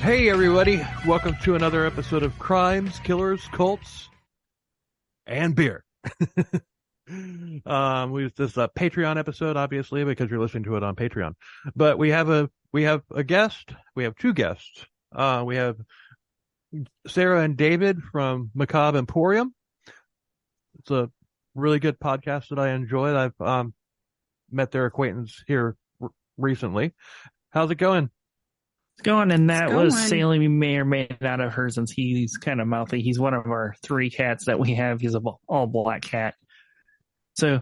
Hey everybody, welcome to another episode of Crimes, Killers, Cults, and Beer. This is a Patreon episode, obviously, because you're listening to it on Patreon. But we have a guest. We have two guests. We have Sarah and David from Macabre Emporium. It's a really good podcast that I enjoyed. I've met their acquaintance here recently. How's it going? It's going, and that was Salem. We may or may not have heard since he's kind of mouthy. He's one of our three cats that we have. He's a all black cat. So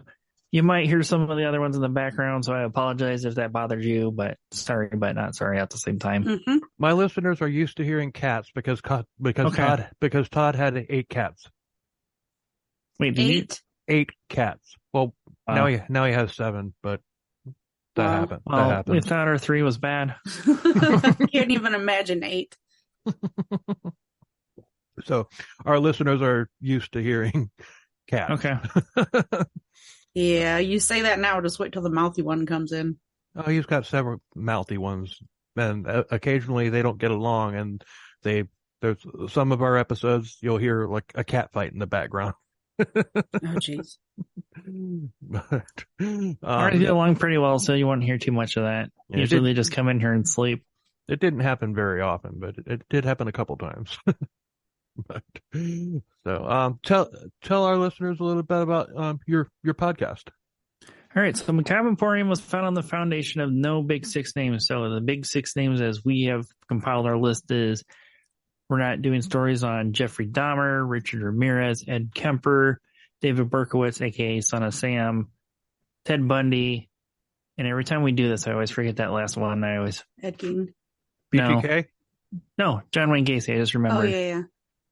you might hear some of the other ones in the background, so I apologize if that bothers you, but sorry, but not sorry at the same time. Mm-hmm. My listeners are used to hearing cats because Todd had 8 cats. Wait, Eight? 8 cats. Well, now he has 7, but that happened. That happened. We thought our 3 was bad. Can't even imagine 8. So our listeners are used to hearing cats. Okay. Yeah, you say that now. Just wait till the mouthy one comes in. Oh, he's got several mouthy ones, and occasionally they don't get along, and there's some of our episodes you'll hear like a cat fight in the background. Oh, jeez. Ours get along pretty well, so you won't hear too much of that. Yeah, Usually they just come in here and sleep. It didn't happen very often, but it did happen a couple times. So, tell our listeners a little bit about your podcast. All right, so Macabre Emporium was found on the foundation of no big 6 names. So the big 6 names, as we have compiled our list, is we're not doing stories on Jeffrey Dahmer, Richard Ramirez, Ed Kemper, David Berkowitz, aka Son of Sam, Ted Bundy, and every time we do this, I always forget that last one. Ed Gein. BTK? No, John Wayne Gacy. I just remembered. Oh, yeah.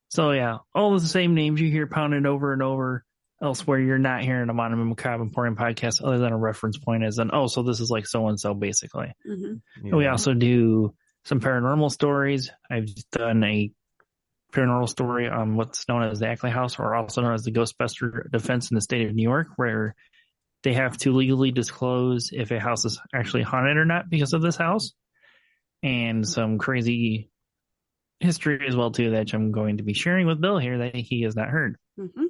So yeah, all of the same names you hear pounded over and over. Elsewhere, you're not hearing them on a Macabre Emporium podcast, other than a reference point as so this is like so and so, basically. Mm-hmm. Yeah. We also do some paranormal stories. I've done a paranormal story on what's known as the Ackley House, or also known as the Ghostbuster Defense in the state of New York, where they have to legally disclose if a house is actually haunted or not because of this house, and some crazy history as well too that I'm going to be sharing with Bill here that he has not heard. Mm-hmm.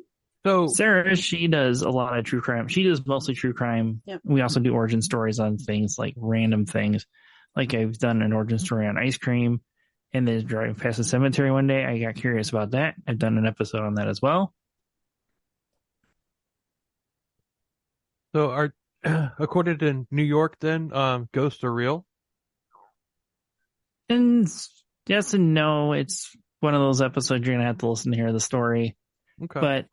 So Sarah, she does a lot of true crime. She does mostly true crime. Yep. We also do origin stories on things like random things. Like I've done an origin story on ice cream, and then driving past the cemetery one day, I got curious about that. I've done an episode on that as well. So according to New York, then ghosts are real. And yes and no. It's one of those episodes you're gonna have to listen to hear the story. Okay, But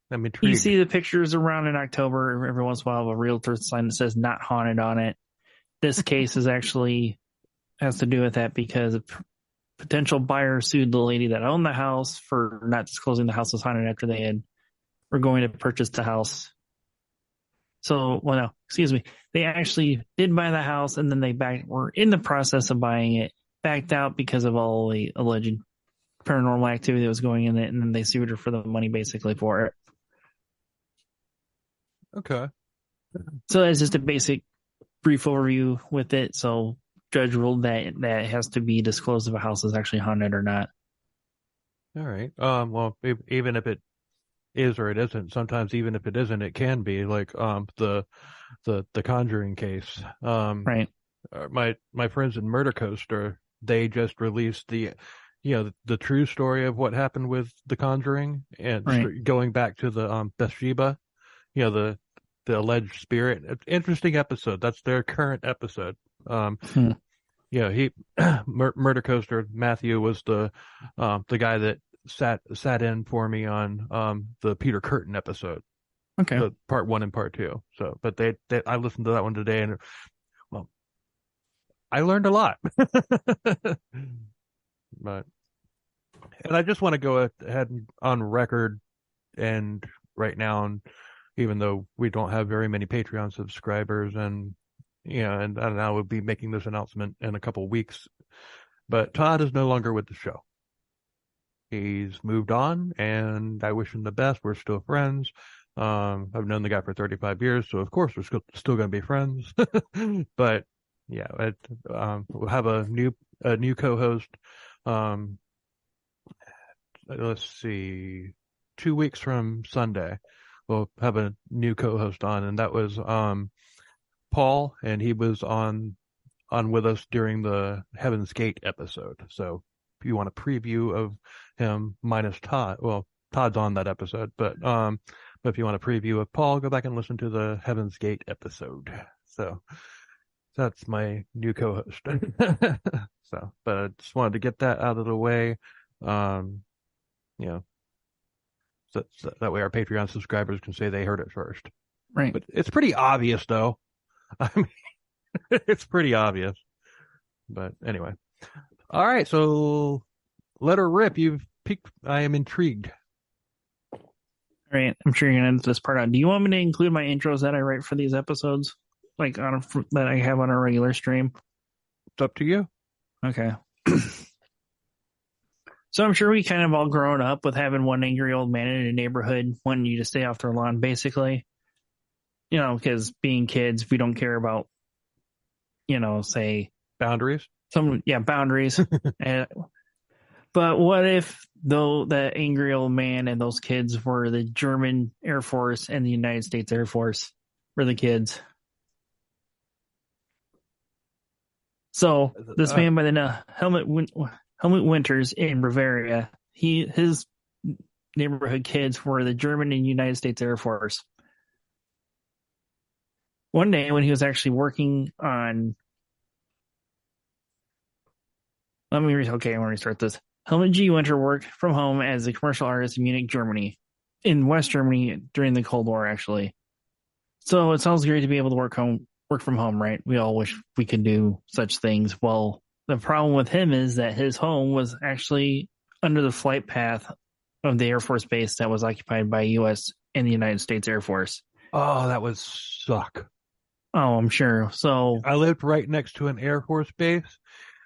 I'm intrigued. you see the pictures around in October every once in a while of a realtor sign that says "not haunted" on it. This case is actually has to do with that because a potential buyer sued the lady that owned the house for not disclosing the house was haunted after they were going to purchase the house. So, they actually did buy the house, and then they were in the process of buying it, backed out because of all the alleged paranormal activity that was going in it, and then they sued her for the money basically for it. Okay. So that's just a basic brief overview with it. So judge ruled that it has to be disclosed if a house is actually haunted or not. All right. Well, even if it is or it isn't, sometimes even if it isn't, it can be like the Conjuring case. Right. My friends in Murder Coaster, they just released the true story of what happened with the Conjuring, and Right. going back to the Bathsheba, the alleged spirit. Interesting episode. That's their current episode. He Murder Coaster Matthew was the guy that sat in for me on the Peter Curtin episode. Okay. The part 1 and part 2. So, but I listened to that one today, and well, I learned a lot. But, and I just want to go ahead and on record, and right now, and even though we don't have very many Patreon subscribers, and and I will be making this announcement in a couple of weeks, but Todd is no longer with the show. He's moved on, and I wish him the best. We're still friends. I've known the guy for 35 years, so of course we're still going to be friends. But yeah, we'll have a new co-host um, let's see, 2 weeks from Sunday, we'll have a new co-host on, and that was Paul, and he was on with us during the Heaven's Gate episode. So if you want a preview of him minus Todd, well, Todd's on that episode, but if you want a preview of Paul, go back and listen to the Heaven's Gate episode. So that's my new co-host. So, but I just wanted to get that out of the way. So that way our Patreon subscribers can say they heard it first. Right. But it's pretty obvious, though. I mean, it's pretty obvious. But anyway. All right, so let her rip. You've piqued. I am intrigued. All right, I'm sure you're gonna edit this part out. Do you want me to include my intros that I write for these episodes, like that I have on a regular stream? It's up to you. Okay. So I'm sure we kind of all grown up with having one angry old man in a neighborhood wanting you to stay off their lawn, basically. Because being kids, we don't care about, say boundaries. Boundaries. But what if though the angry old man and those kids were the German Air Force and the United States Air Force were the kids? So this man by the name Helmut Winters in Bavaria, his neighborhood kids were the German and United States Air Force. One day when he was actually working on, I'm going to restart this. Helmut G. Winter worked from home as a commercial artist in Munich, Germany, in West Germany during the Cold War, actually. So it sounds great to be able to work from home, right? We all wish we could do such things. Well, the problem with him is that his home was actually under the flight path of the Air Force base that was occupied by U.S. and the United States Air Force. Oh, that would suck. Oh, I'm sure. So I lived right next to an Air Force base,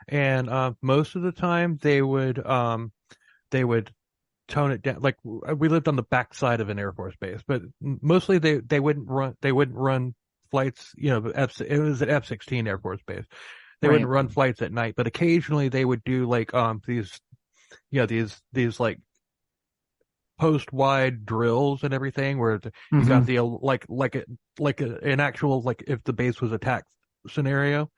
and most of the time they would tone it down. Like we lived on the back side of an Air Force base, but mostly they wouldn't run flights. It was an F-16 Air Force base. They wouldn't run flights at night, but occasionally they would do like these like post-wide drills and everything where you got the an actual, like if the base was attacked scenario,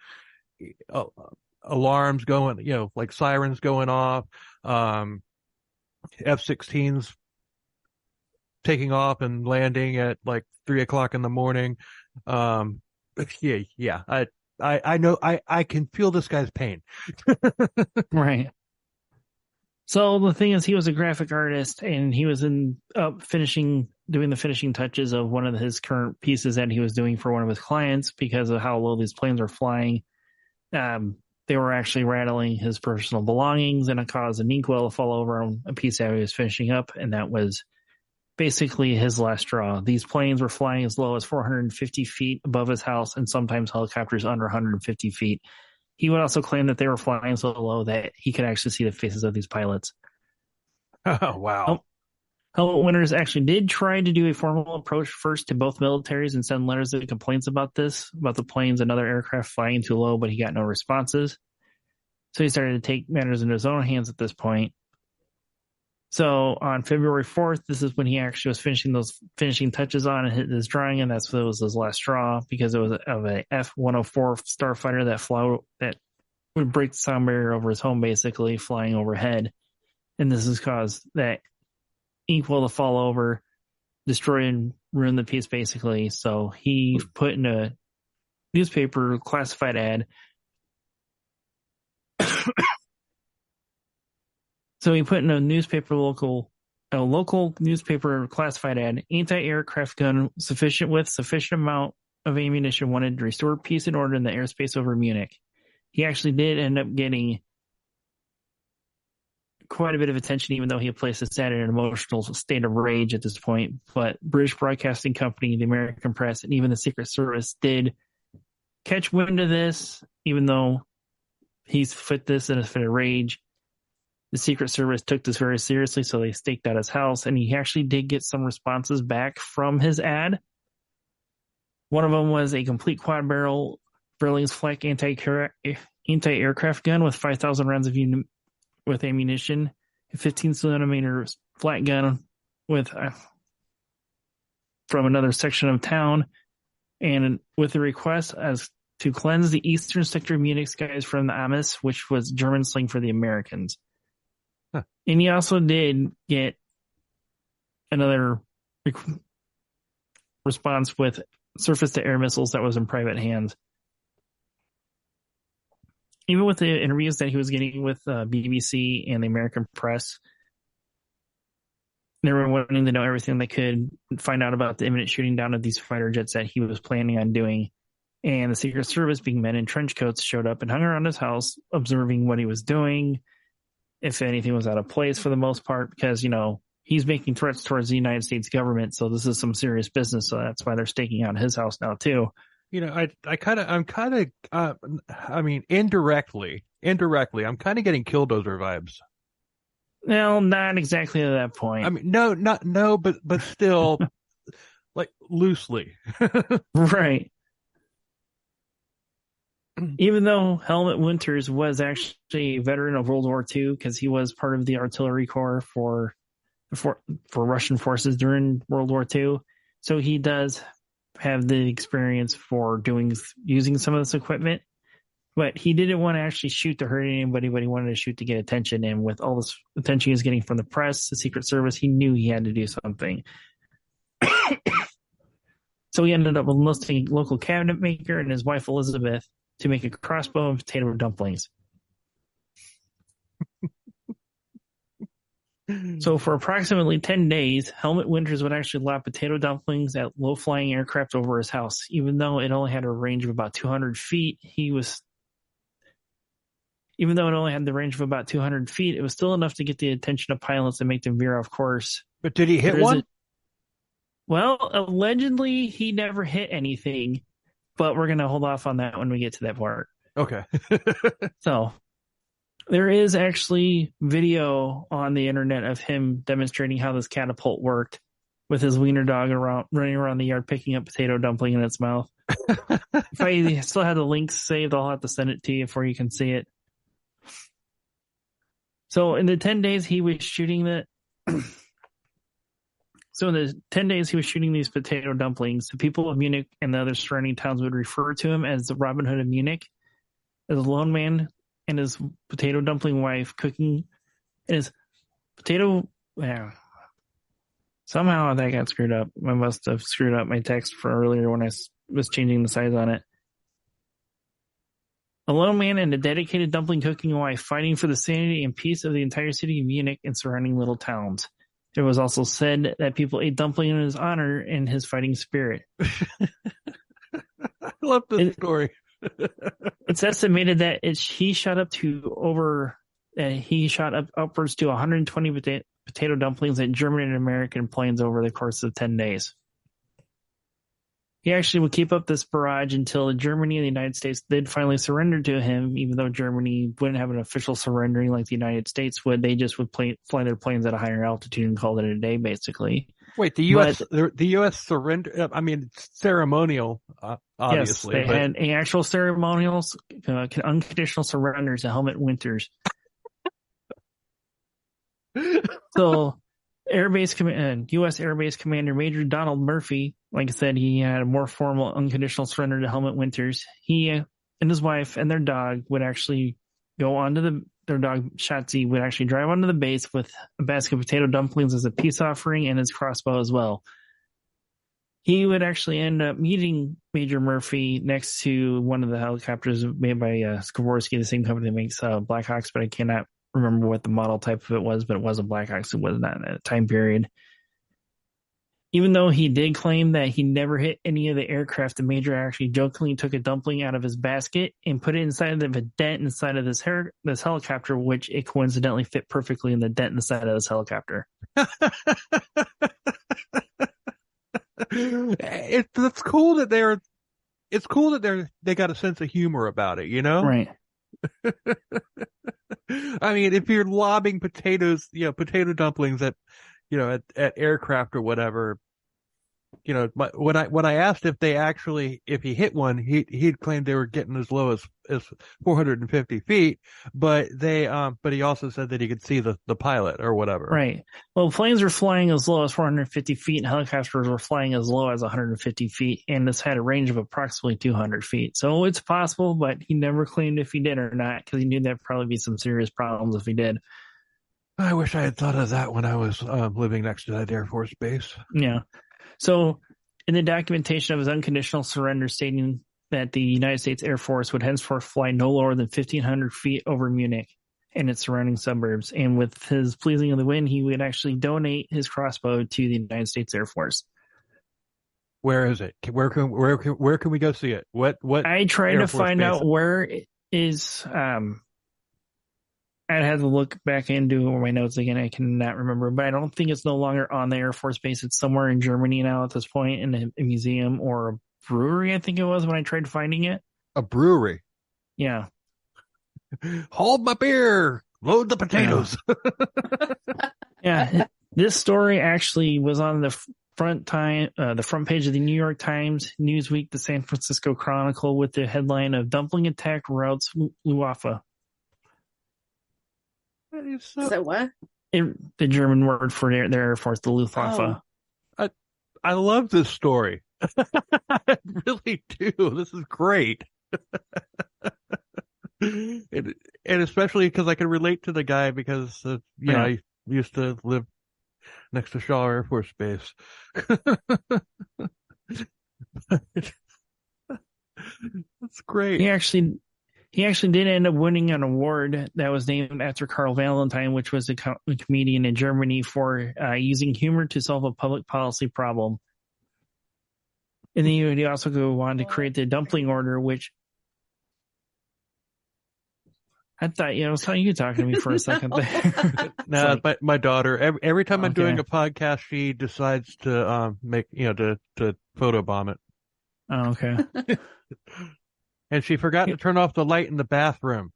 alarms going, like sirens going off, F-16s taking off and landing at like 3:00 in the morning. I know I can feel this guy's pain. Right. So the thing is, he was a graphic artist, and he was doing the finishing touches of one of his current pieces that he was doing for one of his clients because of how low these planes were flying. They were actually rattling his personal belongings, and it caused an inkwell to fall over on a piece that he was finishing up, and that was basically his last straw. These planes were flying as low as 450 feet above his house, and sometimes helicopters under 150 feet. He would also claim that they were flying so low that he could actually see the faces of these pilots. Oh, wow. Helmut Winters actually did try to do a formal approach first to both militaries and send letters of complaints about the planes and other aircraft flying too low, but he got no responses. So he started to take matters into his own hands at this point. So on February 4th, this is when he actually was finishing those finishing touches on and hit his drawing, and that's what was his last straw because it was of a F-104 starfighter that would break the sound barrier over his home, basically flying overhead. And this has caused that inkwell to fall over, destroy and ruin the piece, basically. So he put in a newspaper classified ad. So he put in a local newspaper classified ad, anti-aircraft gun sufficient amount of ammunition wanted to restore peace and order in the airspace over Munich. He actually did end up getting quite a bit of attention, even though he had placed this ad in an emotional state of rage at this point. But British Broadcasting Company, the American press, and even the Secret Service did catch wind of this, even though he's put this in a fit of rage. The Secret Service took this very seriously, so they staked out his house, and he actually did get some responses back from his ad. One of them was a complete quad-barrel Berling's Flak anti-aircraft gun with 5,000 rounds of with ammunition, a 15-centimeter flat gun from another section of town, and with a request as to cleanse the eastern sector of Munich skies from the Amis, which was German slang for the Americans. Huh. And he also did get another response with surface-to-air missiles that was in private hands. Even with the interviews that he was getting with BBC and the American press, they were wanting to know everything they could find out about the imminent shooting down of these fighter jets that he was planning on doing. And the Secret Service, being men in trench coats, showed up and hung around his house, observing what he was doing, if anything was out of place for the most part, because, he's making threats towards the United States government. So this is some serious business. So that's why they're staking out his house now too. Indirectly, I'm kind of getting Killdozer vibes. Well, not exactly at that point. I mean, no, but still, like loosely. Right. Even though Helmut Winters was actually a veteran of World War II, because he was part of the artillery corps for Russian forces during World War II, so he does have the experience for using some of this equipment. But he didn't want to actually shoot to hurt anybody, but he wanted to shoot to get attention. And with all this attention he was getting from the press, the Secret Service, he knew he had to do something. So he ended up enlisting a local cabinet maker and his wife Elizabeth to make a crossbow and potato dumplings. So for approximately 10 days, Helmut Winters would actually lob potato dumplings at low-flying aircraft over his house. Even though it only had a range of about 200 feet, it was still enough to get the attention of pilots and make them veer off course. But did he hit one? Well, allegedly, he never hit anything, but we're going to hold off on that when we get to that part. Okay. So there is actually video on the internet of him demonstrating how this catapult worked with his wiener dog running around the yard picking up potato dumpling in its mouth. If I still have the links saved, I'll have to send it to you before you can see it. So in the 10 days he was shooting these potato dumplings, the people of Munich and the other surrounding towns would refer to him as the Robin Hood of Munich, as a lone man and his potato dumpling wife cooking his potato. Yeah. Somehow that got screwed up. I must have screwed up my text for earlier when I was changing the size on it. A lone man and a dedicated dumpling cooking wife fighting for the sanity and peace of the entire city of Munich and surrounding little towns. It was also said that people ate dumpling in his honor and his fighting spirit. I love this story. It's estimated that he shot upwards to 120 potato dumplings at German and American planes over the course of 10 days. He actually would keep up this barrage until Germany and the United States did finally surrender to him, even though Germany wouldn't have an official surrendering like the United States would. They just would fly their planes at a higher altitude and call it a day, basically. Wait, the U.S. surrender? I mean, ceremonial, obviously. Yes, they had actual ceremonial, unconditional surrenders to Helmut Winters. So, U.S. Air Base Commander Major Donald Murphy, like I said, he had a more formal unconditional surrender to Helmut Winters. He and his wife and their dog would actually go onto their dog Schatzi would actually drive onto the base with a basket of potato dumplings as a peace offering and his crossbow as well. He would actually end up meeting Major Murphy next to one of the helicopters made by Skorsky, the same company that makes Blackhawks, but I cannot remember what the model type of it was, but it was a Blackhawks. It was not in that time period. Even though he did claim that he never hit any of the aircraft, the Major actually jokingly took a dumpling out of his basket and put it inside of a dent inside of this helicopter, which it coincidentally fit perfectly in the dent inside of this helicopter. It's cool that they got a sense of humor about it, you know? Right. I mean, if you're lobbing potato dumplings at aircraft or whatever, when I asked if he hit one, he'd claimed they were getting as low as 450 feet, but he also said that he could see the pilot or whatever. Right. Well, planes were flying as low as 450 feet, and helicopters were flying as low as 150 feet, and this had a range of approximately 200 feet. So it's possible, but he never claimed if he did or not, because he knew there'd probably be some serious problems if he did. I wish I had thought of that when I was living next to that Air Force base. Yeah. So in the documentation of his unconditional surrender stating that the United States Air Force would henceforth fly no lower than 1,500 feet over Munich and its surrounding suburbs. And with his pleasing of the wind, he would actually donate his crossbow to the United States Air Force. Where is it? Where can we go see it? What I tried to find out where it is. I'd have to look back into my notes again. I cannot remember, but I don't think it's no longer on the Air Force Base. It's somewhere in Germany now at this point, in a museum or a brewery, I think it was when I tried finding it. A brewery? Yeah. Hold my beer. Load the potatoes. Yeah. This story actually was on the front page of the New York Times, Newsweek, the San Francisco Chronicle, with the headline of "Dumpling Attack Routes Luftwaffe." So what? The German word for their Air Force, the Luftwaffe. Oh. I love this story. I really do. This is great. and especially because I can relate to the guy because, I used to live next to Shaw Air Force Base. That's great. He actually did end up winning an award that was named after Carl Valentine, which was a comedian in Germany, for using humor to solve a public policy problem. And then he also go on to create the dumpling order, which I thought, I was you talking to me for a second there. No, my daughter, every time I'm doing a podcast, she decides to to photobomb it. Oh, okay. And she forgot to turn off the light in the bathroom.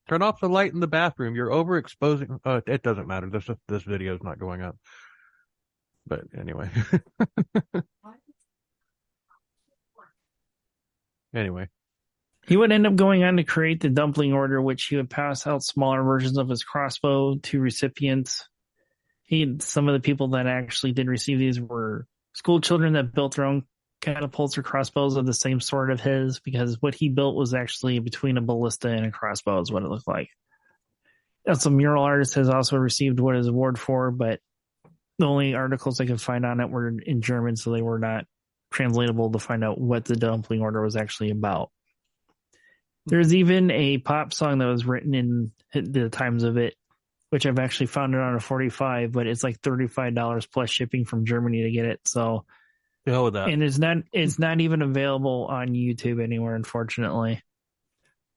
Turn off the light in the bathroom. You're overexposing. It doesn't matter. This video is not going up. But anyway. Anyway. He would end up going on to create the dumpling order, which he would pass out smaller versions of his crossbow to recipients. Some of the people that actually did receive these were school children that built their own catapults or crossbows of the same sort of his, because what he built was actually between a ballista and a crossbow is what it looked like. And some mural artist has also received what his award for, but the only articles I could find on it were in German, so they were not translatable to find out what the dumpling order was actually about. There's even a pop song that was written in the times of it, which I've actually found it on a 45, but it's like $35 plus shipping from Germany to get it. So, the hell with that. And it's not even available on YouTube anywhere, unfortunately.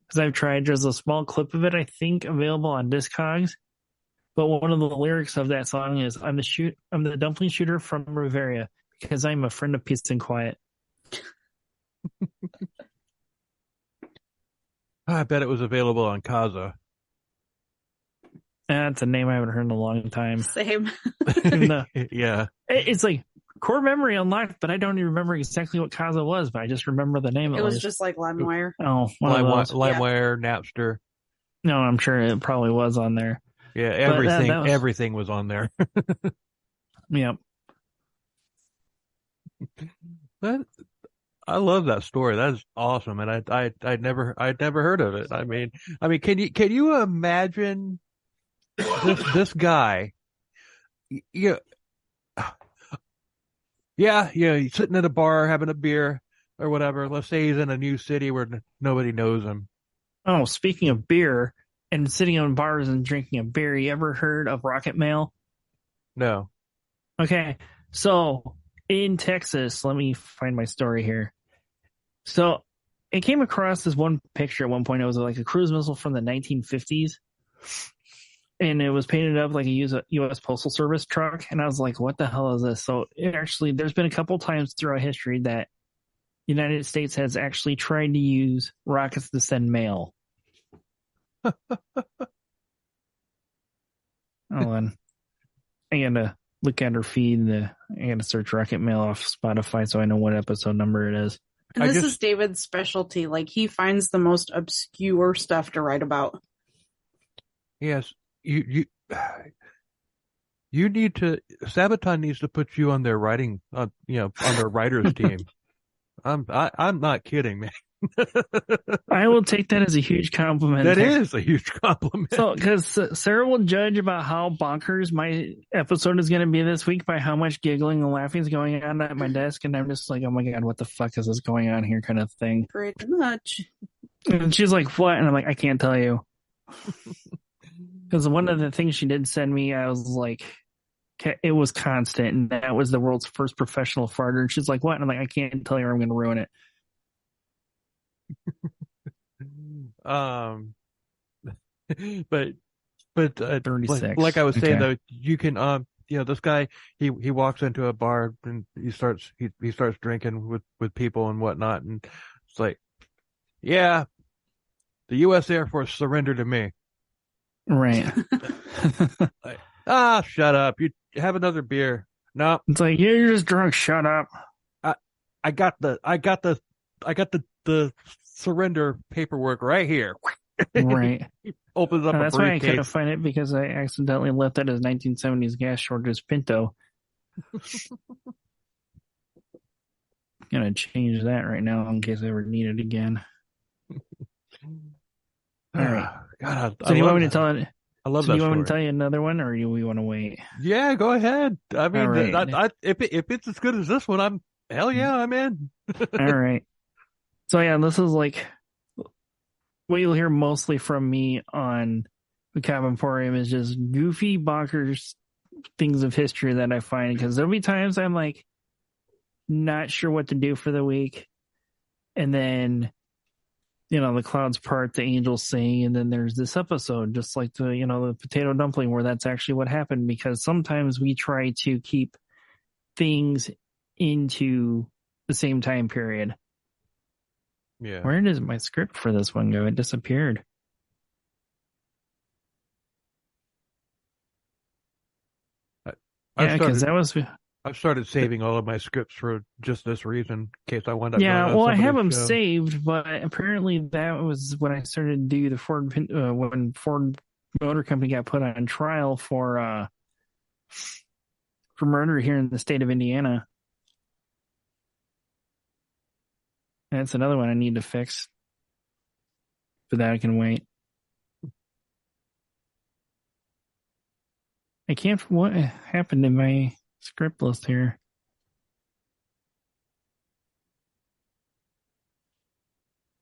Because I've tried, there's a small clip of it, I think, available on Discogs. But one of the lyrics of that song is, I'm the dumpling shooter from Bavaria, because I'm a friend of peace and quiet. I bet it was available on Kaza. That's a name I haven't heard in a long time. Same. Yeah. It's like core memory unlocked, but I don't even remember exactly what Kaza was, but I just remember the name. It was just like LimeWire. Oh, LimeWire, Napster. No, I'm sure it probably was on there. Yeah, everything was on there. Yep. I love that story. That's awesome, and I'd never heard of it. I mean, can you imagine this guy? He's sitting at a bar having a beer or whatever. Let's say he's in a new city where nobody knows him. Oh, speaking of beer and sitting on bars and drinking a beer, you ever heard of Rocket Mail? No. Okay, so in Texas, let me find my story here. So it came across this one picture at one point. It was like a cruise missile from the 1950s. And it was painted up like a U.S. Postal Service truck. And I was like, what the hell is this? So there's been a couple times throughout history that the United States has actually tried to use rockets to send mail. Hold on. I gotta look at her feed. I got to search Rocket Mail off Spotify so I know what episode number it is. And this is David's specialty. Like, he finds the most obscure stuff to write about. Yes, you need to. Sabaton needs to put you on their writing, on their writers team. I'm not kidding, man. I will take that as a huge compliment. That is a huge compliment. So, because Sarah will judge about how bonkers my episode is going to be this week by how much giggling and laughing is going on at my desk, and I'm just like, oh my god, what the fuck is this going on here, kind of thing. Pretty much. And she's like, what? And I'm like, I can't tell you. Because one of the things she did send me, I was like, it was constant, and that was the world's first professional farter. And she's like, what? And I'm like, I can't tell you, or I'm going to ruin it. But 36. like I was saying though, you can this guy he walks into a bar and he starts drinking with people and whatnot, and it's like, yeah, the U.S. Air Force surrendered to me. Right. Like, shut up. You have another beer. No. It's like, yeah, you're just drunk. Shut up. I got the surrender paperwork right here. Right. Opens up a that's briefcase. why I couldn't find it, because I accidentally left that as 1970s gas shortage Pinto. Gonna change that right now in case I ever need it again. All right. God, so do you want me to tell it? I love so that. Do you want me story. to tell you another one, or do we want to wait? Yeah, go ahead. I mean, right. if it's as good as this one, I'm in. All right. So yeah, this is like what you'll hear mostly from me on Macabre Emporium is just goofy, bonkers things of history that I find, because there'll be times I'm like not sure what to do for the week, and then the clouds part, the angels sing, and then there's this episode, just like the potato dumpling, where that's actually what happened, because sometimes we try to keep things into the same time period. Yeah. Where does my script for this one go? It disappeared. I've started saving all of my scripts for just this reason, in case I wind up. Yeah, well, I have them saved, but apparently that was when I started to do the Ford when Ford Motor Company got put on trial for murder here in the state of Indiana. That's another one I need to fix, but that I can wait. I can't. What happened in my script list here?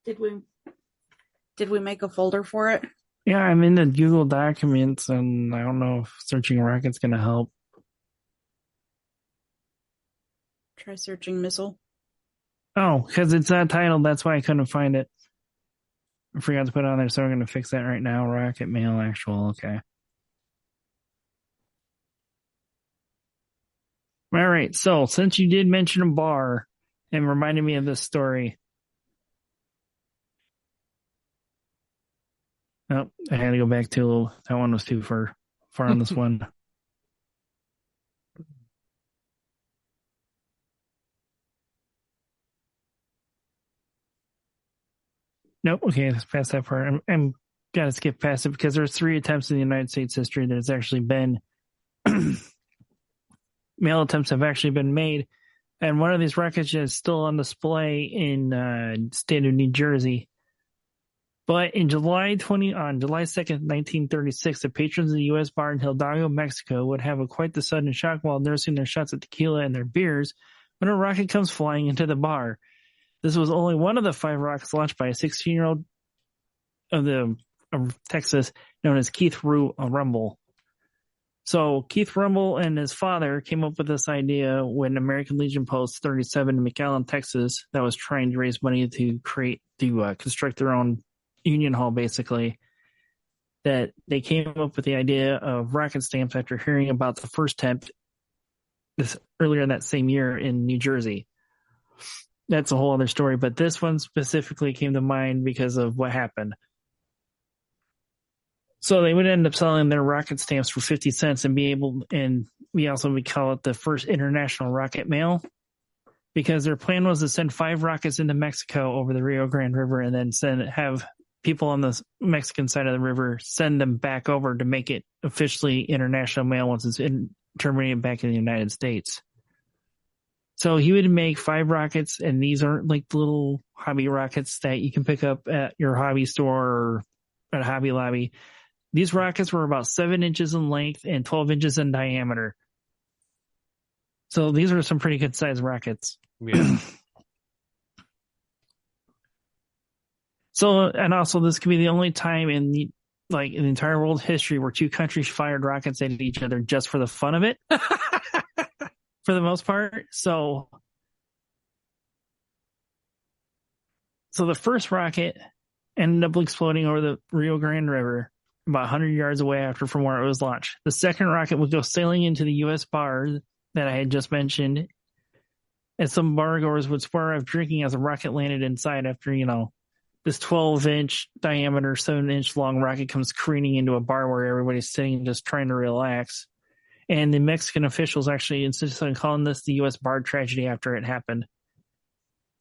Did we make a folder for it? Yeah, I'm in the Google Documents, and I don't know if searching rocket's going to help. Try searching missile. Oh, because it's not titled. That's why I couldn't find it. I forgot to put it on there, so we're going to fix that right now. Rocket Mail Actual. Okay. All right. So, since you did mention a bar and reminded me of this story. Oh, I had to go back to that one was too far on this one. Nope. Okay, let's pass that part. I'm gotta skip past it because there's 3 attempts in the United States history that has actually been mail attempts have actually been made, and one of these rockets is still on display in state of New Jersey. But on July 2nd, 1936, the patrons of the U.S. bar in Hidalgo, Mexico, would have quite the sudden shock while nursing their shots of tequila and their beers when a rocket comes flying into the bar. This was only one of the 5 rockets launched by a 16-year-old of Texas known as Keith Rumble. So Keith Rumble and his father came up with this idea when American Legion Post 37 in McAllen, Texas, that was trying to raise money to construct their own union hall, basically, that they came up with the idea of rocket stamps after hearing about the first attempt earlier that same year in New Jersey. That's a whole other story, but this one specifically came to mind because of what happened. So they would end up selling their rocket stamps for 50 cents and we also would call it the first international rocket mail, because their plan was to send 5 rockets into Mexico over the Rio Grande River and then have people on the Mexican side of the river send them back over to make it officially international mail once it's terminated back in the United States. So he would make 5 rockets, and these aren't like the little hobby rockets that you can pick up at your hobby store or at Hobby Lobby. These rockets were about 7 inches in length and 12 inches in diameter. So these are some pretty good sized rockets. Yeah. So, and also this could be the only time in the entire world history where 2 countries fired rockets at each other just for the fun of it. For the most part. So the first rocket ended up exploding over the Rio Grande River about 100 yards away from where it was launched. The second rocket would go sailing into the U.S. bar that I had just mentioned, and some bargoers would swear off drinking as a rocket landed inside after, this 12-inch diameter, 7-inch long rocket comes careening into a bar where everybody's sitting just trying to relax. And the Mexican officials actually insisted on calling this the U.S. bar tragedy after it happened.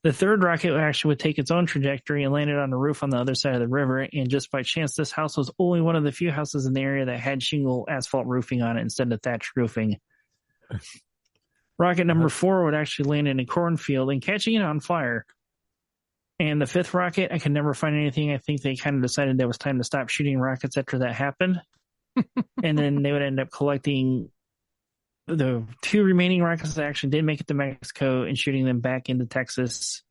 The third rocket actually would take its own trajectory and landed on a roof on the other side of the river. And just by chance, this house was only one of the few houses in the area that had shingle asphalt roofing on it instead of thatched roofing. Rocket number 4 would actually land in a cornfield and catching it on fire. And the 5th rocket, I could never find anything. I think they kind of decided there was time to stop shooting rockets after that happened. And then they would end up collecting the 2 remaining rockets that actually did make it to Mexico and shooting them back into Texas.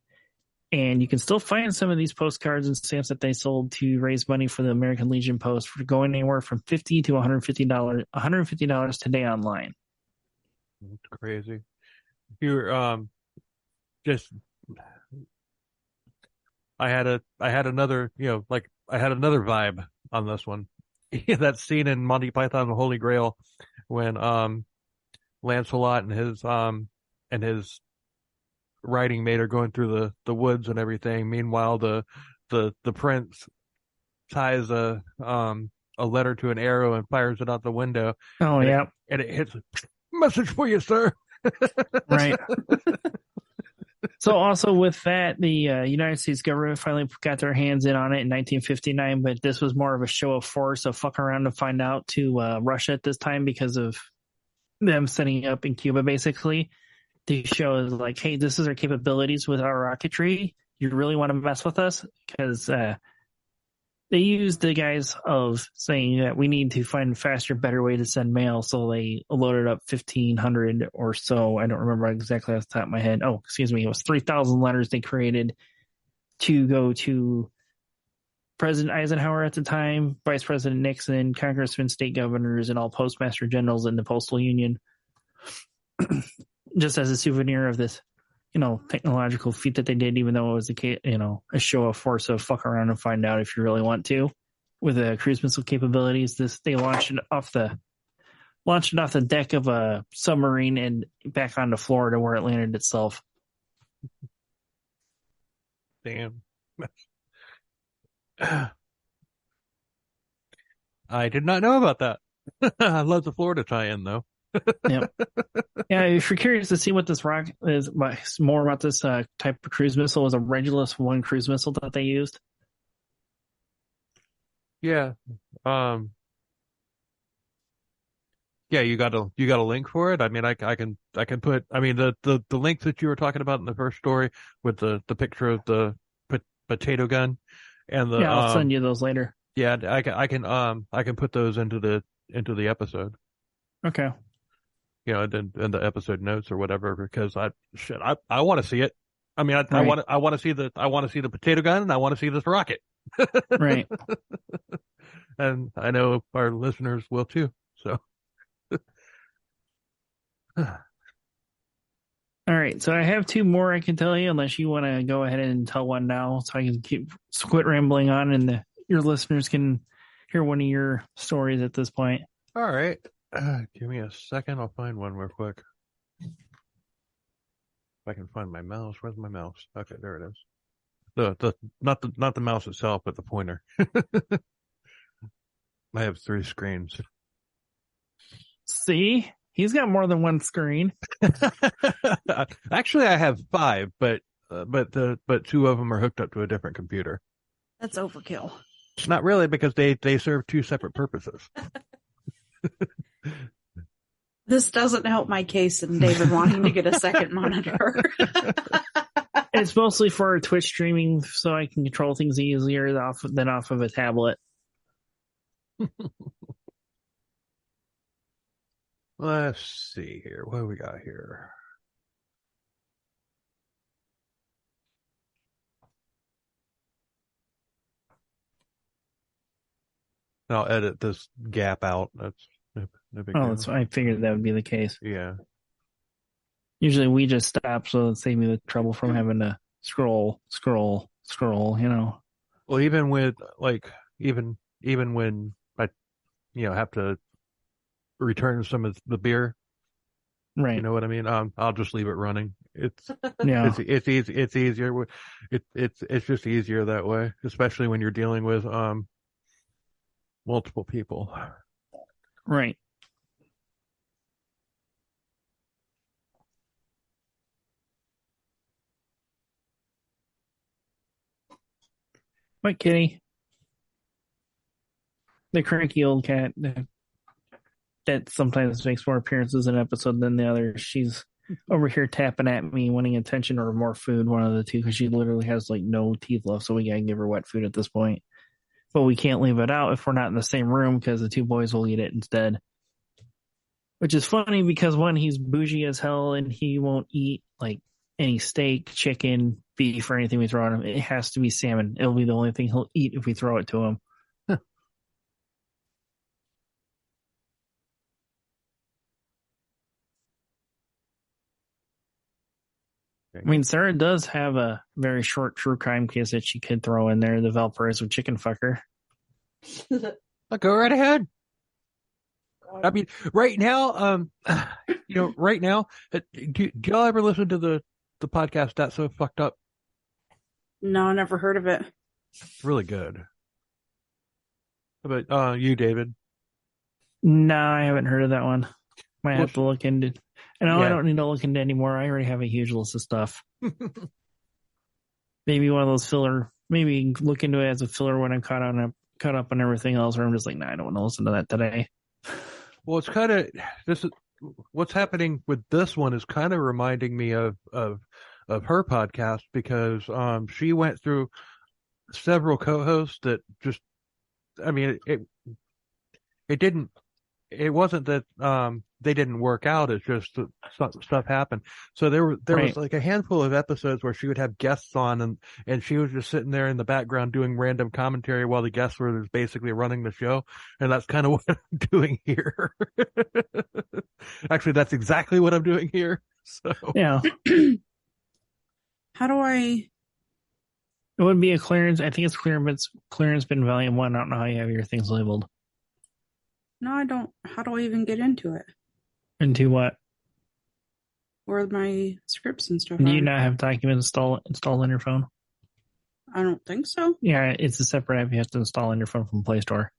And you can still find some of these postcards and stamps that they sold to raise money for the American Legion Post for going anywhere from $50 to $150 today online. That's crazy. You're just I had another vibe on this one. That scene in Monty Python and the Holy Grail when Lancelot and his riding mate are going through the woods and everything. Meanwhile, the prince ties a letter to an arrow and fires it out the window. Oh, yeah. And it hits, message for you, sir. Right. So also with that, the United States government finally got their hands in on it in 1959, but this was more of a show of force, so fuck around to find out to Russia at this time because of them setting up in Cuba, basically. The show is like, hey, this is our capabilities with our rocketry. You really want to mess with us? Because they used the guise of saying that we need to find a faster, better way to send mail. So they loaded up 1,500 or so. I don't remember exactly off the top of my head. Oh, excuse me. It was 3,000 letters they created to go to President Eisenhower at the time, Vice President Nixon, congressmen, state governors, and all postmaster generals in the Postal Union. Just as a souvenir of this, technological feat that they did, even though it was a show of force. So fuck around and find out if you really want to. With the cruise missile capabilities, they launched it off the deck of a submarine and back onto Florida where it landed itself. Damn. I did not know about that. I love the Florida tie-in, though. Yep. Yeah, if you're curious to see what this rock is, more about this type of cruise missile, is a Regulus 1 cruise missile that they used. Yeah. Yeah, you got a link for it? I mean, I can put, I mean, the link that you were talking about in the first story with the picture of the potato gun and the, yeah, I'll send you those later. Yeah, I can put those into the episode. Okay. In the episode notes or whatever, because I want to see it. I mean, I Right. want to see the potato gun, and I want to see this rocket. Right. And I know our listeners will too. So. All right. So I have 2 more I can tell you, unless you want to go ahead and tell one now, so I can quit rambling on, and your listeners can hear one of your stories at this point. All right. Give me a second. I'll find one real quick. If I can find my mouse. Where's my mouse? Okay, there it is. Not the mouse itself, but the pointer. I have 3 screens. See? He's got more than one screen. Actually, I have 5, but 2 of them are hooked up to a different computer. That's overkill. Not really, because they serve 2 separate purposes. This doesn't help my case in David wanting to get a second monitor. It's mostly for Twitch streaming, so I can control things easier than off of a tablet. Let's see here. What do we got here? I'll edit this gap out. That's no big deal. I figured that would be the case. Yeah. Usually we just stop so it saves me the trouble from having to scroll, Well, even with even when I have to return some of the beer, right? You know what I mean? I'll just leave it running. It's it's easy. It's easier. It's just easier that way, especially when you're dealing with multiple people. Right. What, Kitty? The cranky old cat that sometimes makes more appearances in an episode than the others. She's over here tapping at me, wanting attention or more food, one of the two, because she literally has no teeth left, so we gotta give her wet food at this point. But we can't leave it out if we're not in the same room, because the 2 boys will eat it instead. Which is funny, because one, he's bougie as hell, and he won't eat any steak, chicken, beef, or anything we throw at him. It has to be salmon. It'll be the only thing he'll eat if we throw it to him. I mean, Sarah does have a very short true crime case that she could throw in there, the Valparaiso chicken fucker. Go right ahead. I mean, right now, right now, do y'all ever listen to the podcast That's So Fucked Up? No, I never heard of it. It's really good. How about you, David? No, I haven't heard of that one. Might have to look into. And I don't need to look into anymore. I already have a huge list of stuff. Maybe one of those filler. Maybe look into it as a filler when I'm caught up on everything else. Where I'm just nah, I don't want to listen to that today. Well, it's kind of what's happening with this one is kind of reminding me of her podcast, because she went through several co-hosts that just, I mean, it wasn't that they didn't work out. It's just that stuff happened. So there was a handful of episodes where she would have guests on, and she was just sitting there in the background doing random commentary while the guests were basically running the show. And that's kind of what I'm doing here. Actually, that's exactly what I'm doing here. So yeah. How do I? It would be a clearance. I think it's clearance bin volume 1. I don't know how you have your things labeled. No, I don't. How do I even get into it? Into what? Where my scripts and stuff Do are. you not have documents installed on your phone? I don't think so. Yeah, it's a separate app you have to install on your phone from Play Store.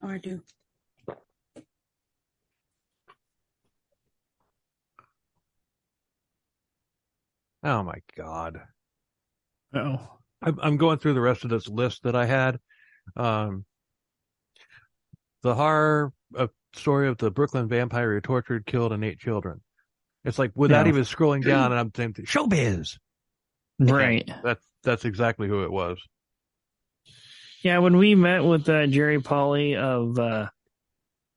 Oh, I do. oh my God. Oh. I'm going through the rest of this list that I had. The horror story of the Brooklyn vampire who tortured, killed, and ate children. It's without even scrolling down, and I'm thinking, showbiz. Right. Yeah, that's exactly who it was. Yeah, when we met with Jerry Pauly of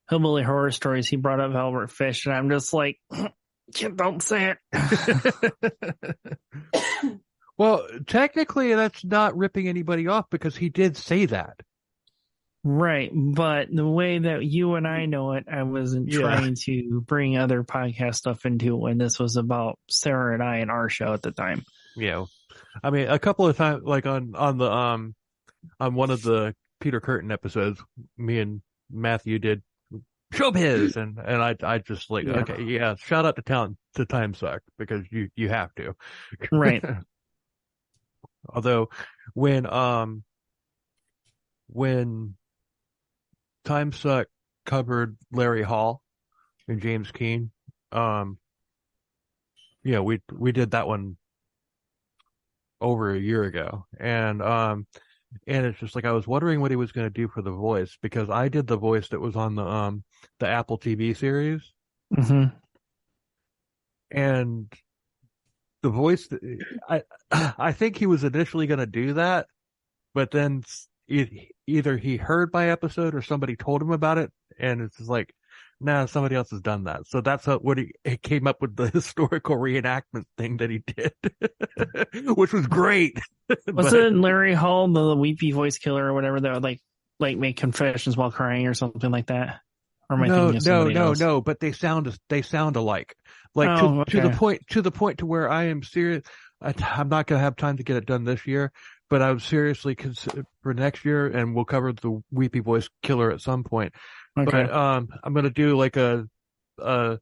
Hillbilly Horror Stories, he brought up Albert Fish, and I'm just like, don't say it. Well, technically, that's not ripping anybody off, because he did say that. Right, but the way that you and I know it, I wasn't trying to bring other podcast stuff into it when this was about Sarah and I and our show at the time. Yeah, I mean, a couple of times, on one of the Peter Curtin episodes, me and Matthew did showbiz, and I just okay, yeah, shout out to Time Suck, because you have to. Right. Although when Time Suck covered Larry Hall and James Keane, yeah, we did that one over a year ago. And it's just like I was wondering what he was going to do for the voice, because I did the voice that was on the Apple TV series. Mm-hmm. And the voice, I think he was initially going to do that, but then either he heard my episode or somebody told him about it, and it's just like, nah, somebody else has done that. So that's what he came up with, the historical reenactment thing that he did, which was great. Wasn't Larry Hall the weepy voice killer or whatever that would like make confessions while crying or something like that? Or am I thinking of somebody else? No, but they sound alike. Like to the point to where I am serious. I'm not going to have time to get it done this year, but I would seriously consider for next year, and we'll cover the weepy voice killer at some point. Okay. But I'm going to do like because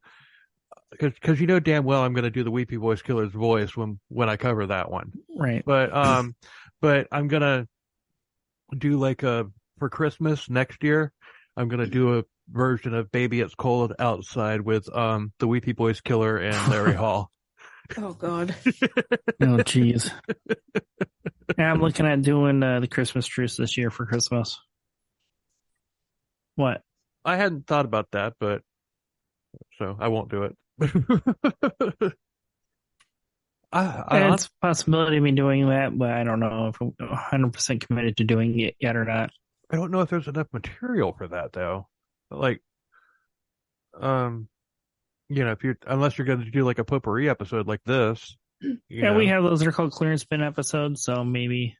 you know damn well I'm going to do the weepy voice killer's voice when I cover that one. Right. But I'm going to do for Christmas next year, I'm going to do a version of Baby It's Cold Outside with the weepy voice killer and Larry Hall. Oh God. Oh jeez. Yeah, I'm looking at doing the Christmas truce this year for Christmas. What? I hadn't thought about that, but so I won't do it. It's a possibility of me doing that, but I don't know if I'm 100% committed to doing it yet or not. I don't know if there's enough material for that though. Like, unless you're going to do like a potpourri episode like this. We have those. They're called clearance bin episodes, so maybe.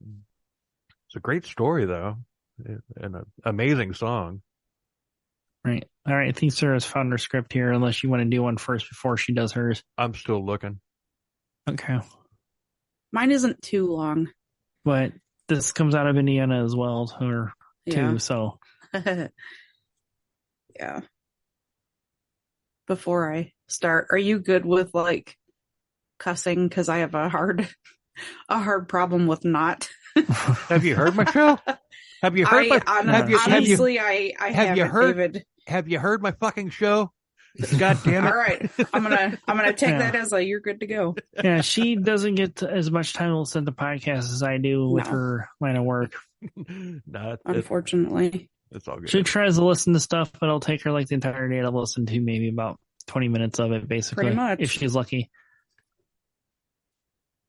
It's a great story though, and an amazing song. Right. All right. I think Sarah's found her script here, unless you want to do one first before she does hers. I'm still looking. Okay. Mine isn't too long. But this comes out of Indiana as well, too, so. Yeah. Before I start, are you good with like cussing? Because I have a hard problem with not. Have you heard my show? Have you heard honestly, I haven't, David. Have you heard my fucking show? God damn it. All right. I'm gonna take that as you're good to go. Yeah, she doesn't get as much time to listen to podcasts as I do with her line of work. No, unfortunately. It's all good. She tries to listen to stuff, but it'll take her like the entire day to listen to maybe about 20 minutes of it, basically. Pretty much. If she's lucky.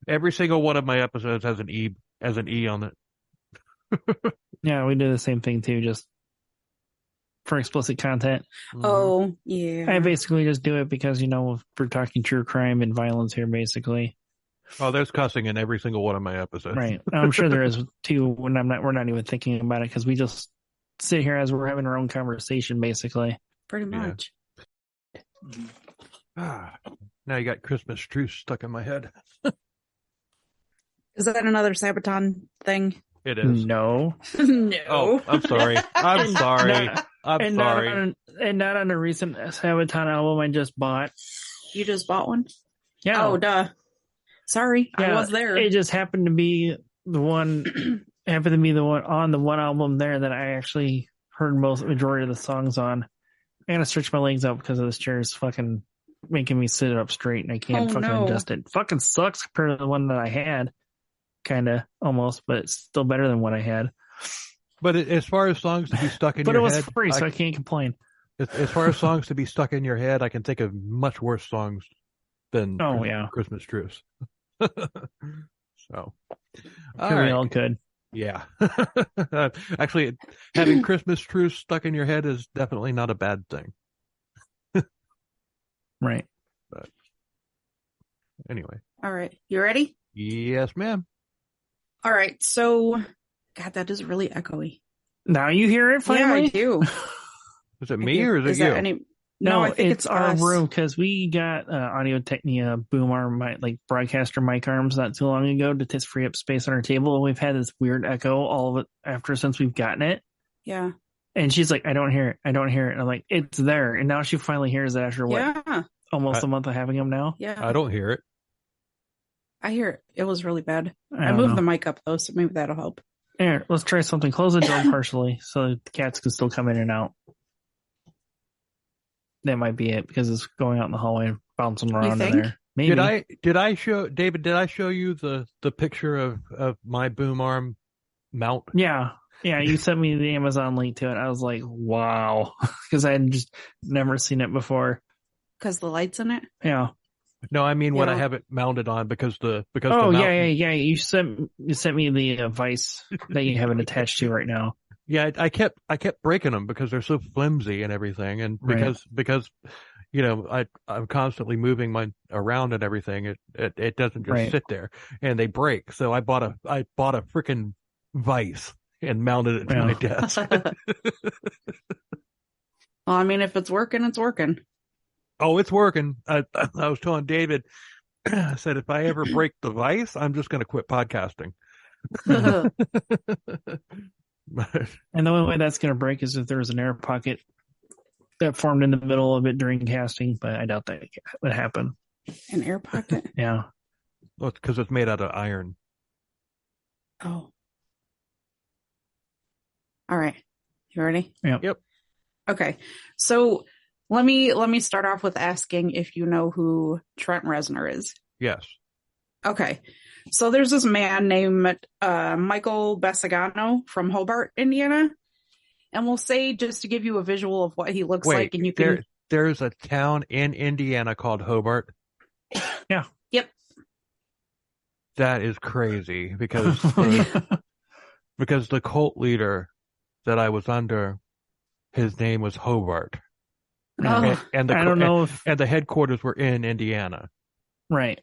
Every single one of my episodes has an E on it. Yeah, we do the same thing too, just for explicit content. Oh, yeah. I basically just do it because, we're talking true crime and violence here, basically. Oh, there's cussing in every single one of my episodes. Right. I'm sure there is too when we're not even thinking about it, because we just sit here as we're having our own conversation, basically. Pretty much. Yeah. Now you got Christmas truce stuck in my head. Is that another Sabaton thing? It is. No. No. Oh, I'm sorry. I'm sorry. I'm sorry. Not on a recent Sabaton album I just bought. You just bought one? Yeah. Oh, duh. Sorry, yeah, I was there. It just happened to be the one. On the one album there that I actually heard majority of the songs on. I gotta stretch my legs out because of this chair is fucking making me sit up straight, and I can't adjust it. Fucking sucks compared to the one that I had. Kinda, almost, but it's still better than what I had. But as far as songs to be stuck in your head... But it was free, so I can't complain. As far as songs to be stuck in your head, I can think of much worse songs than Christmas Truce. So... We all could. Yeah. Actually, having Christmas truce stuck in your head is definitely not a bad thing. Right. But anyway. All right. You ready? Yes, ma'am. All right. So, God, that is really echoey. Now you hear it finally? Yeah, I do. Is it me or is it you? No, I think it's our room, because we got Audio Technica boom arm, broadcaster mic arms not too long ago to just free up space on our table. We've had this weird echo all of it since we've gotten it. Yeah. And she's like, I don't hear it. And I'm like, it's there. And now she finally hears it after almost a month of having them now. Yeah. I don't hear it. I hear it was really bad. I don't moved know. the mic up though, so maybe that'll help. Here, let's try something. Close the door partially so the cats can still come in and out. That might be it because it's going out in the hallway and bouncing around in think? there. Maybe. Did I show David? Did I show you the picture of my boom arm mount? Yeah. You sent me the Amazon link to it. I was like, wow, because I had just never seen it before. Because the light's in it? Yeah. No, I mean what I Yeah. have it mounted on because the Oh, mount, yeah. You sent me the vice that you have it attached to right now. Yeah, I kept breaking them because they're so flimsy and everything, and Right. because I'm constantly moving mine around and everything. It doesn't just Right. sit there, and they break. So I bought a freaking vise and mounted it to Yeah. my desk. Well, I mean, if it's working, it's working. Oh, it's working. I was telling David, I said if I ever break the vise, I'm just going to quit podcasting. And the only way that's going to break is if there was an air pocket that formed in the middle of it during casting, but I doubt that would happen. An air pocket? Yeah. Well, it's because it's made out of iron. Oh. All right. You ready? Yep. Okay. So let me start off with asking if you know who Trent Reznor is. Yes. Okay. So there's this man named Michael Bassagano from Hobart, Indiana. And we'll say, just to give you a visual of what he looks like, and you can... There's a town in Indiana called Hobart. Yeah. Yep. That is crazy because because the cult leader that I was under, his name was Hobart. Oh. And I don't know if... and the headquarters were in Indiana. Right.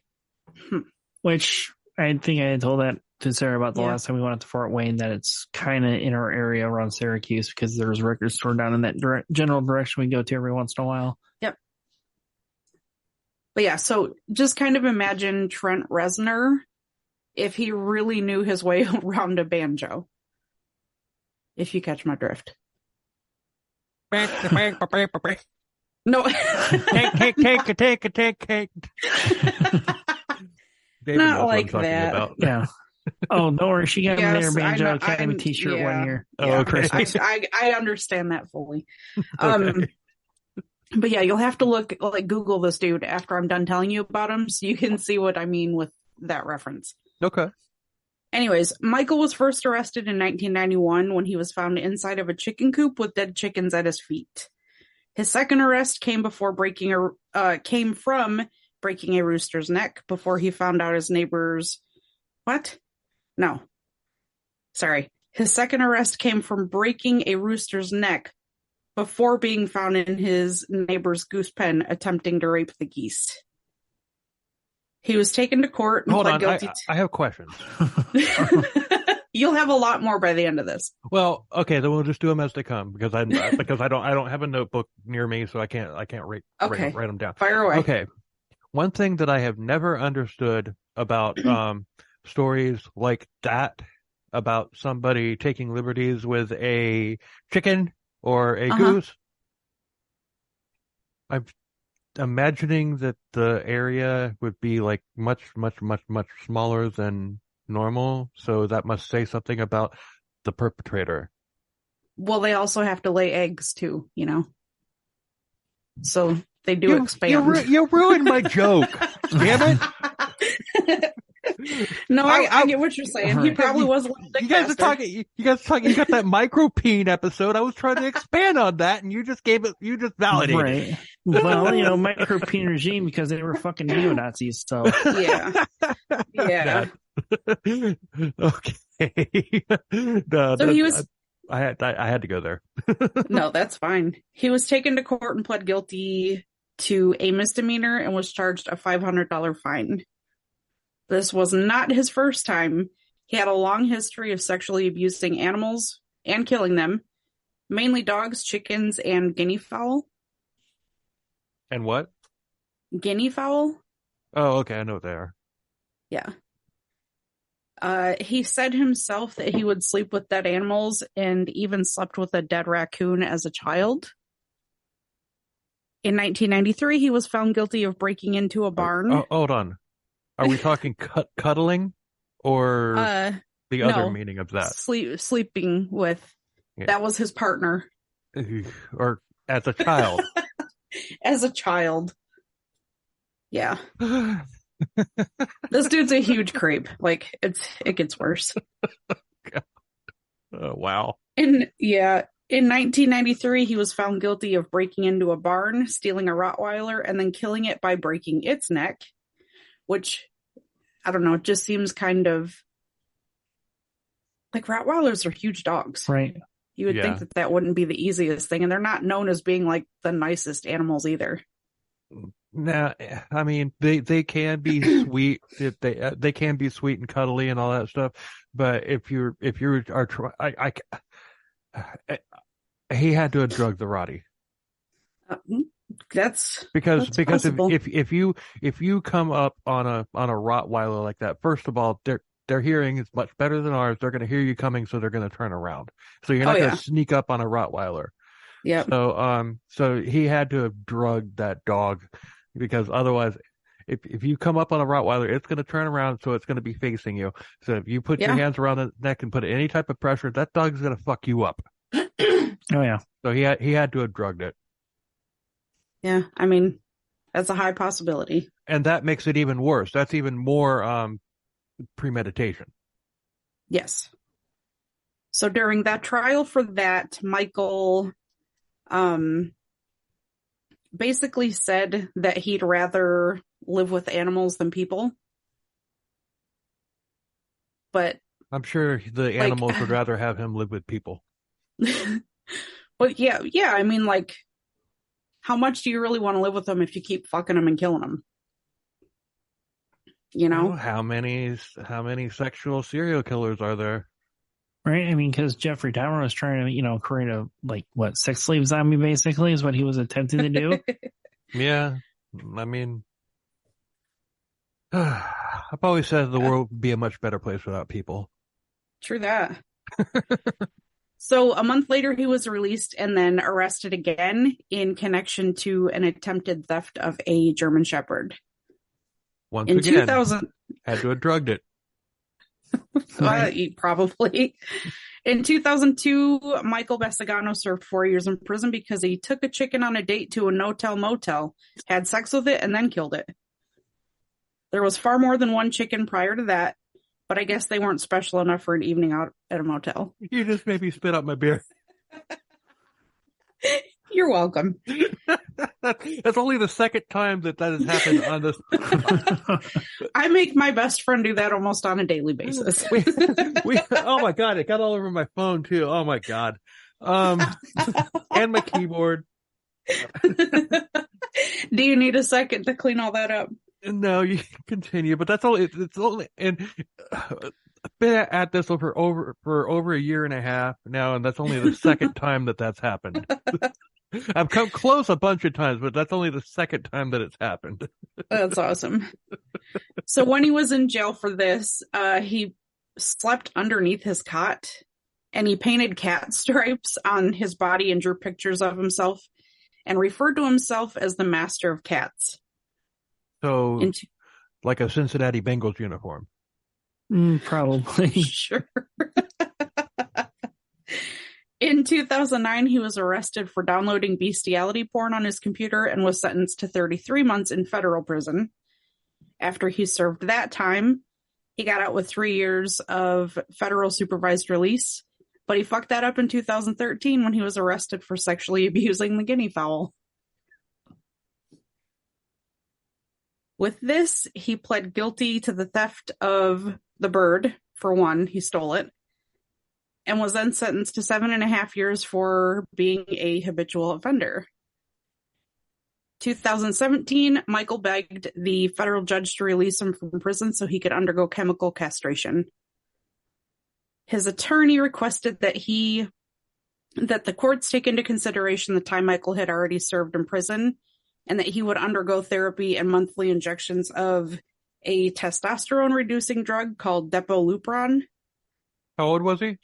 Which I think I had told that to Sarah about the last time we went out to Fort Wayne, that it's kind of in our area around Syracuse because there's a record store down in that general direction we go to every once in a while. Yep. But yeah, so just kind of imagine Trent Reznor if he really knew his way around a banjo. If you catch my drift. No. Take. David knows Not what like I'm talking that. about. Yeah. Oh, don't worry. She got me Yes, their Banjo I know, Academy t-shirt yeah. one year. Oh, okay. I understand that fully. Okay. But yeah, you'll have to Google this dude after I'm done telling you about him so you can see what I mean with that reference. Okay. Anyways, Michael was first arrested in 1991 when he was found inside of a chicken coop with dead chickens at his feet. His second arrest came from breaking a rooster's neck before he found out his neighbors. What? No. Sorry. His second arrest came from breaking a rooster's neck before being found in his neighbor's goose pen attempting to rape the geese. He was taken to court and pled guilty. I have questions. You'll have a lot more by the end of this. Well, okay, then we'll just do them as they come because I don't have a notebook near me, so I can't write them down. Fire away. Okay. One thing that I have never understood about stories like that, about somebody taking liberties with a chicken or a goose, I'm imagining that the area would be like much smaller than normal, so that must say something about the perpetrator. Well, they also have to lay eggs too, so they do expand. You ruined my joke. Damn it. No, I get what you're saying. He probably was. You guys are talking. You got that micropene episode. I was trying to expand on that, and you just validated. Right. Well, micropene regime because they were fucking neo-Nazis. So yeah. Okay. No, so he was. I had to go there. No, that's fine. He was taken to court and pled guilty to a misdemeanor and was charged a $500 fine. This was not his first time. He had a long history of sexually abusing animals and killing them, mainly dogs, chickens, and guinea fowl. And what? Guinea fowl? Oh, okay. I know what they are. Yeah. He said himself that he would sleep with dead animals and even slept with a dead raccoon as a child. In 1993, he was found guilty of breaking into a barn. Hold on. Are we talking cuddling or the other No, meaning of that? sleeping with. Yeah. That was his partner Or as a child? as a child. Yeah. This dude's a huge creep. Like it gets worse. Oh, wow. In 1993, he was found guilty of breaking into a barn, stealing a Rottweiler, and then killing it by breaking its neck, which, I don't know, it just seems kind of like Rottweilers are huge dogs. Right. You would think that wouldn't be the easiest thing, and they're not known as being like the nicest animals either. Now, I mean, they can be sweet. If they can be sweet and cuddly and all that stuff, but if you are he had to have drugged the Rottie. That's because possible. if you come up on a Rottweiler like that, first of all, their hearing is much better than ours. They're going to hear you coming, so they're going to turn around. So you're not going to sneak up on a Rottweiler. Yeah. So he had to have drugged that dog, because otherwise, if you come up on a Rottweiler, it's going to turn around, so it's going to be facing you. So if you put your hands around the neck and put any type of pressure, that dog's going to fuck you up. Oh yeah. So he had to have drugged it. Yeah, I mean, that's a high possibility. And that makes it even worse. That's even more premeditation. Yes. So during that trial for that, Michael basically said that he'd rather live with animals than people. But I'm sure the animals would rather have him live with people. But yeah, I mean, like, how much do you really want to live with them if you keep fucking them and killing them? You know? Well, how many sexual serial killers are there? Right. I mean, because Jeffrey Dahmer was trying to, create a sex slave zombie, basically, is what he was attempting to do. Yeah. I mean, I've always said the world would be a much better place without people. True that. So a month later, he was released and then arrested again in connection to an attempted theft of a German Shepherd. Once again, 2000... had to have drugged it. Probably. In 2002, Michael Bassagano served 4 years in prison because he took a chicken on a date to a no-tell motel, had sex with it, and then killed it. There was far more than one chicken prior to that, but I guess they weren't special enough for an evening out at a motel. You just made me spit out my beer. You're welcome. That's only the second time that has happened on this. I make my best friend do that almost on a daily basis. Oh my God, it got all over my phone too. Oh my God. And my keyboard. Do you need a second to clean all that up? No, you can continue, but that's all. It's only, and I've been at this for over a year and a half now, and that's only the second time that's happened. I've come close a bunch of times, but that's only the second time that it's happened. That's awesome. So when he was in jail for this, he slept underneath his cot, and he painted cat stripes on his body and drew pictures of himself, and referred to himself as the master of cats. So, like a Cincinnati Bengals uniform. Probably. Sure. In 2009, he was arrested for downloading bestiality porn on his computer and was sentenced to 33 months in federal prison. After he served that time, he got out with 3 years of federal supervised release, but he fucked that up in 2013 when he was arrested for sexually abusing the guinea fowl. With this, he pled guilty to the theft of the bird. For one, he stole it, and was then sentenced to 7.5 years for being a habitual offender. 2017, Michael begged the federal judge to release him from prison so he could undergo chemical castration. His attorney requested that the courts take into consideration the time Michael had already served in prison, and that he would undergo therapy and monthly injections of a testosterone-reducing drug called Depo-Lupron. How old was he?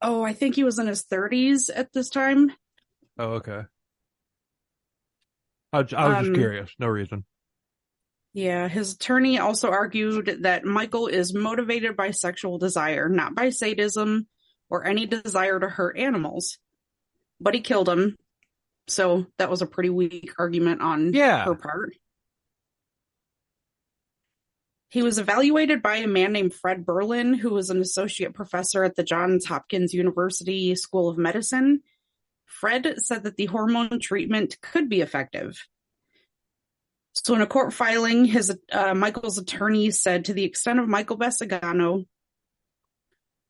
Oh, I think he was in his 30s at this time. Oh, okay. I was just curious. No reason. Yeah, his attorney also argued that Michael is motivated by sexual desire, not by sadism or any desire to hurt animals. But he killed him, so that was a pretty weak argument on her part. He was evaluated by a man named Fred Berlin, who was an associate professor at the Johns Hopkins University School of Medicine. Fred said that the hormone treatment could be effective. So in a court filing, Michael's attorney said, to the extent of Michael Vesagano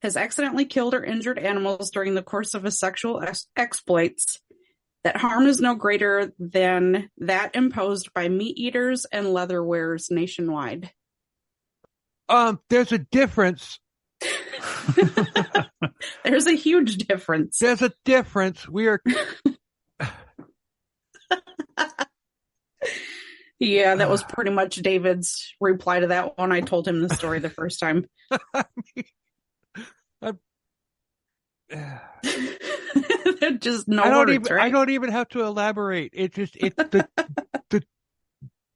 has accidentally killed or injured animals during the course of his sexual exploits, that harm is no greater than that imposed by meat eaters and leather wearers nationwide. There's a difference. There's a huge difference. There's a difference. We are... Yeah, that was pretty much David's reply to that one. I told him the story the first time. Just no words, right? I don't even have to elaborate.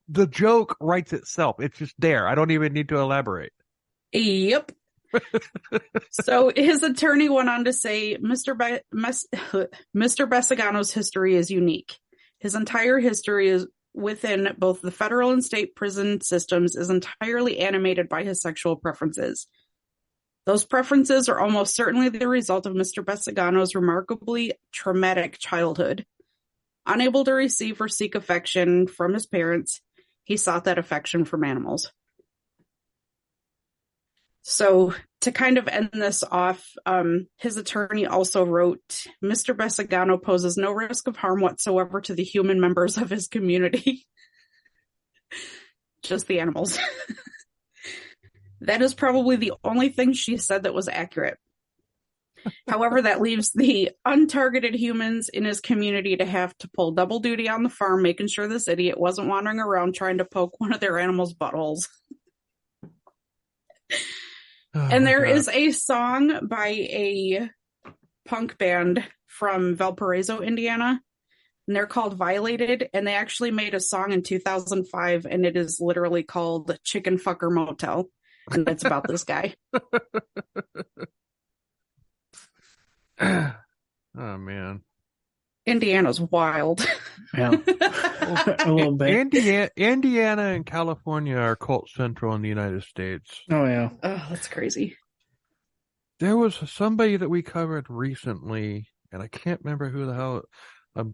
The joke writes itself. It's just there. I don't even need to elaborate. Yep. So his attorney went on to say, Mr. Besagano's history is unique. His entire history is within both the federal and state prison systems is entirely animated by his sexual preferences. Those preferences are almost certainly the result of Mr. Besagano's remarkably traumatic childhood. Unable to receive or seek affection from his parents, he sought that affection from animals. So to kind of end this off, his attorney also wrote, Mr. Besagano poses no risk of harm whatsoever to the human members of his community. Just the animals. That is probably the only thing she said that was accurate. However, that leaves the untargeted humans in his community to have to pull double duty on the farm, making sure this idiot wasn't wandering around trying to poke one of their animals' buttholes. And there is a song by a punk band from Valparaiso, Indiana, and they're called Violated, and they actually made a song in 2005, and it is literally called Chicken Fucker Motel, and it's about this guy. Oh, man. Indiana's wild. Yeah. A little bit. Indiana and California are cult central in the United States. Oh, yeah. Oh, that's crazy. There was somebody that we covered recently, and I can't remember who the hell. I'm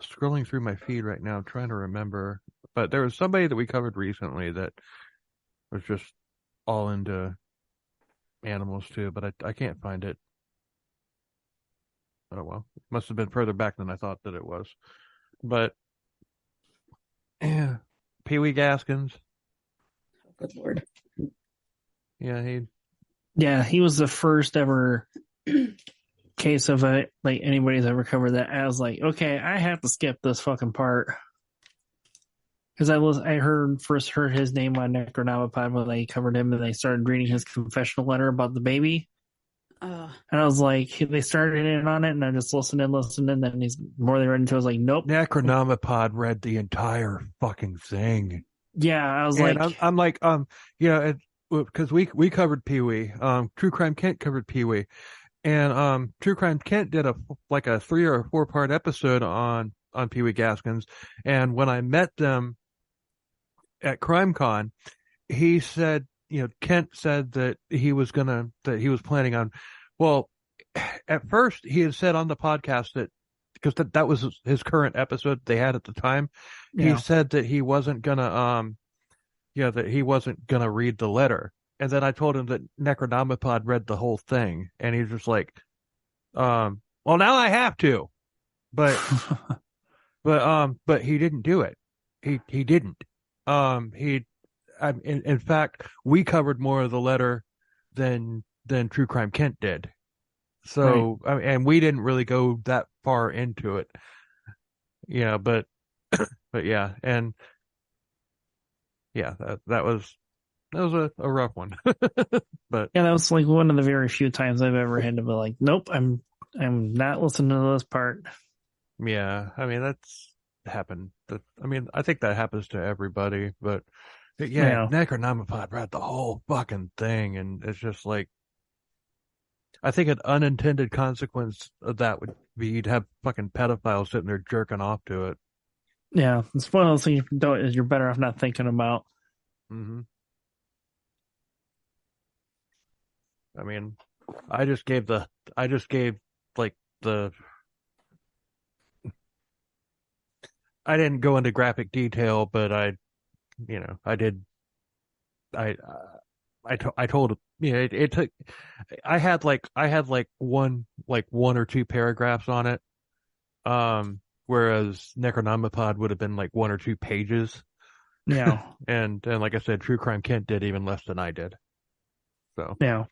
scrolling through my feed right now, trying to remember. But there was somebody that we covered recently that was just all into animals too, but I can't find it. Oh, well, it must have been further back than I thought that it was. But, yeah, Pee Wee Gaskins. Oh, good Lord. Yeah, he was the first ever case of like anybody's ever covered that. I was like, okay, I have to skip this fucking part. Because I first heard his name on Necronomicon when they covered him and they started reading his confessional letter about the baby. And I was like, they started in on it, and I just listened, and then he's more than read into it. I was like, nope. Necronomicon read the entire fucking thing. Yeah, I was and like, I'm like, because we covered Pee Wee, True Crime Kent covered Pee Wee, and True Crime Kent did a 3 or 4 part episode on Pee Wee Gaskins, and when I met them at CrimeCon, he said, Kent said that he was planning on, well, at first he had said on the podcast that, because that was his current episode they had at the time, he said that he wasn't gonna, that he wasn't gonna read the letter. And then I told him that Necronomicon read the whole thing, and he's just like, well, now I have to, but he didn't do it. He didn't. In fact, we covered more of the letter than True Crime Kent did. So, right. And we didn't really go that far into it. Yeah, but yeah, and yeah, that was a rough one. But yeah, that was like one of the very few times I've ever had to be like, nope, I'm not listening to this part. Yeah, I mean that's happened I mean, I think that happens to everybody, but yeah, Necronomicon read the whole fucking thing, and it's just like, I think an unintended consequence of that would be you'd have fucking pedophiles sitting there jerking off to it. Yeah, it's one of those things you're better off not thinking about. Mm-hmm. I mean, I just gave like the. I didn't go into graphic detail, but I did. I told it took. I had like one or two paragraphs on it, whereas Necronomicon would have been like 1 or 2 pages. Yeah, and like I said, True Crime Kent did even less than I did. So yeah.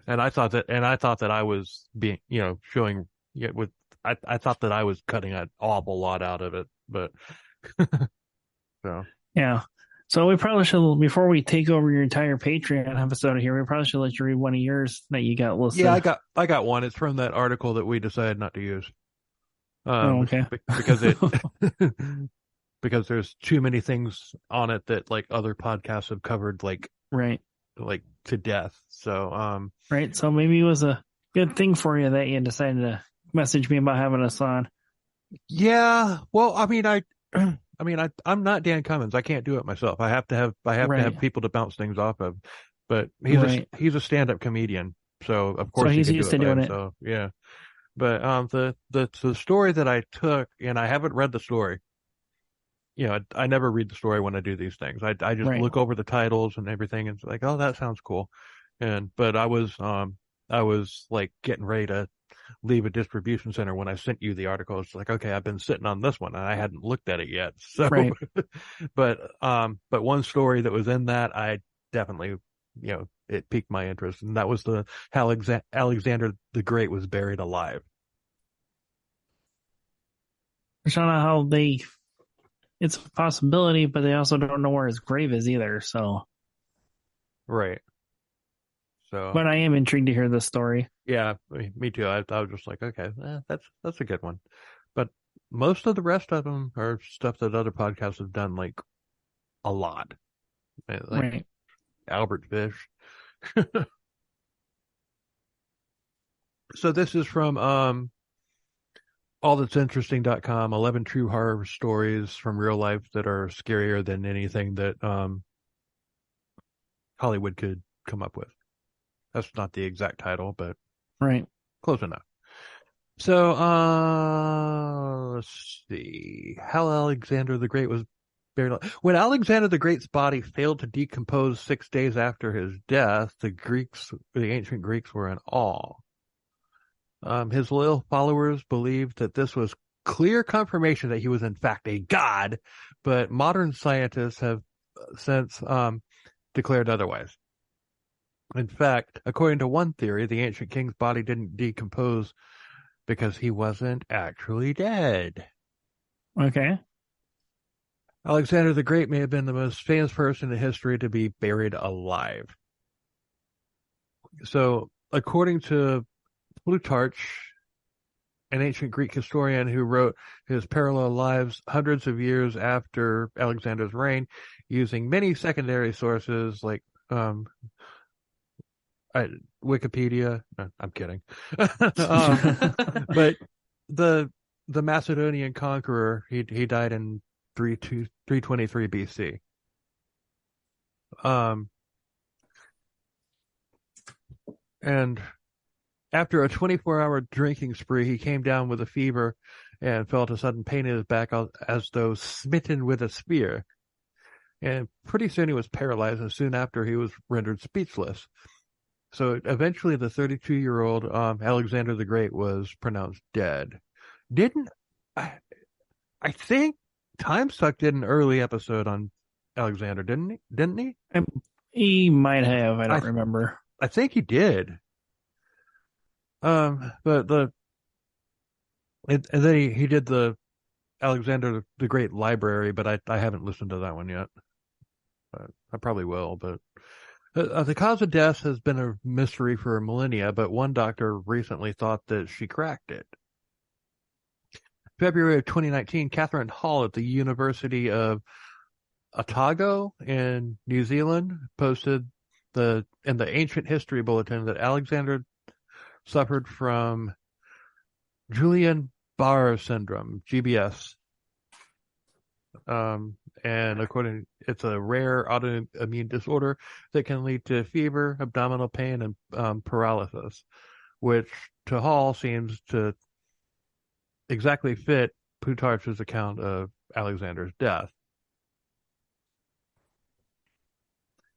And I thought that I was being, showing with, I thought that I was cutting an awful lot out of it, but so Yeah. So we probably should, before we take over your entire Patreon episode here, we probably should let you read one of yours that you got listed. Yeah, I got one. It's from that article that we decided not to use. Okay. Because because there's too many things on it that like other podcasts have covered, like right, like to death. So right. So maybe it was a good thing for you that you decided to message me about having us on. Yeah. Well, I mean, I'm not Dan Cummins. I can't do it myself. I have to have people to bounce things off of. But he's a stand-up comedian, so of course he's used to doing it. So yeah. But the story that I took, and I haven't read the story. I never read the story when I do these things. I just look over the titles and everything, and it's like, oh, that sounds cool. But I was like getting ready to leave a distribution center when I sent you the article. It's like, okay, I've been sitting on this one and I hadn't looked at it yet. So, but one story that was in that, I definitely, it piqued my interest, and that was how Alexander the Great was buried alive. I don't know how it's a possibility, but they also don't know where his grave is either. So, right. So, but I am intrigued to hear this story. Yeah, me too. I was just like, okay, that's a good one. But most of the rest of them are stuff that other podcasts have done, like a lot, like right? Albert Fish. So this is from allthat'sinteresting.com. 11 true horror stories from real life that are scarier than anything that Hollywood could come up with. That's not the exact title, but right, close enough. So, let's see. How Alexander the Great was buried. When Alexander the Great's body failed to decompose 6 days after his death, the ancient Greeks were in awe. His loyal followers believed that this was clear confirmation that he was in fact a god, but modern scientists have since declared otherwise. In fact, according to one theory, the ancient king's body didn't decompose because he wasn't actually dead. Okay. Alexander the Great may have been the most famous person in history to be buried alive. So, according to Plutarch, an ancient Greek historian who wrote his parallel lives hundreds of years after Alexander's reign, using many secondary sources like Wikipedia. No, I'm kidding. But the Macedonian conqueror, he died in 323 BC. And after a 24-hour drinking spree, he came down with a fever and felt a sudden pain in his back as though smitten with a spear. And pretty soon he was paralyzed, and soon after he was rendered speechless. So eventually the 32-year-old Alexander the Great was pronounced dead. I think Time Suck did an early episode on Alexander, didn't he? He might have. I don't remember. I think he did. But and then he did the Alexander the Great library, but I haven't listened to that one yet. I probably will, but the cause of death has been a mystery for millennia, but one doctor recently thought that she cracked it. February of 2019, Catherine Hall at the University of Otago in New Zealand posted in the Ancient History Bulletin that Alexander suffered from Guillain-Barré syndrome, GBS. And it's a rare autoimmune disorder that can lead to fever, abdominal pain, and paralysis, which to Hall seems to exactly fit Plutarch's account of Alexander's death.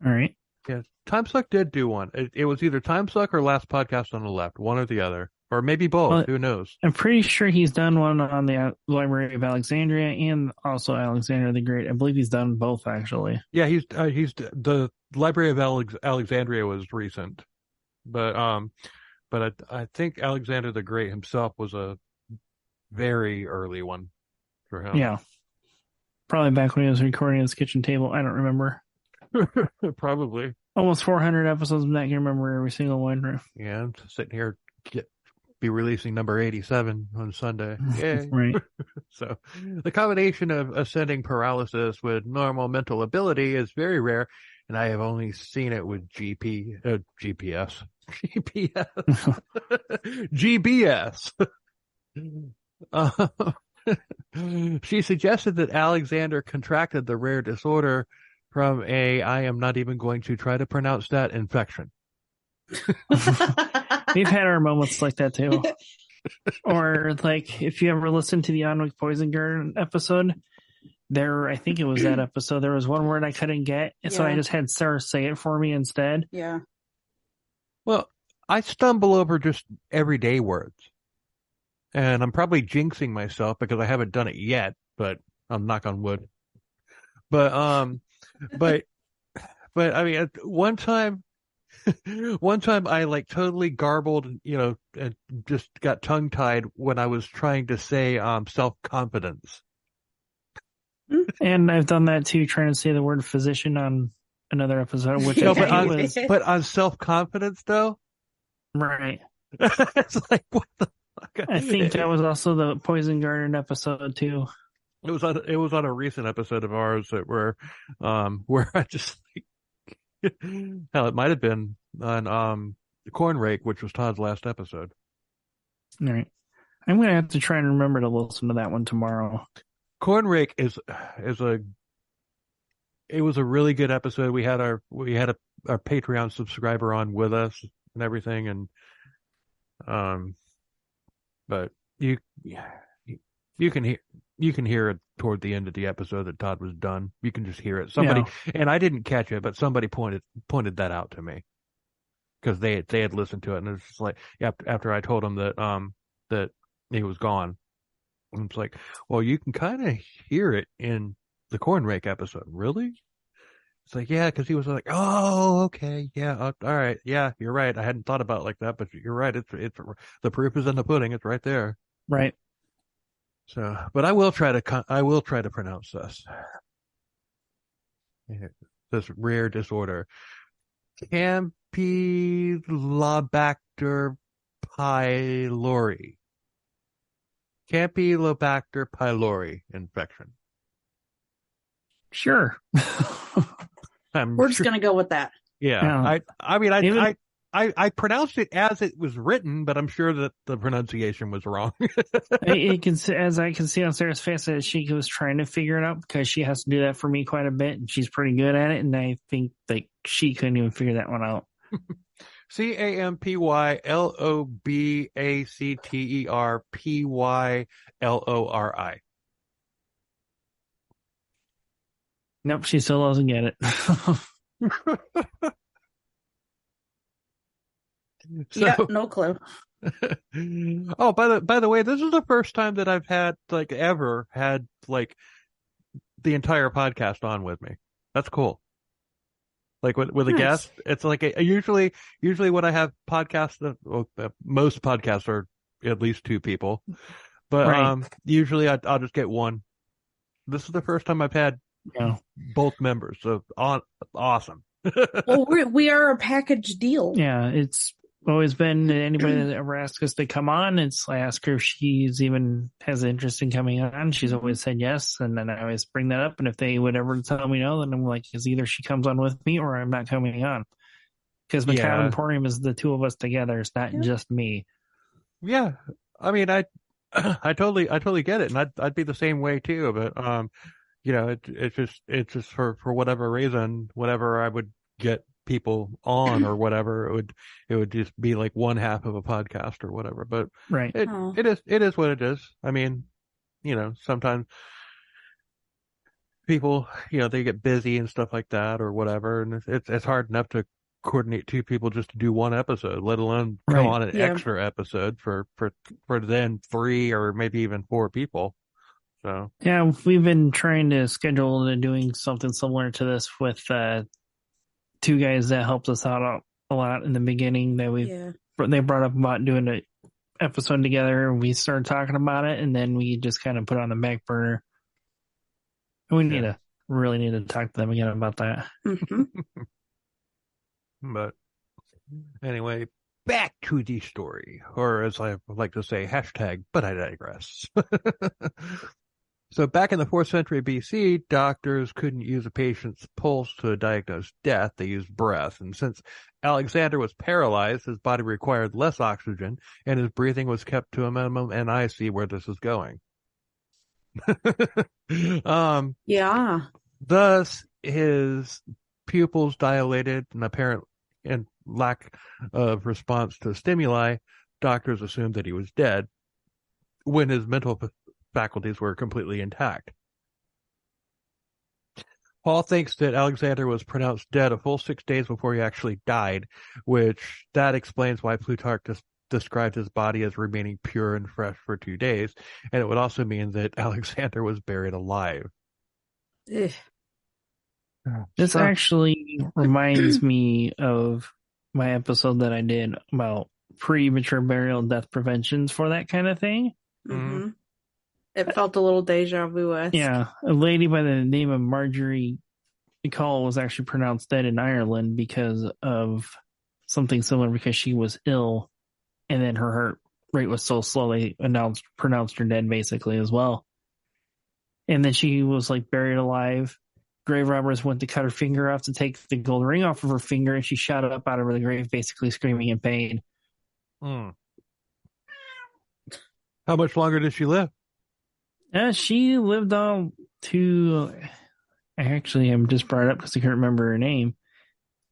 All right. Yeah, Timesuck did do one. It was either Timesuck or Last Podcast on the Left, one or the other, or maybe both. Well, who knows? I'm pretty sure he's done one on the Library of Alexandria and also Alexander the Great. I believe he's done both, actually. Yeah, he's the Library of Alexandria was recent, but I think Alexander the Great himself was a very early one for him. Yeah. Probably back when he was recording his kitchen table. I don't remember. Probably. Almost 400 episodes. I'm not going to remember every single one. Yeah, I'm sitting here be releasing number 87 on Sunday. Yay. Right. So the combination of ascending paralysis with normal mental ability is very rare, and I have only seen it with GPS. GBS. She suggested that Alexander contracted the rare disorder from I am not even going to try to pronounce that, infection. We've had our moments like that too. Or like if you ever listen to the Onwick Poison Garden episode, I think it was that episode, there was one word I couldn't get, and so I just had Sarah say it for me instead. Yeah. Well, I stumble over just everyday words. And I'm probably jinxing myself because I haven't done it yet, but I'm knock on wood. But I mean, one time I like totally garbled, and just got tongue tied when I was trying to say, self-confidence. And I've done that too, trying to say the word physician on another episode, which but on self-confidence though? Right. It's like, what the fuck? I think that was also the Poison Garden episode too. It was on a recent episode of ours where I just hell, it might have been on Corn Rake, which was Todd's last episode. All right. I'm gonna have to try and remember to listen to that one tomorrow. Corn Rake it was a really good episode. We had our Patreon subscriber on with us and everything, and but you can hear it toward the end of the episode that Todd was done. You can just hear it. And I didn't catch it, but somebody pointed that out to me because they had listened to it, and it's just like after I told them that he was gone, and it's like, well, you can kind of hear it in the Corn Rake episode. Really? It's like, yeah, because he was like, oh, okay, yeah, all right, yeah, you're right. I hadn't thought about it like that, but you're right. It's the proof is in the pudding. It's right there. Right. So, but I will try to pronounce this rare disorder, Campylobacter pylori. Campylobacter pylori infection. Sure. We're just going to go with that. Yeah. I pronounced it as it was written, but I'm sure that the pronunciation was wrong. As I can see on Sarah's face, that she was trying to figure it out because she has to do that for me quite a bit, and she's pretty good at it. And I think like she couldn't even figure that one out. Campylobacterpylori. Nope, she still doesn't get it. Yeah, no clue. Oh, by the way, this is the first time that I've ever had the entire podcast on with me. That's cool. Like with a guest, it's like usually when I have podcasts, most podcasts are at least two people, but right. Usually I'll just get one. This is the first time I've had both members, so awesome. Well, we are a package deal. Yeah, always been anybody that ever asks us to come on. I ask her if she's even has an interest in coming on. She's always said yes, and then I always bring that up. And if they would ever tell me no, then I'm like, it's either she comes on with me or I'm not coming on. Because Macabre Emporium is the two of us together. It's not just me. Yeah, I mean, I totally get it, and I'd be the same way too. But it's just for whatever reason, whenever I would get people on or whatever, it would just be like one half of a podcast or whatever. But right, it is what it is. I mean, sometimes people, they get busy and stuff like that or whatever, and it's hard enough to coordinate two people just to do one episode, let alone come on an extra episode for then 3 or maybe even 4 people. So yeah, we've been trying to schedule and doing something similar to this with 2 guys that helped us out a lot in the beginning. That they brought up about doing an episode together, and we started talking about it, and then we just kind of put it on the back burner. We really need to talk to them again about that. Mm-hmm. But anyway, back to the story, or as I like to say, hashtag, but I digress. So back in the 4th century BC, doctors couldn't use a patient's pulse to diagnose death. They used breath. And since Alexander was paralyzed, his body required less oxygen, and his breathing was kept to a minimum, and I see where this is going. Thus, his pupils dilated and lack of response to stimuli. Doctors assumed that he was dead when his mental faculties were completely intact. Paul thinks that Alexander was pronounced dead a full 6 days before he actually died, which that explains why Plutarch described his body as remaining pure and fresh for 2 days, and it would also mean that Alexander was buried alive. This actually reminds me of my episode that I did about premature burial and death preventions for that kind of thing. Mm-hmm. It felt a little deja vu-esque. Yeah, a lady by the name of Marjorie McCall was actually pronounced dead in Ireland because of something similar, because she was ill, and then her heart rate was so slow they pronounced her dead basically as well. And then she was like buried alive. Grave robbers went to cut her finger off to take the gold ring off of her finger, and she shot up out of the grave, basically screaming in pain. How much longer did she live? She lived on to. Actually, I'm just brought up because I can't remember her name.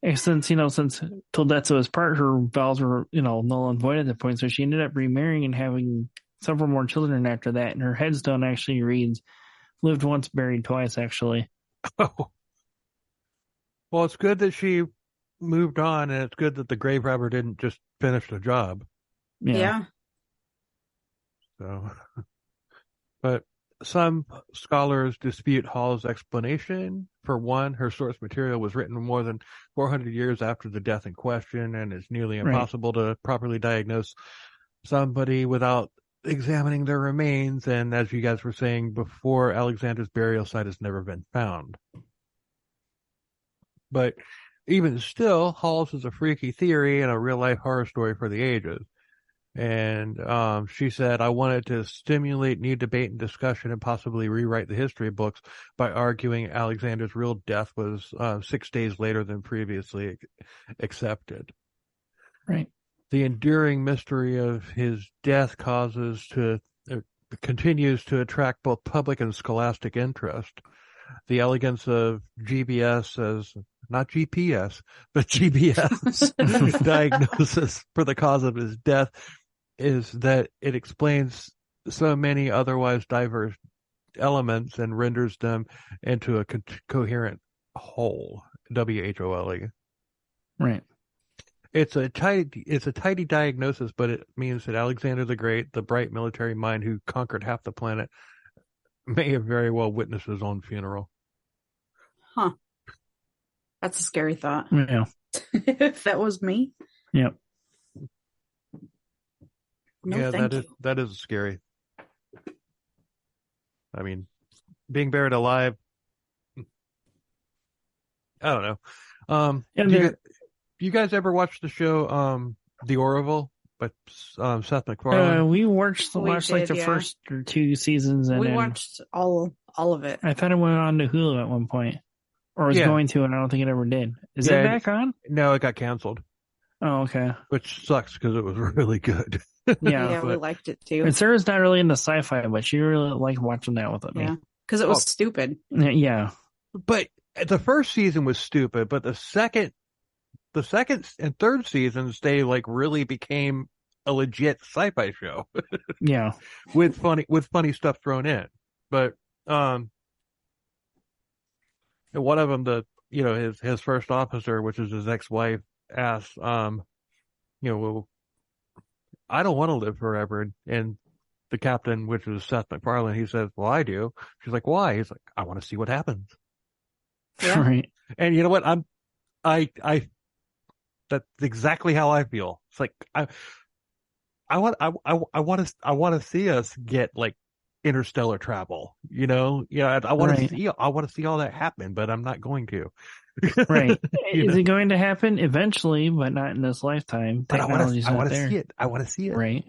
And since till death do us part, her vows were null and void at that point. So she ended up remarrying and having several more children after that. And her headstone actually reads, "Lived once, buried twice." Actually. Oh. Well, it's good that she moved on, and it's good that the grave robber didn't just finish the job. Yeah. So, but some scholars dispute Hall's explanation. For one, her source material was written more than 400 years after the death in question, and it's nearly impossible to properly diagnose somebody without examining their remains. And as you guys were saying before, Alexander's burial site has never been found. But even still, Hall's is a freaky theory and a real-life horror story for the ages. And she said, I wanted to stimulate new debate and discussion and possibly rewrite the history books by arguing Alexander's real death was 6 days later than previously accepted. Right. The enduring mystery of his death continues to attract both public and scholastic interest. The elegance of not GPS, but GBS diagnosis for the cause of his death is that it explains so many otherwise diverse elements and renders them into a coherent whole. WHOLE. Right. It's a tidy diagnosis, but it means that Alexander the Great, the bright military mind who conquered half the planet, may have very well witnessed his own funeral. Huh. That's a scary thought. Yeah. If that was me. Yep. No, that is scary. I mean, being buried alive, I don't know. You guys ever watch the show The Orville, but Seth MacFarlane. We watched We like did, the yeah. first or two seasons, and We then watched all of it. I thought it went on to Hulu at one point, or was Yeah. going to, and I don't think it ever did. Is Yeah, it back on? No, it got canceled, Oh, okay. which sucks because it was really good. Yeah, we liked it too. and Sarah's not really into sci-fi, but she really liked watching that with me. Yeah, because it was stupid. Yeah, But the first season was stupid, but the second and third seasons, they like really became a legit sci-fi show yeah, with funny stuff thrown in. But one of them, his first officer, which is his ex-wife, asks, well, I don't want to live forever, and the captain, which is Seth MacFarlane, he says, well, I do. She's like, why? He's like, I want to see what happens. Yeah. right. And you know what? That's exactly how I feel. It's like I want to see us get like interstellar travel. I want to see all that happen, but I'm not going to. Right. Is it going to happen eventually, but not in this lifetime? But Technology's I not want to there. see it. I want to see it. Right.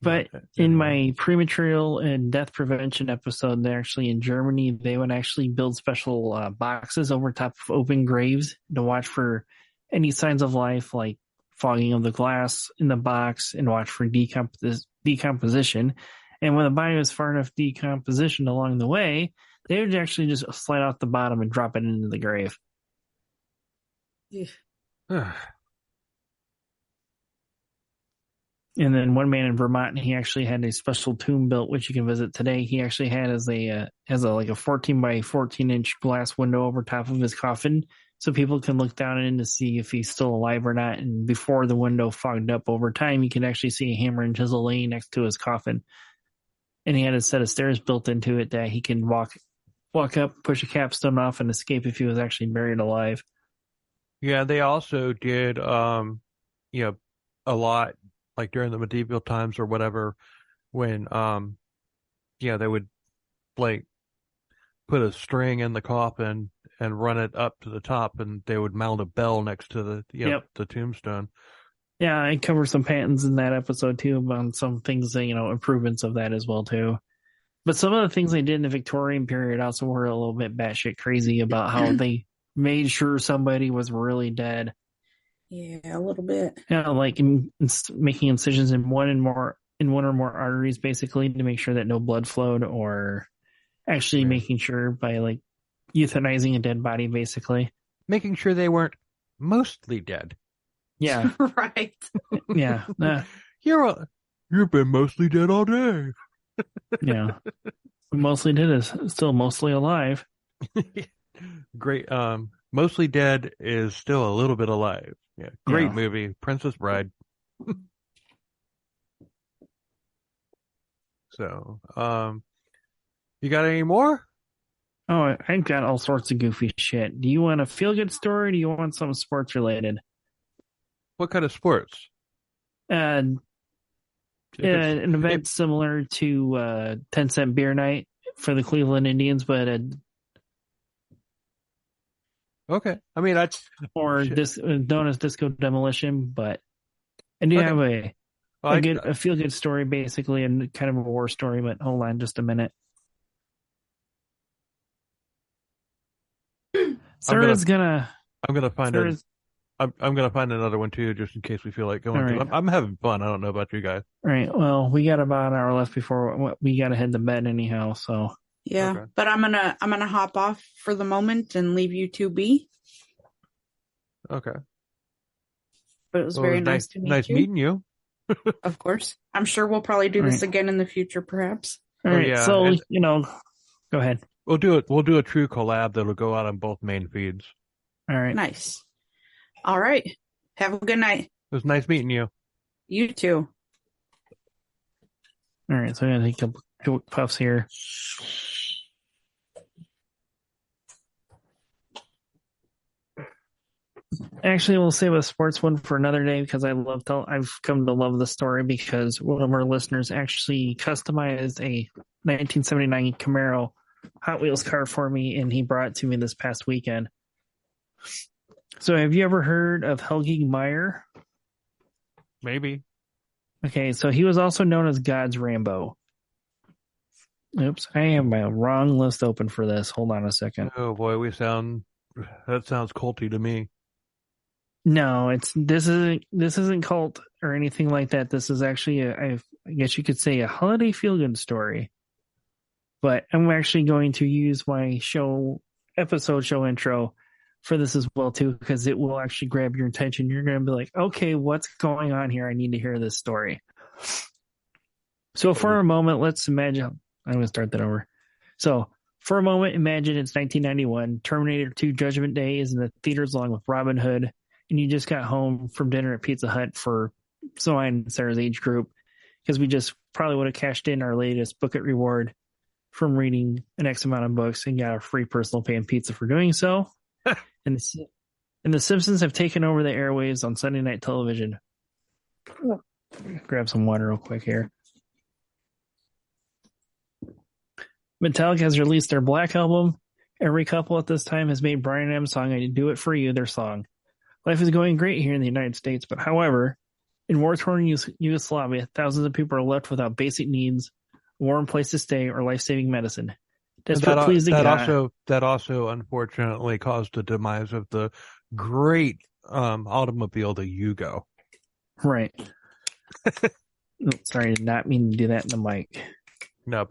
But in my premature and death prevention episode, they're actually in Germany, they would actually build special boxes over top of open graves to watch for any signs of life, like fogging of the glass in the box, and watch for decomposition. And when the body was far enough decomposition along the way, they would actually just slide off the bottom and drop it into the grave. And then one man in Vermont, he actually had a special tomb built, which you can visit today. He actually had as a 14 by 14 inch glass window over top of his coffin, so people can look down in to see if he's still alive or not. And before the window fogged up over time, you can actually see a hammer and chisel laying next to his coffin. And he had a set of stairs built into it that he can walk up, push a capstone off, and escape if he was actually buried alive. Yeah, they also did a lot, like during the medieval times or whatever, when they would like put a string in the coffin and run it up to the top, and they would mount a bell next to the tombstone. Yeah, I cover some patents in that episode too, on some things, improvements of that as well too. But some of the things they did in the Victorian period also were a little bit batshit crazy about how they made sure somebody was really dead. Yeah, a little bit. Yeah, like making incisions in one or more arteries, basically, to make sure that no blood flowed, or actually making sure by like euthanizing a dead body, basically. Making sure they weren't mostly dead. Yeah. Right. Yeah. You've been mostly dead all day. Yeah. Mostly dead is still mostly alive. Great. Mostly dead is still a little bit alive. Yeah. Great movie. Princess Bride. So, you got any more? Oh, I've got all sorts of goofy shit. Do you want a feel-good story, or do you want something sports-related? What kind of sports? An event similar to 10-cent beer night for the Cleveland Indians, but okay. I mean, that's known as Disco Demolition. But I do have a feel-good story, basically, and kind of a war story. But hold on, just a minute. I'm gonna find another one too, just in case we feel like going. Right. I'm having fun. I don't know about you guys. All right. Well, we got about an hour left before we got to head to bed anyhow. So yeah, okay. But I'm gonna hop off for the moment and leave you two be. Okay. But it was very nice to meet you. Nice meeting you. Of course. I'm sure we'll probably do this again in the future, perhaps. All right. Yeah. So go ahead. We'll do a true collab that'll go out on both main feeds. All right. Nice. All right. Have a good night. It was nice meeting you. You too. All right. So I'm going to take a couple puffs here. Actually, we'll save a sports one for another day, because I've come to love the story, because one of our listeners actually customized a 1979 Camaro Hot Wheels car for me, and he brought it to me this past weekend. So have you ever heard of Helgi Meyer? Maybe. Okay, so he was also known as God's Rambo. Oops, I have my wrong list open for this. Hold on a second. Oh boy, that sounds culty to me. No, this isn't cult or anything like that. This is actually I guess you could say a holiday feel-good story. But I'm actually going to use my episode show intro for this as well too, because it will actually grab your attention. You're going to be like, okay, what's going on here? I need to hear this story. So for a moment, let's imagine. I'm going to start that over. So for a moment, imagine it's 1991. Terminator 2 Judgment Day is in the theaters along with Robin Hood, and you just got home from dinner at Pizza Hut for mine and Sarah's age group, because we just probably would have cashed in our latest Book It reward from reading an X amount of books and got a free personal pan pizza for doing so. and the Simpsons have taken over the airwaves on Sunday night television. Grab some water real quick here. Metallica has released their Black album. Every couple at this time has made Bryan Adams' song "I Do It For You" their song. Life is going great here in the United States, but however, in war-torn Yugoslavia, thousands of people are left without basic needs, a warm place to stay, or life-saving medicine. That also unfortunately caused the demise of the great automobile, the Yugo. Right. Sorry, did not mean to do that in the mic. No,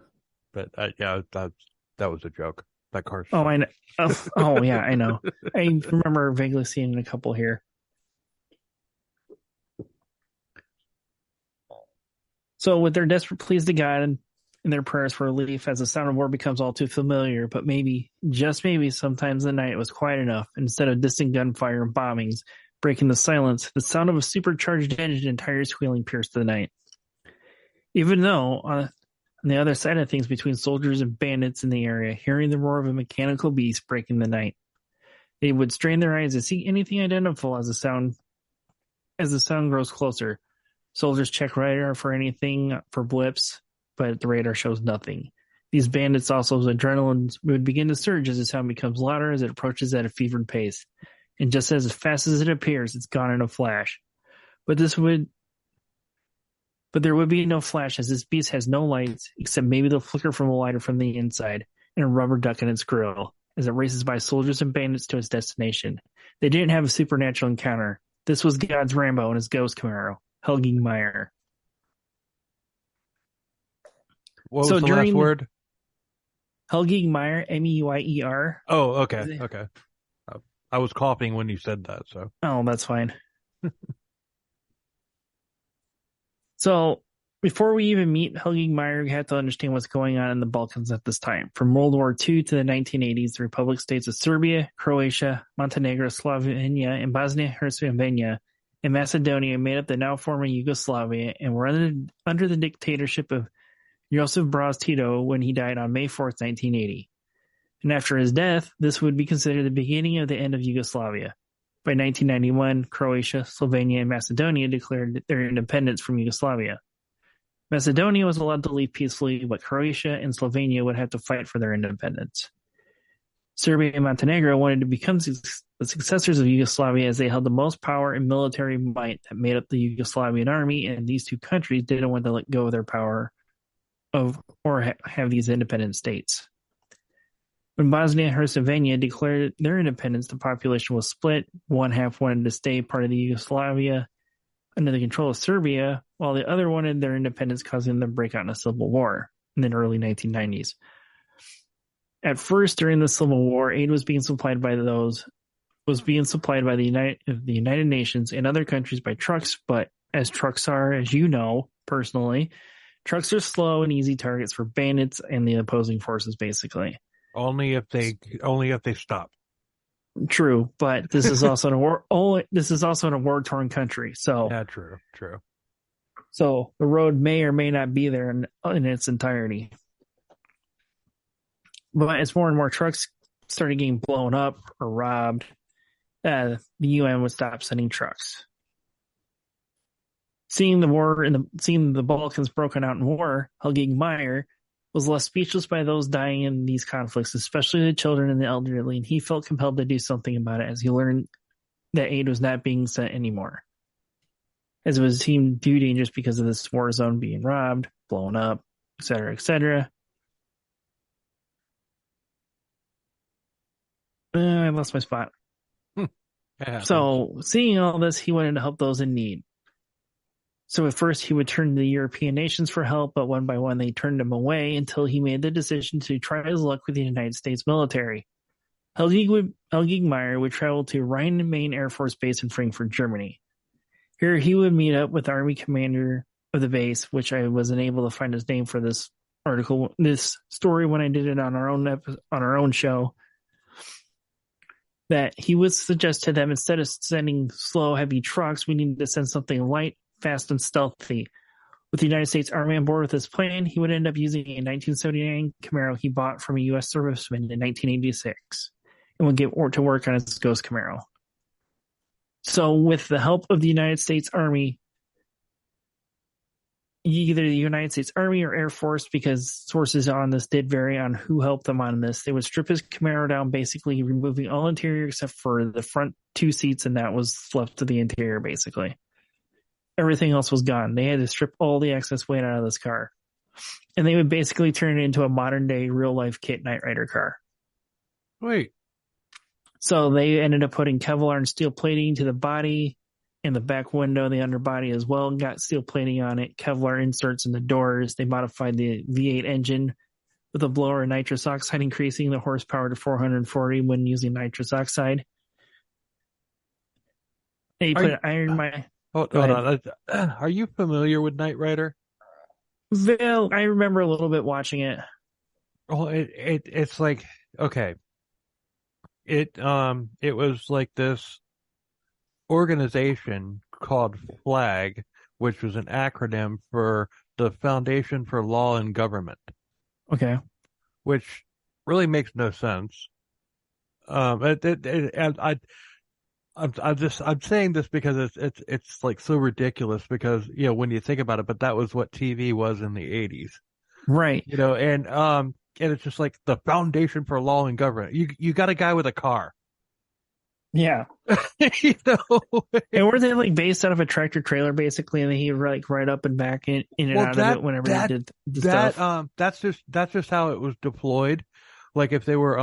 but yeah, that was a joke. That car. Oh, I know. Oh, yeah, I know. I remember vaguely seeing a couple here. So with their desperate pleas to God and their prayers for relief, as the sound of war becomes all too familiar, but maybe, just maybe, sometimes the night was quiet enough. Instead of distant gunfire and bombings breaking the silence, the sound of a supercharged engine and tires squealing pierced the night. Even though, on the other side of things, between soldiers and bandits in the area, hearing the roar of a mechanical beast breaking the night, they would strain their eyes to see anything identifiable as the sound grows closer. Soldiers check radar for anything for blips, but the radar shows nothing. These bandits' also adrenaline would begin to surge as the sound becomes louder as it approaches at a fevered pace. And just as fast as it appears, it's gone in a flash. But there would be no flash, as this beast has no lights, except maybe the flicker from a lighter from the inside, and a rubber duck in its grill, as it races by soldiers and bandits to its destination. They didn't have a supernatural encounter. This was God's Rambo and his ghost Camaro, Helgi Meyer. What was the last word? Helgi Meyer, Meuier. Oh, okay. Okay. I was coughing when you said that, so. Oh, that's fine. So, before we even meet Helgi Meyer, we have to understand what's going on in the Balkans at this time. From World War II to the 1980s, the Republic states of Serbia, Croatia, Montenegro, Slovenia, and Bosnia-Herzegovina and Macedonia made up the now former Yugoslavia and were under the dictatorship of Josip Broz Tito when he died on May 4th, 1980. And after his death, this would be considered the beginning of the end of Yugoslavia. By 1991, Croatia, Slovenia, and Macedonia declared their independence from Yugoslavia. Macedonia was allowed to leave peacefully, but Croatia and Slovenia would have to fight for their independence. Serbia and Montenegro wanted to become the successors of Yugoslavia as they held the most power and military might that made up the Yugoslavian army, and these two countries didn't want to let go of their power or have these independent states. When Bosnia and Herzegovina declared their independence, the population was split. One half wanted to stay part of the Yugoslavia under the control of Serbia, while the other wanted their independence, causing them to break out in a civil war in the early 1990s. At first, during the Civil War, aid was being supplied by the United Nations and other countries by trucks, but as trucks are, as you know personally, trucks are slow and easy targets for bandits and the opposing forces, basically. Only if they stop. True, but this is also in a war-torn country. So yeah, true. So the road may or may not be there in its entirety. But as more and more trucks started getting blown up or robbed, the UN would stop sending trucks. Seeing the Balkans broken out in war, Helgi Meyer was left speechless by those dying in these conflicts, especially the children and the elderly, and he felt compelled to do something about it as he learned that aid was not being sent anymore, as it was deemed too dangerous because of this war zone being robbed, blown up, etc., etc. I lost my spot. So, seeing all this, he wanted to help those in need. So at first he would turn to the European nations for help, but one by one they turned him away until he made the decision to try his luck with the United States military. Helgingmeyer would travel to Rhein-Main Air Force Base in Frankfurt, Germany. Here he would meet up with the Army commander of the base, which I wasn't able to find his name for this story when I did it on our own show. That he would suggest to them, instead of sending slow, heavy trucks, we need to send something light, fast, and stealthy. With the United States Army on board with this plan, he would end up using a 1979 Camaro he bought from a U.S. serviceman in 1986 and would get to work on his Ghost Camaro. So with the help of the United States Army, either the United States Army or Air Force, because sources on this did vary on who helped them on this, they would strip his Camaro down, basically removing all interior except for the front two seats, and that was left to the interior, basically. Everything else was gone. They had to strip all the excess weight out of this car. And they would basically turn it into a modern-day real-life Kit Knight Rider car. Wait. So they ended up putting Kevlar and steel plating to the body and the back window, the underbody as well, got steel plating on it, Kevlar inserts in the doors. They modified the V8 engine with a blower and nitrous oxide, increasing the horsepower to 440 when using nitrous oxide. They put an iron... Hold on. Are you familiar with Knight Rider? Well, I remember a little bit watching it. Well, it's like, okay. It was like this organization called FLAG, which was an acronym for the Foundation for Law and Government. Okay. Which really makes no sense. I'm saying this because it's like so ridiculous because, you know, when you think about it, but that was what TV was in the 80s. Right. You know, and it's just like the Foundation for Law and Government. You got a guy with a car. Yeah. You know? And were they like based out of a tractor trailer basically, and then he like right up and back in and out of it whenever he did the stuff? That's just how it was deployed. Like if they were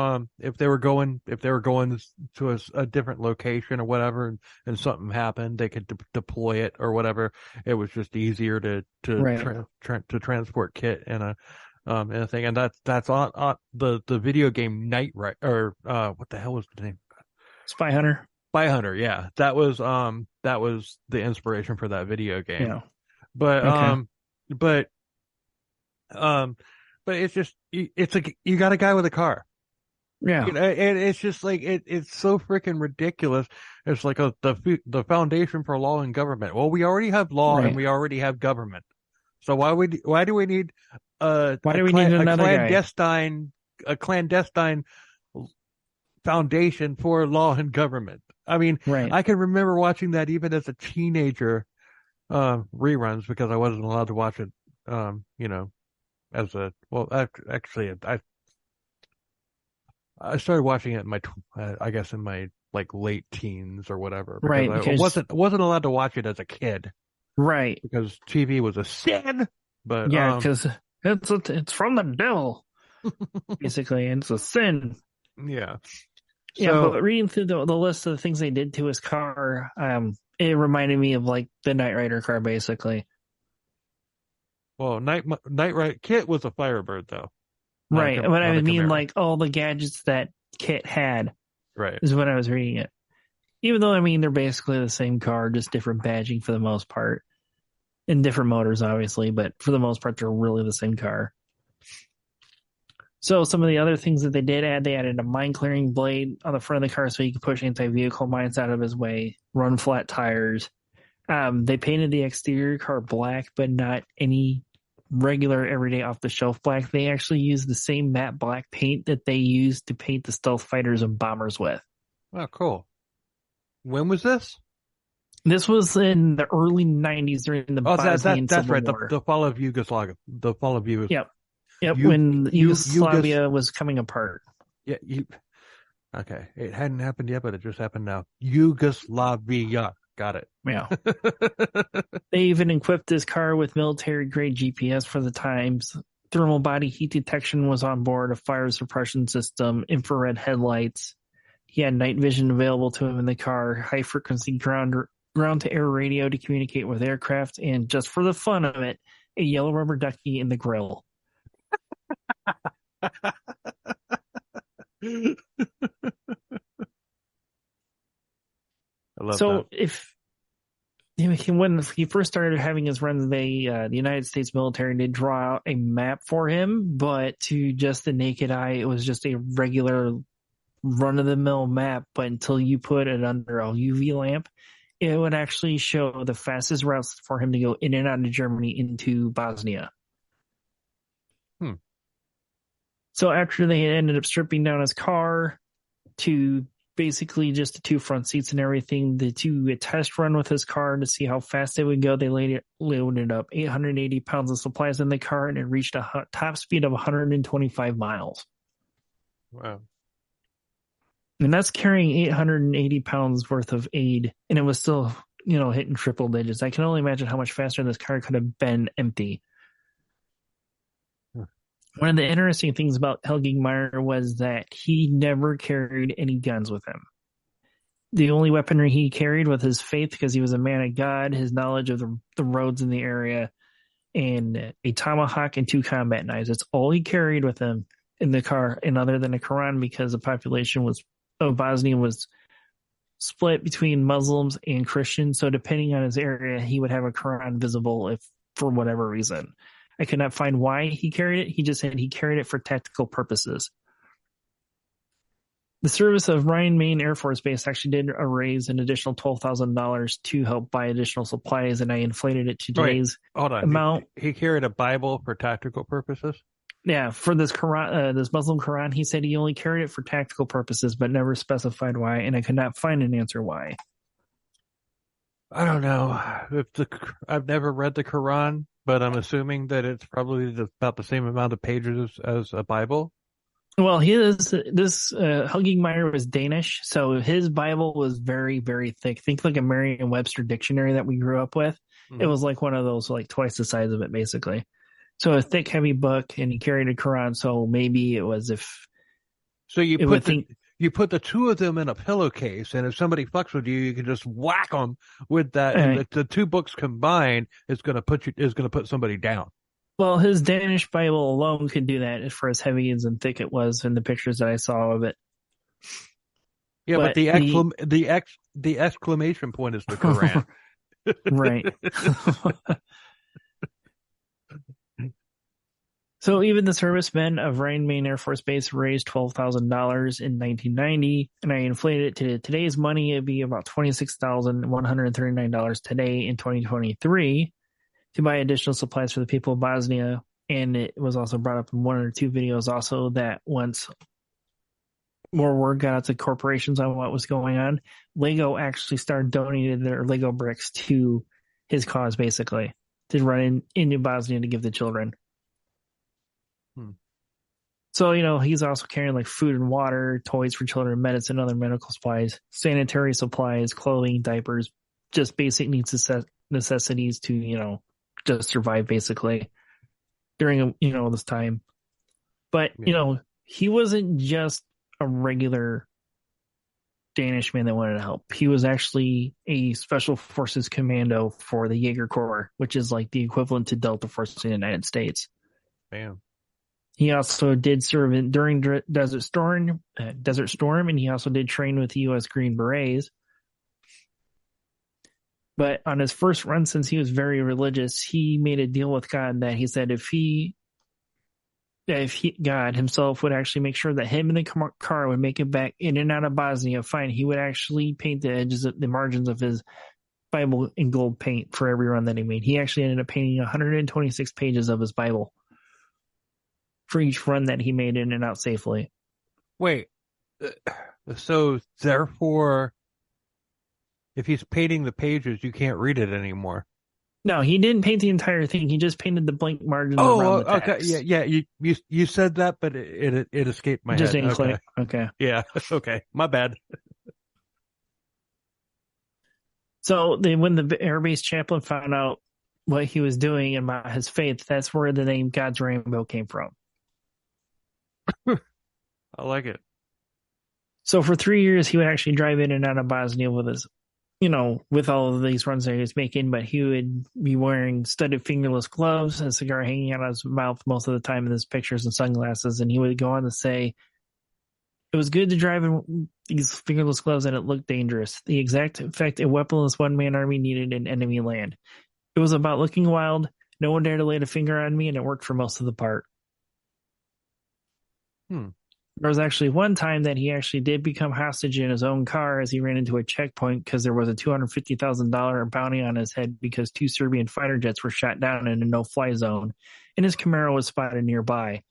going to a different location or whatever, and something happened, they could deploy it or whatever. It was just easier to transport kit and a thing. And that's on the video game Knight Rider, or what the hell was the name? Spy Hunter. Spy Hunter, yeah. That was the inspiration for that video game. Yeah. But it's just, it's like you got a guy with a car. Yeah. You know, and it's just like it's so freaking ridiculous. It's like the Foundation for Law and Government. Well, we already have law and we already have government. So why do we need a clandestine foundation for law and government? I mean, I can remember watching that even as a teenager, reruns, because I wasn't allowed to watch it, you know, actually, I started watching it in my, I guess in my like late teens or whatever. Right. I wasn't allowed to watch it as a kid. Right. Because TV was a sin. But yeah, because it's from the devil, basically, and it's a sin. Yeah. Yeah, but reading through the list of the things they did to his car, it reminded me of like the Knight Rider car, basically. Well, Knight Rider Kit was a Firebird, though. Right, but I mean, like all the gadgets that Kit had. Right, is when I was reading it. Even though, I mean, they're basically the same car, just different badging for the most part, and different motors, obviously. But for the most part, they're really the same car. So some of the other things that they did add, they added a mine clearing blade on the front of the car so he could push anti-vehicle mines out of his way, run flat tires. They painted the exterior car black, but not any regular everyday off-the-shelf black. They actually used the same matte black paint that they used to paint the stealth fighters and bombers with. Oh, cool. When was this? This was in the early 90s during the Bosnian that's Civil right. War. The fall of Yugoslavia. The fall of Yugoslavia. Yep, when Yugoslavia was coming apart. Yeah, Okay. It hadn't happened yet, but it just happened now. Yugoslavia. Got it. Yeah. They even equipped his car with military-grade GPS for the times. Thermal body heat detection was on board, a fire suppression system, infrared headlights. He had night vision available to him in the car, high-frequency ground-to-air radio to communicate with aircraft, and just for the fun of it, a yellow rubber ducky in the grill. I love So that. when he first started having his runs, the United States military did draw out a map for him, but to just the naked eye, it was just a regular run-of-the-mill map. But until you put it under a UV lamp, it would actually show the fastest routes for him to go in and out of Germany into Bosnia. So after they ended up stripping down his car to basically just the two front seats and everything, to do a test run with his car to see how fast it would go, they loaded up 880 pounds of supplies in the car, and it reached a top speed of 125 miles. Wow. And that's carrying 880 pounds worth of aid, and it was still, hitting triple digits. I can only imagine how much faster this car could have been empty. One of the interesting things about Helge Meyer was that he never carried any guns with him. The only weaponry he carried was his faith, because he was a man of God, his knowledge of the roads in the area, and a tomahawk and 2 combat knives. That's all he carried with him in the car, and other than a Quran, because the population of Bosnia was split between Muslims and Christians. So depending on his area, he would have a Quran visible if for whatever reason. I could not find why he carried it. He just said he carried it for tactical purposes. The service of Ryan Main Air Force Base actually did raise an additional $12,000 to help buy additional supplies, and I inflated it to today's amount. He carried a Bible for tactical purposes? Yeah, for this Quran, this Muslim Quran, he said he only carried it for tactical purposes, but never specified why, and I could not find an answer why. I don't know. I've never read the Quran, but I'm assuming that it's probably about the same amount of pages as a Bible. Well, Helge Meyer was Danish, so his Bible was very, very thick. Think like a Merriam-Webster dictionary that we grew up with. Mm-hmm. It was like one of those, like twice the size of it, basically. So a thick, heavy book, and he carried a Quran. So maybe it was So you put the two of them in a pillowcase, and if somebody fucks with you, you can just whack them with that. Right. And the two books combined is going to put somebody down. Well, his Danish Bible alone could do that for as heavy and thick it was in the pictures that I saw of it. Yeah, but the exclamation point is the Quran. Right. So even the servicemen of Ryan Main Air Force Base raised $12,000 in 1990, and I inflated it to today's money. It'd be about $26,139 today in 2023 to buy additional supplies for the people of Bosnia. And it was also brought up in one or two videos also that once more word got out to corporations on what was going on, Lego actually started donating their Lego bricks to his cause, basically, to run into Bosnia to give the children. So, he's also carrying like food and water, toys for children, medicine, other medical supplies, sanitary supplies, clothing, diapers, just basic necessities to, just survive basically during, this time. But, he wasn't just a regular Danish man that wanted to help. He was actually a special forces commando for the Jaeger Corps, which is like the equivalent to Delta Force in the United States. Bam. He also did serve during Desert Storm, and he also did train with the U.S. Green Berets. But on his first run, since he was very religious, he made a deal with God that he said if God himself would actually make sure that him and the car would make it back in and out of Bosnia fine, he would actually paint the margins of his Bible in gold paint for every run that he made. He actually ended up painting 126 pages of his Bible for each run that he made in and out safely. Wait, so therefore, if he's painting the pages, you can't read it anymore. No, he didn't paint the entire thing. He just painted the blank margins around the okay. text. Yeah. You said that, but it escaped my Just head. didn't Okay. click. Okay. Yeah. Okay. My bad. So when the airbase chaplain found out what he was doing and about his faith, that's where the name God's Rainbow came from. I like it. So for 3 years, he would actually drive in and out of Bosnia with his, with all of these runs that he was making, but he would be wearing studded fingerless gloves and a cigar hanging out of his mouth most of the time in his pictures and sunglasses. And he would go on to say, it was good to drive in these fingerless gloves and it looked dangerous. The exact effect a weaponless one-man army needed in enemy land. It was about looking wild. No one dared to lay a finger on me, and it worked for most of the part. There was actually one time that he actually did become hostage in his own car as he ran into a checkpoint because there was a $250,000 bounty on his head because 2 Serbian fighter jets were shot down in a no-fly zone, and his Camaro was spotted nearby.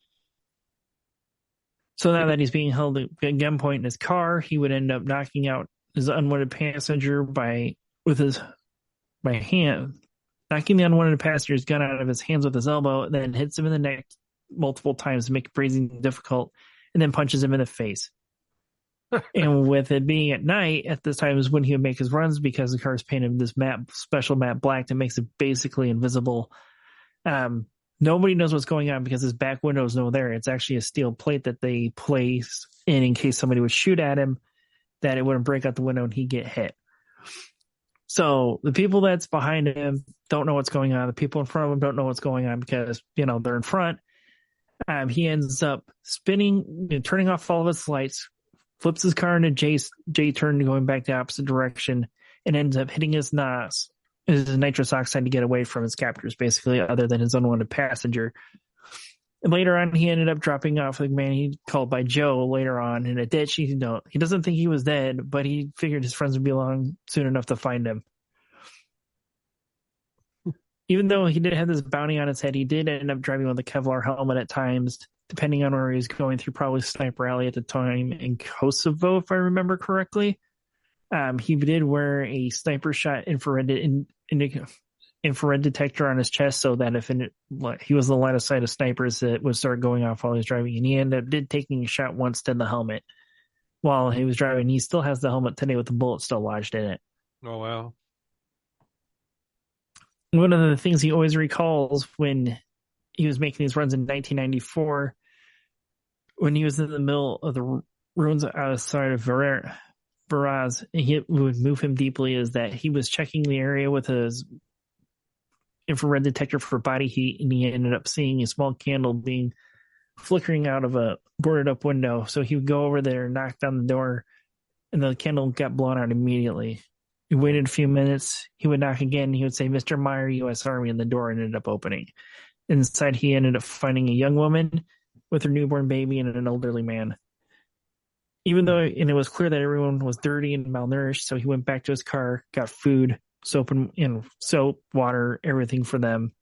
So now that he's being held at gunpoint in his car, he would end up knocking out his unwanted passenger knocking the unwanted passenger's gun out of his hands with his elbow, then hits him in the neck multiple times to make breathing difficult, and then punches him in the face. And with it being at night, at this time is when he would make his runs because the car is painted this special matte black that makes it basically invisible. Nobody knows what's going on because his back window is no there. It's actually a steel plate that they place in case somebody would shoot at him, that it wouldn't break out the window and he'd get hit. So the people that's behind him don't know what's going on. The people in front of him don't know what's going on because, they're in front. He ends up spinning, turning off all of his lights, flips his car into J turn, going back the opposite direction, and ends up hitting his nitrous oxide to get away from his captors, basically, other than his unwanted passenger. And later on, he ended up dropping off the man he called by Joe later on in a ditch. He doesn't think he was dead, but he figured his friends would be along soon enough to find him. Even though he did have this bounty on his head, he did end up driving with a Kevlar helmet at times, depending on where he was going through, probably Sniper Alley at the time in Kosovo, if I remember correctly. He did wear a sniper shot infrared detector on his chest so that if he was the line of sight of snipers, it would start going off while he was driving. And he ended up taking a shot once to the helmet while he was driving. He still has the helmet today with the bullet still lodged in it. Oh, wow. One of the things he always recalls when he was making these runs in 1994, when he was in the middle of the ruins outside of Varaz, and it would move him deeply, is that he was checking the area with his infrared detector for body heat, and he ended up seeing a small candle being flickering out of a boarded up window. So he would go over there, knock on the door, and the candle got blown out immediately. He waited a few minutes. He would knock again. He would say, "Mr. Meyer, U.S. Army," and the door ended up opening. Inside, he ended up finding a young woman with her newborn baby and an elderly man. And it was clear that everyone was dirty and malnourished, so he went back to his car, got food, soap, water, everything for them.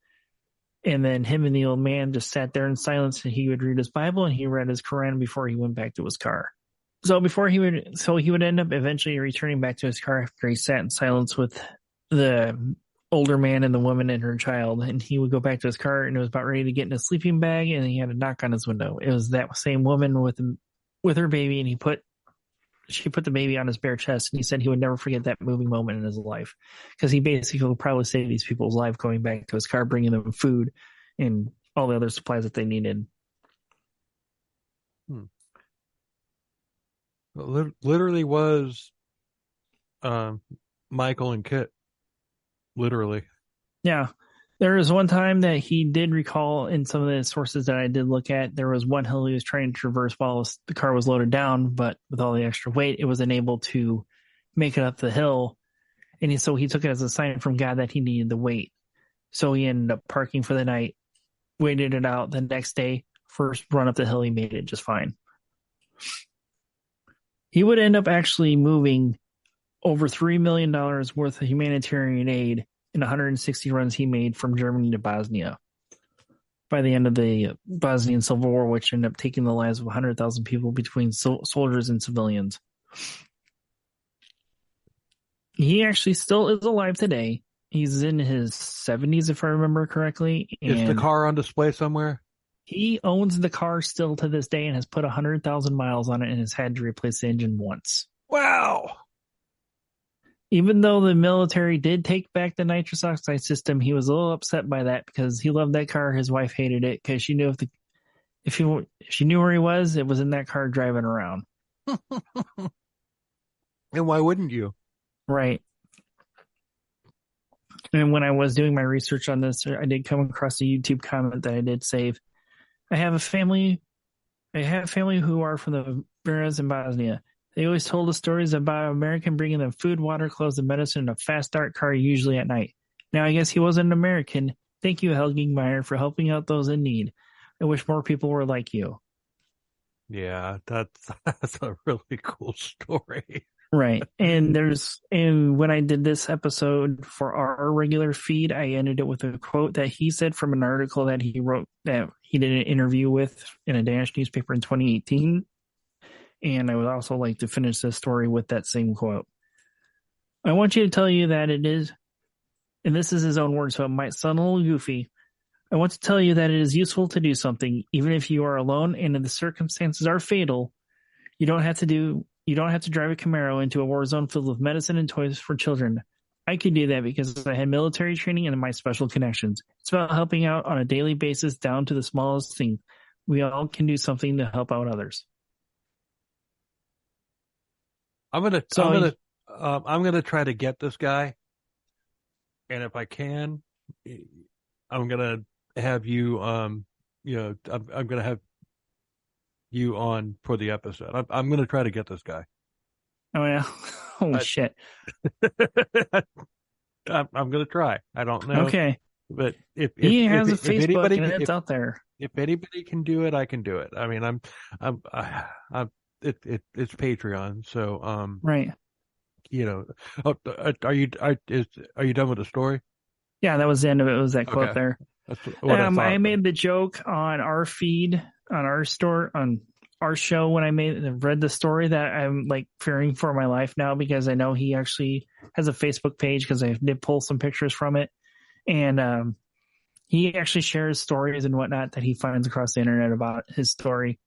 And then him and the old man just sat there in silence, and he would read his Bible and he read his Quran before he went back to his car. So he would end up eventually returning back to his car after he sat in silence with the older man and the woman and her child. And he would go back to his car, and it was about ready to get in a sleeping bag, and he had a knock on his window. It was that same woman with her baby, and she put the baby on his bare chest, and he said he would never forget that moving moment in his life because he basically would probably save these people's life going back to his car, bringing them food and all the other supplies that they needed. Literally was Michael and Kit. Literally. Yeah. There was one time that he did recall in some of the sources that I did look at, there was one hill he was trying to traverse while the car was loaded down, but with all the extra weight, it was unable to make it up the hill. And so he took it as a sign from God that he needed the weight. So he ended up parking for the night, waited it out. The next day, first run up the hill, he made it just fine. He would end up actually moving over $3 million worth of humanitarian aid in 160 runs he made from Germany to Bosnia by the end of the Bosnian Civil War, which ended up taking the lives of 100,000 people between soldiers and civilians. He actually still is alive today. He's in his 70s, if I remember correctly. And is the car on display somewhere? he owns the car still to this day and has put 100,000 miles on it and has had to replace the engine once. Wow. Even though the military did take back the nitrous oxide system, he was a little upset by that because he loved that car. His wife hated it because she knew if she knew where he was, it was in that car driving around. And why wouldn't you? Right. And when I was doing my research on this, I did come across a YouTube comment that I did save. I have family who are from the Beras in Bosnia. They always told us stories about an American bringing them food, water, clothes, and medicine in a fast, dark car, usually at night. Now, I guess he wasn't an American. Thank you, Helgingmeyer, for helping out those in need. I wish more people were like you. Yeah, that's a really cool story. Right. And when I did this episode for our regular feed, I ended it with a quote that he said from an article that he wrote that he did an interview with in a Danish newspaper in 2018. And I would also like to finish this story with that same quote. I want you to tell you that it is, and this is his own words, so it might sound a little goofy. I want to tell you that it is useful to do something, even if you are alone and the circumstances are fatal. You don't have to drive a Camaro into a war zone filled with medicine and toys for children. I could do that because I had military training and my special connections. It's about helping out on a daily basis down to the smallest thing. We all can do something to help out others. I'm gonna try to get this guy, and if I can, I'm gonna have you. I'm gonna have you on for the episode. I'm gonna try to get this guy. Oh yeah, holy shit! I'm gonna try. I don't know. Okay, but if he has a Facebook anybody, and it's out there. If anybody can do it, I can do it. I mean, it's Patreon, so right. Are you done with the story? Yeah, that was the end of it. It was that quote there. That's what I made the joke on our feed, on our show when I read the story that I'm like fearing for my life now because I know he actually has a Facebook page because I did pull some pictures from it, and he actually shares stories and whatnot that he finds across the internet about his story.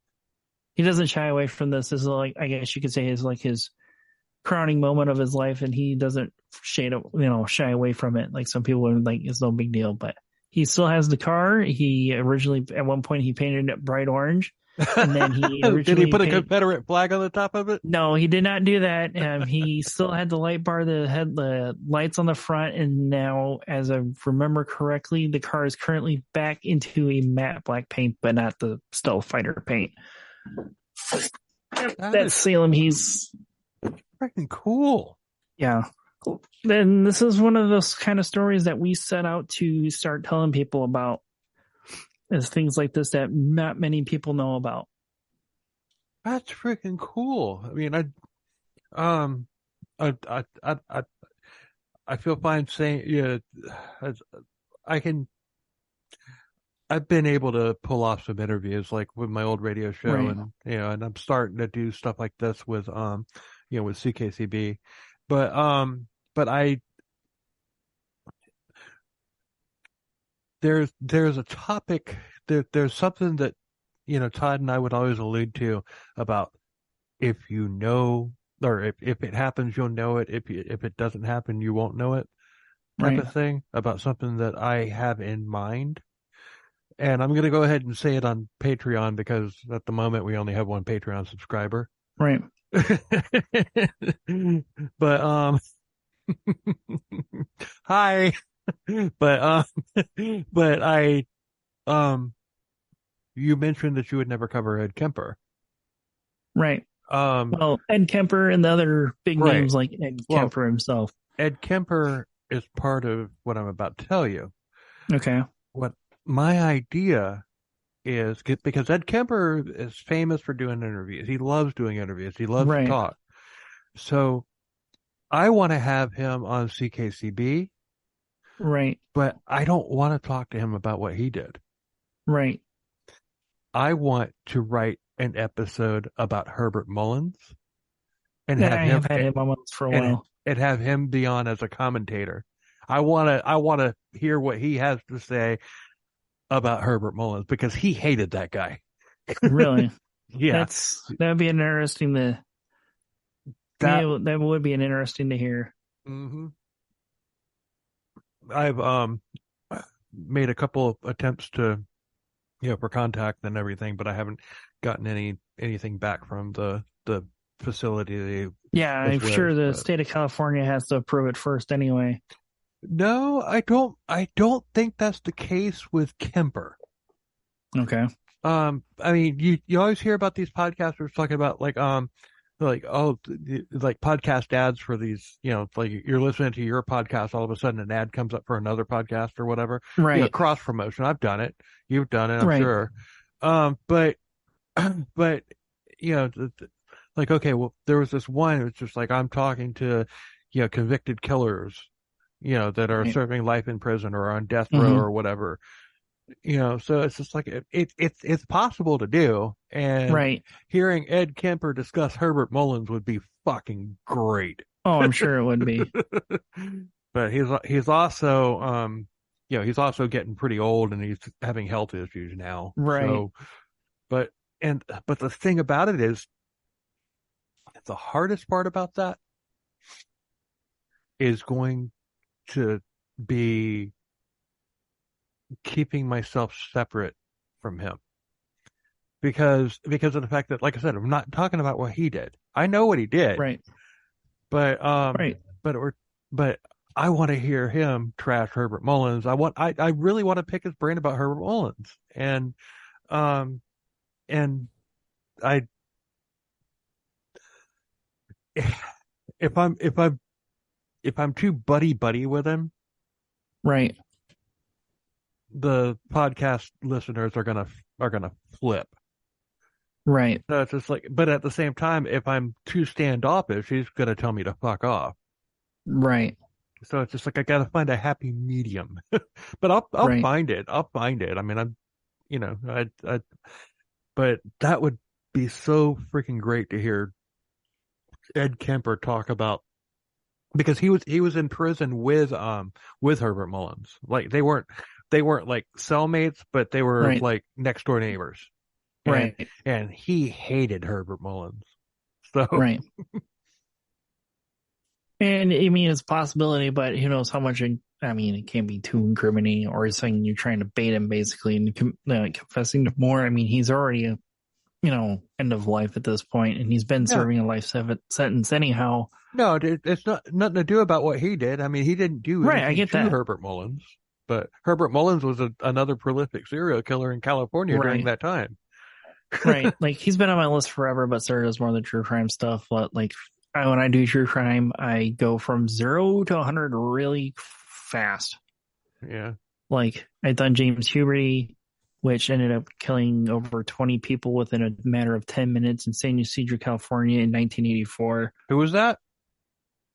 He doesn't shy away from this. This is like, I guess you could say, his crowning moment of his life, and he doesn't shy away from it. Like some people are like, it's no big deal, but he still has the car. He originally, at one point, he painted it bright orange, and then he did he put a Confederate flag on the top of it? No, he did not do that. He still had the light bar that had the lights on the front, and now, as I remember correctly, the car is currently back into a matte black paint, but not the Stealth Fighter paint. That's Salem. He's freaking cool. Yeah. Then this is one of those kind of stories that we set out to start telling people about, is things like this that not many people know about. That's freaking cool. I mean, I feel fine saying, I've been able to pull off some interviews like with my old radio show, right. And I'm starting to do stuff like this with with CKCB, but there's a topic, there's something that Todd and I would always allude to about, if you know, or if it happens you'll know it, if it doesn't happen you won't know it, type of thing, about something that I have in mind. And I'm going to go ahead and say it on Patreon because at the moment we only have one Patreon subscriber. Right. But hi. But you mentioned that you would never cover Ed Kemper. Right. Well, Ed Kemper and the other big names like Ed Kemper himself. Ed Kemper is part of what I'm about to tell you. Okay. What my idea is, because Ed Kemper is famous for doing interviews. He loves doing interviews. He loves to talk. So I want to have him on CKCB. Right. But I don't want to talk to him about what he did. Right. I want to write an episode about Herbert Mullins and have him on for a while. And have him be on as a commentator. I want to hear what he has to say about Herbert Mullins because he hated that guy. Really? Yeah. That would be an interesting to that would be an interesting to hear. Mm-hmm. I've made a couple of attempts to for contact and everything, but I haven't gotten anything back from the facility. Yeah, I'm sure the state of California has to approve it first anyway. No, I don't think that's the case with Kemper. Okay. I mean, you always hear about these podcasters talking about like podcast ads for these, like you're listening to your podcast, all of a sudden an ad comes up for another podcast or whatever. Right. Cross promotion. I've done it. You've done it, I'm right. sure. But like, okay, well, there was this one, it was just like, I'm talking to, convicted killers, that are serving life in prison or on death row or whatever. So it's just like it's possible to do, and hearing Ed Kemper discuss Herbert Mullins would be fucking great. Oh, I'm sure it would be. But he's also he's also getting pretty old and he's having health issues now. Right. So, but the thing about it is, the hardest part about that is going to be keeping myself separate from him because of the fact that, like I said, I'm not talking about what he did. I know what he did, right? But but I want to hear him trash Herbert Mullins. I really want to pick his brain about Herbert Mullins, and I if I'm too buddy with him, right? The podcast listeners are gonna flip. Right. So it's just like, but at the same time, if I'm too standoffish, he's gonna tell me to fuck off. Right. So it's just like I gotta find a happy medium. But I'll find it. I'll find it. I mean, but that would be so freaking great to hear Ed Kemper talk about, because he was in prison with Herbert Mullins. Like they weren't like cellmates, but they were like next door neighbors. Right. And he hated Herbert Mullins. So right. And I mean, it's a possibility, but who knows how much? It can't be too incriminating, or saying you're trying to bait him basically and confessing to more. I mean, he's already end of life at this point, and he's been serving a life sentence anyhow. No, it's nothing to do about what he did. I mean, he didn't do anything I get to that. Herbert Mullins, but Herbert Mullins was another prolific serial killer in California during that time. Right. Like, he's been on my list forever, but Sarah does more of the true crime stuff. But when I do true crime, I go from 0 to 100 really fast. Yeah. Like, I've done James Huberty, which ended up killing over 20 people within a matter of 10 minutes in San Ysidro, California in 1984. Who was that?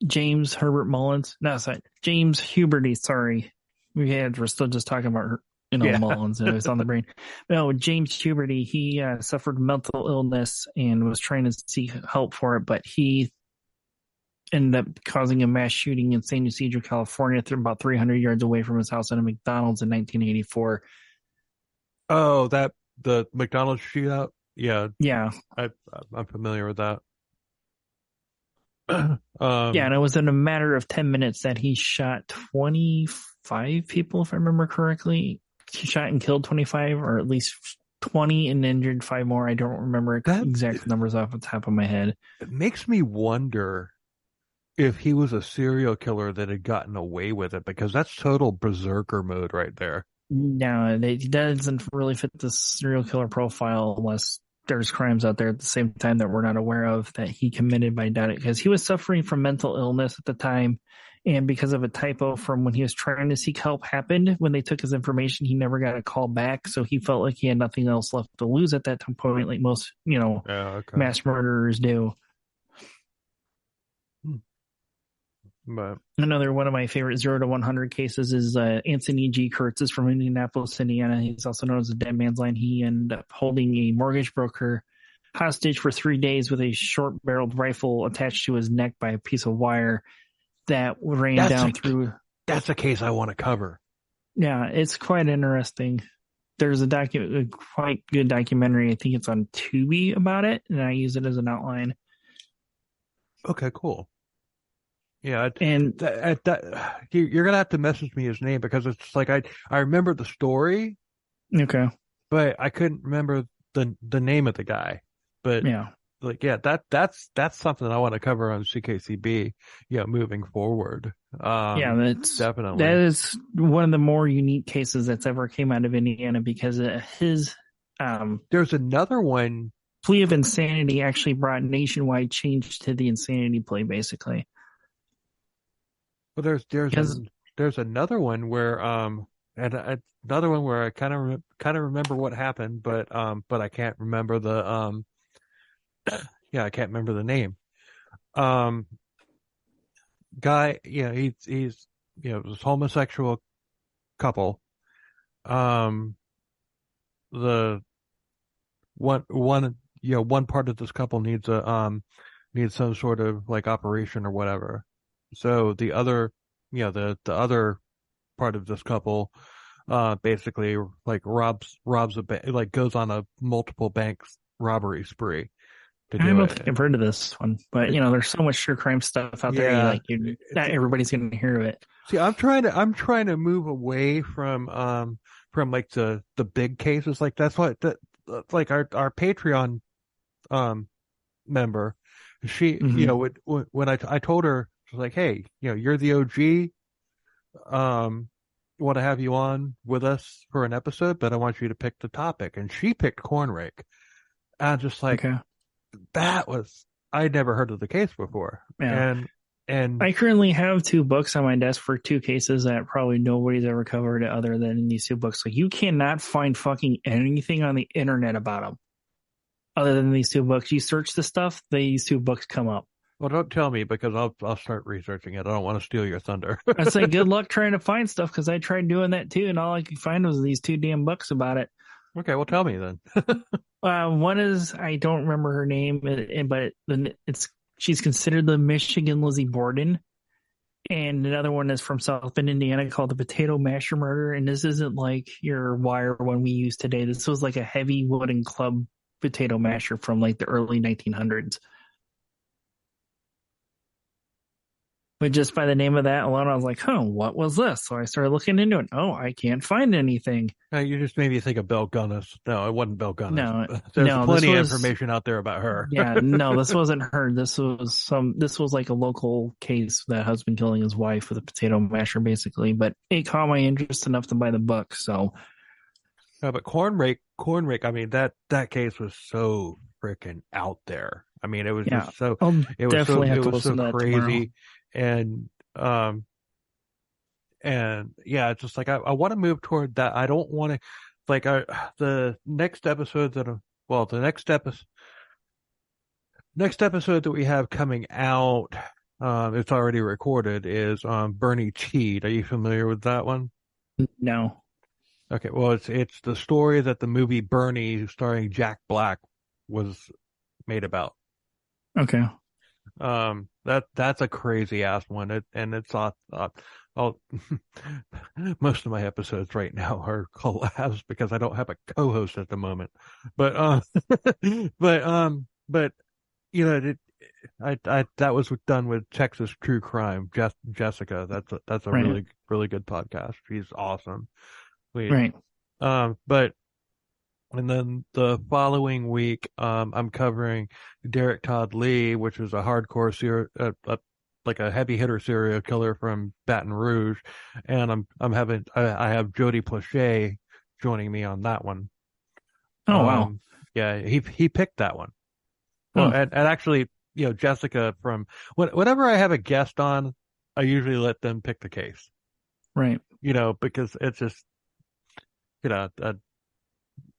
James Herbert Mullins. No, sorry. James Huberty, sorry. We're still just talking about Mullins, and it was on the brain. No, James Huberty, he suffered mental illness and was trying to seek help for it, but he ended up causing a mass shooting in San Ysidro, California, about 300 yards away from his house at a McDonald's in 1984. Oh, the McDonald's shootout? Yeah. Yeah. I'm familiar with that. And it was in a matter of 10 minutes that he shot 25 people, if I remember correctly. He shot and killed 25, or at least 20, and injured 5 more. I don't remember exact numbers off the top of my head. It makes me wonder if he was a serial killer that had gotten away with it, because that's total berserker mode right there. No, it doesn't really fit the serial killer profile unless there's crimes out there at the same time that we're not aware of that he committed by doing it, because he was suffering from mental illness at the time, and because of a typo from when he was trying to seek help happened when they took his information, he never got a call back, so he felt like he had nothing else left to lose at that point, like most mass murderers do. But another one of my favorite 0 to 100 cases is Anthony G. Kurtz is from Indianapolis, Indiana. He's also known as the Dead Man's Line. He ended up holding a mortgage broker hostage for 3 days with a short-barreled rifle attached to his neck by a piece of wire that ran down through. that's a case I want to cover. Yeah, it's quite interesting. There's a quite good documentary. I think it's on Tubi about it, and I use it as an outline. Okay, cool. Yeah, And you're gonna have to message me his name because it's like I remember the story, okay, but I couldn't remember the name of the guy. But yeah, like, yeah, that's something I want to cover on CKCB. Yeah, moving forward. yeah, that's definitely that is one of the more unique cases that's ever came out of Indiana because his There's another one. plea of insanity actually brought nationwide change to the insanity plea, basically. Well, Because there's another one where another one where I kind of remember what happened, but I can't remember the yeah, I can't remember the name. Guy, yeah, he's this homosexual couple. The one part of this couple needs some sort of like operation or whatever. So the other, the other part of this couple, basically like robs a bank, like goes on a multiple banks robbery spree to I do don't it. think I've heard of this one, but there's so much true crime stuff out there. Yeah. Not everybody's going to hear of it. See, I'm trying to move away from like the big cases. Like that's what like our Patreon member, she when I told her, I was like, hey, you're the OG, want to have you on with us for an episode, but I want you to pick the topic, and she picked corn rake. I'm just like, Okay. I'd never heard of the case before. Yeah. And I currently have 2 books on my desk for 2 cases that probably nobody's ever covered other than in these 2 books. So you cannot find fucking anything on the internet about them other than these 2 books. You search the stuff, these 2 books come up. well, don't tell me because I'll start researching it. I don't want to steal your thunder. I say good luck trying to find stuff because I tried doing that too, and all I could find was these 2 damn books about it. Okay, well, tell me then. One is, I don't remember her name, but she's considered the Michigan Lizzie Borden. And another one is from South Bend, Indiana, called the Potato Masher Murder. And this isn't like your wire one we use today. This was like a heavy wooden club potato masher from like the early 1900s. But just by the name of that alone, I was like, what was this? So I started looking into it. Oh, I can't find anything. You just made me think of Belle Gunnis. No, it wasn't Belle Gunnis. No, There's plenty of information out there about her. Yeah, no, this wasn't her. This was like a local case, that husband killing his wife with a potato masher, basically. But it caught my interest enough to buy the book. So, No, but corn rake. I mean, that case was so freaking out there. I mean, it was just so. It was so. It was so crazy, and yeah, it's just like I want to move toward that. I don't want to like the next episode next episode that we have coming out. It's already recorded. Is Bernie Teed. Are you familiar with that one? No. Okay, well, it's the story that the movie Bernie, starring Jack Black, was made about. Okay. That's a crazy ass one. It's most of my episodes right now are collabs because I don't have a co-host at the moment. But but that was done with Texas True Crime. Jessica, that's a right. really good podcast. She's awesome. Right. But and then the following week, I'm covering Derek Todd Lee, which is a hardcore like a heavy hitter serial killer from Baton Rouge, and I have Jodie Plauché joining me on that one. Oh wow! Yeah, he picked that one. Well, and actually, Jessica, from whenever I have a guest on, I usually let them pick the case. Right. Because it's just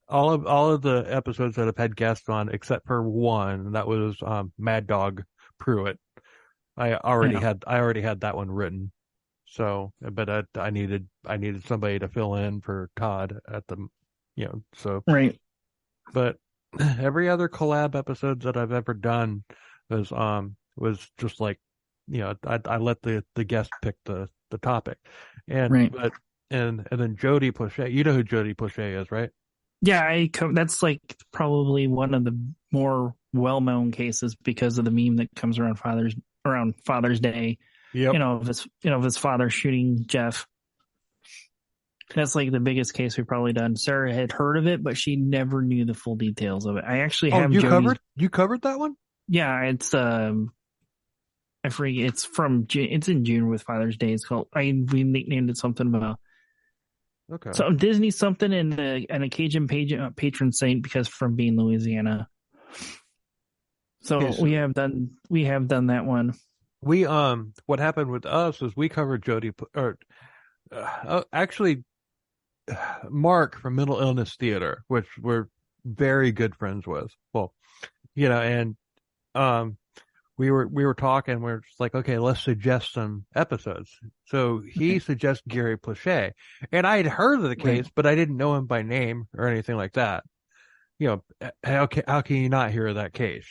all of the episodes that I've had guests on, except for one, and that was Mad Dog Pruitt. I already had that one written. So, but I needed somebody to fill in for Todd at the, so. Right. But every other collab episodes that I've ever done was just like, I let the guest pick the the topic. And Right. but and then Jody Plauché, you know who Jody Plauché is, right? Yeah, that's like probably one of the more well-known cases because of the meme that comes around Father's Day. Yep. Of his father shooting Jeff. That's like the biggest case we've probably done. Sarah had heard of it, but she never knew the full details of it. I actually have you covered that one? Yeah, it's I forget. It's in June with Father's Day. It's called. We nicknamed it something about. Okay. So Disney something and a Cajun patron saint because from being Louisiana. So Okay, we have done that one. We what happened with us is we covered actually Mark from Mental Illness Theater, which we're very good friends with. Well, and we were talking, we were just like, okay, let's suggest some episodes. So he suggests Gary Plauché. And I had heard of the case, but I didn't know him by name or anything like that. How can you not hear of that case?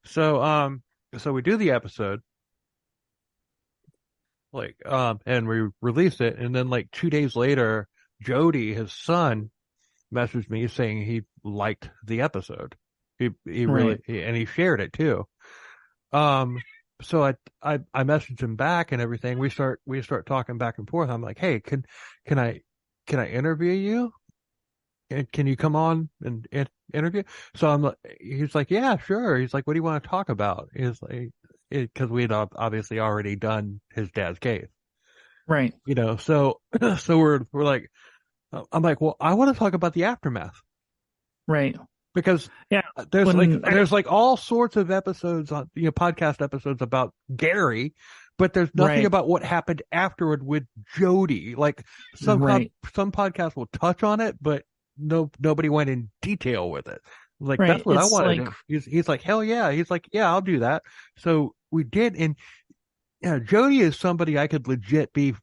So we do the episode, and we released it, and then 2 days later, Jody, his son, messaged me saying he liked the episode. He really, and he shared it too. So I messaged him back and everything. We start talking back and forth. I'm like, hey, can I interview you? Can you come on and interview? So he's like, yeah, sure. He's like, what do you want to talk about? He's like, because we'd obviously already done his dad's case. Right. So we're like, I'm like, well, I want to talk about the aftermath. Right. Because there's all sorts of episodes on, podcast episodes about Gary, but there's nothing about what happened afterward with Jody. Some podcasts will touch on it, but nobody went in detail with it. That's what I wanted. He's like, hell yeah. He's like, yeah, I'll do that. So we did. And Jody is somebody I could legit be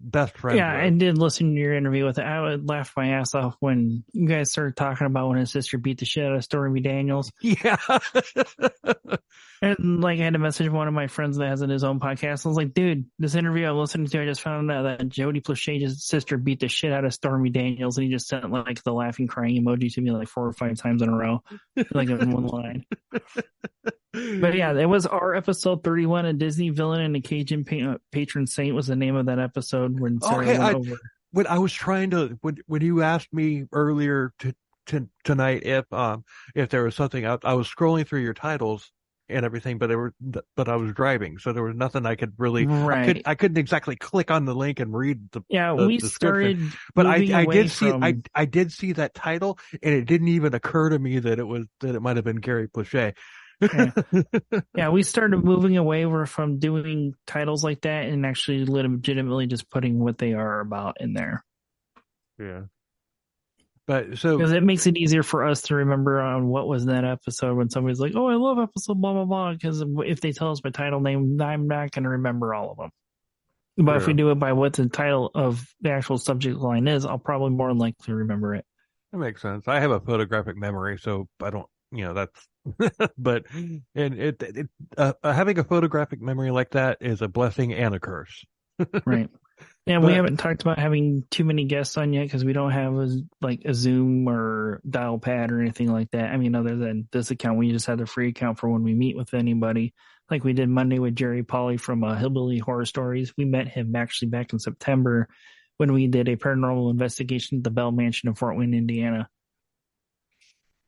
best friends with. I did listen to your interview with it. I would laugh my ass off when you guys started talking about when his sister beat the shit out of Stormy Daniels. Yeah. And I had to message one of my friends that has his own podcast. I was like, dude, this interview I'm listening to, I just found out that Jody Plauché's sister beat the shit out of Stormy Daniels, and he just sent the laughing crying emoji to me 4 or 5 times in a row, in one line. But yeah, it was our episode 31, a Disney villain and a Cajun patron saint was the name of that episode when Sarah went over. When I was trying to, when you asked me earlier tonight if there was something, I was scrolling through your titles and everything, but I was driving, so there was nothing I could really. Right. I couldn't exactly click on the link and read the. Yeah, the we description. started. But I did see that title, and it didn't even occur to me that it might have been Gary Plauché. Yeah, we started moving away from doing titles like that and actually legitimately just putting what they are about in there. Yeah. But because it makes it easier for us to remember on what was in that episode when somebody's like, oh, I love episode blah, blah, blah. Because if they tell us my title name, I'm not going to remember all of them. But if we do it by what the title of the actual subject line is, I'll probably more than likely remember it. That makes sense. I have a photographic memory, so I don't, that's, but, and having a photographic memory like that is a blessing and a curse. Right. Yeah, we haven't talked about having too many guests on yet because we don't have a Zoom or dial pad or anything like that. I mean, other than this account, we just had a free account for when we meet with anybody. Like we did Monday with Jerry Polly from Hillbilly Horror Stories. We met him actually back in September when we did a paranormal investigation at the Bell Mansion in Fort Wayne, Indiana.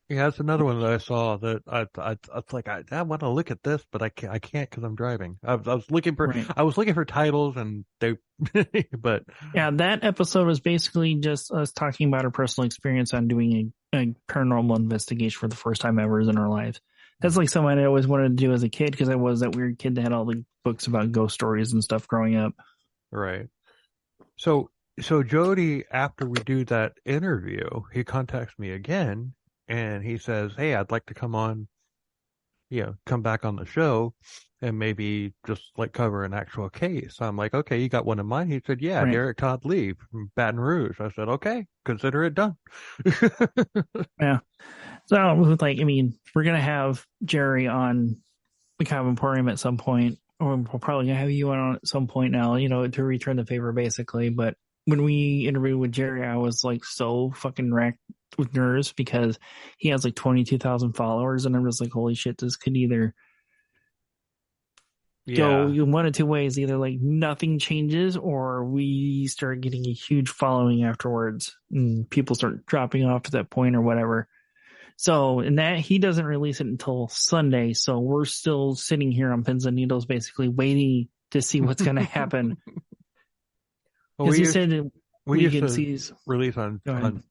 Yeah, that's another one that I saw that I want to look at this, but I can't because I'm driving. I was looking for titles and but yeah, that episode was basically just us talking about our personal experience on doing a paranormal investigation for the first time ever in our lives. That's something I always wanted to do as a kid because I was that weird kid that had all the books about ghost stories and stuff growing up. Right. So Jody, after we do that interview, he contacts me again. And he says, hey, I'd like to come back on the show and maybe just cover an actual case. I'm like, okay, you got one in mind? He said, yeah, right. Derek Todd Lee from Baton Rouge. I said, okay, consider it done. Yeah. So we're going to have Jerry on Macabre Emporium at some point we'll probably have you on at some point now, to return the favor, basically. But when we interviewed with Jerry, I was like so fucking racked with nerves because he has like 22,000 followers, and I'm just like, holy shit, this could either go in one of two ways. Either like nothing changes, or we start getting a huge following afterwards, and people start dropping off at that point or whatever. So, and that he doesn't release it until Sunday. So we're still sitting here on pins and needles, basically waiting to see what's going to happen. Well, he said we used to release on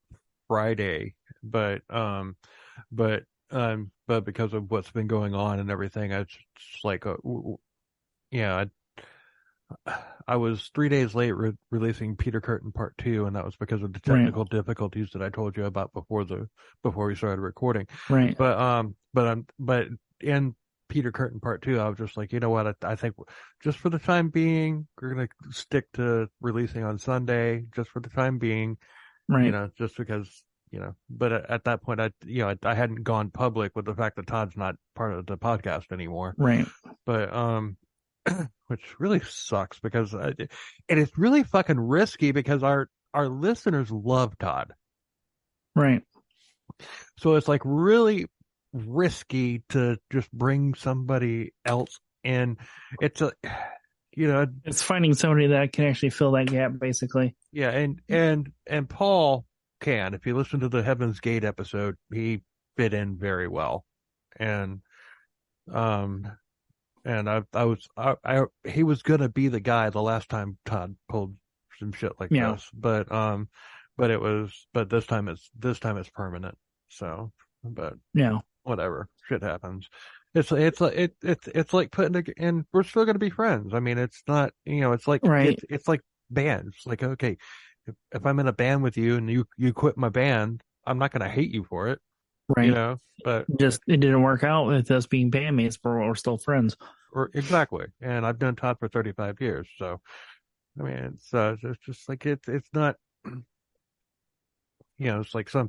Friday, but because of what's been going on and everything, it's just like, I was 3 days late releasing Peter Curtin Part 2, and that was because of the technical difficulties that I told you about before we started recording. Right. But in Peter Curtin Part 2, I was just like, you know what? I think just for the time being, we're gonna stick to releasing on Sunday, just for the time being. Right. Just because, But at that point, I hadn't gone public with the fact that Todd's not part of the podcast anymore. Right. But which really sucks because and it's really fucking risky because our listeners love Todd. Right. So it's like really risky to just bring somebody else in. It's it's finding somebody that can actually fill that gap, basically. Yeah, and Paul can. If you listen to the Heaven's Gate episode, he fit in very well. And he was gonna be the guy the last time Todd pulled some shit like this, but this time it's permanent. So, but whatever, shit happens. It's like putting and we're still gonna be friends. I mean, it's not, it's like it's like bands. Like, okay, if I'm in a band with you and you quit my band, I'm not gonna hate you for it. Right. But just it didn't work out with us being bandmates, but we're still friends. Exactly. And I've done Todd for 35 years. So, I mean, it's just like, it's not, it's like some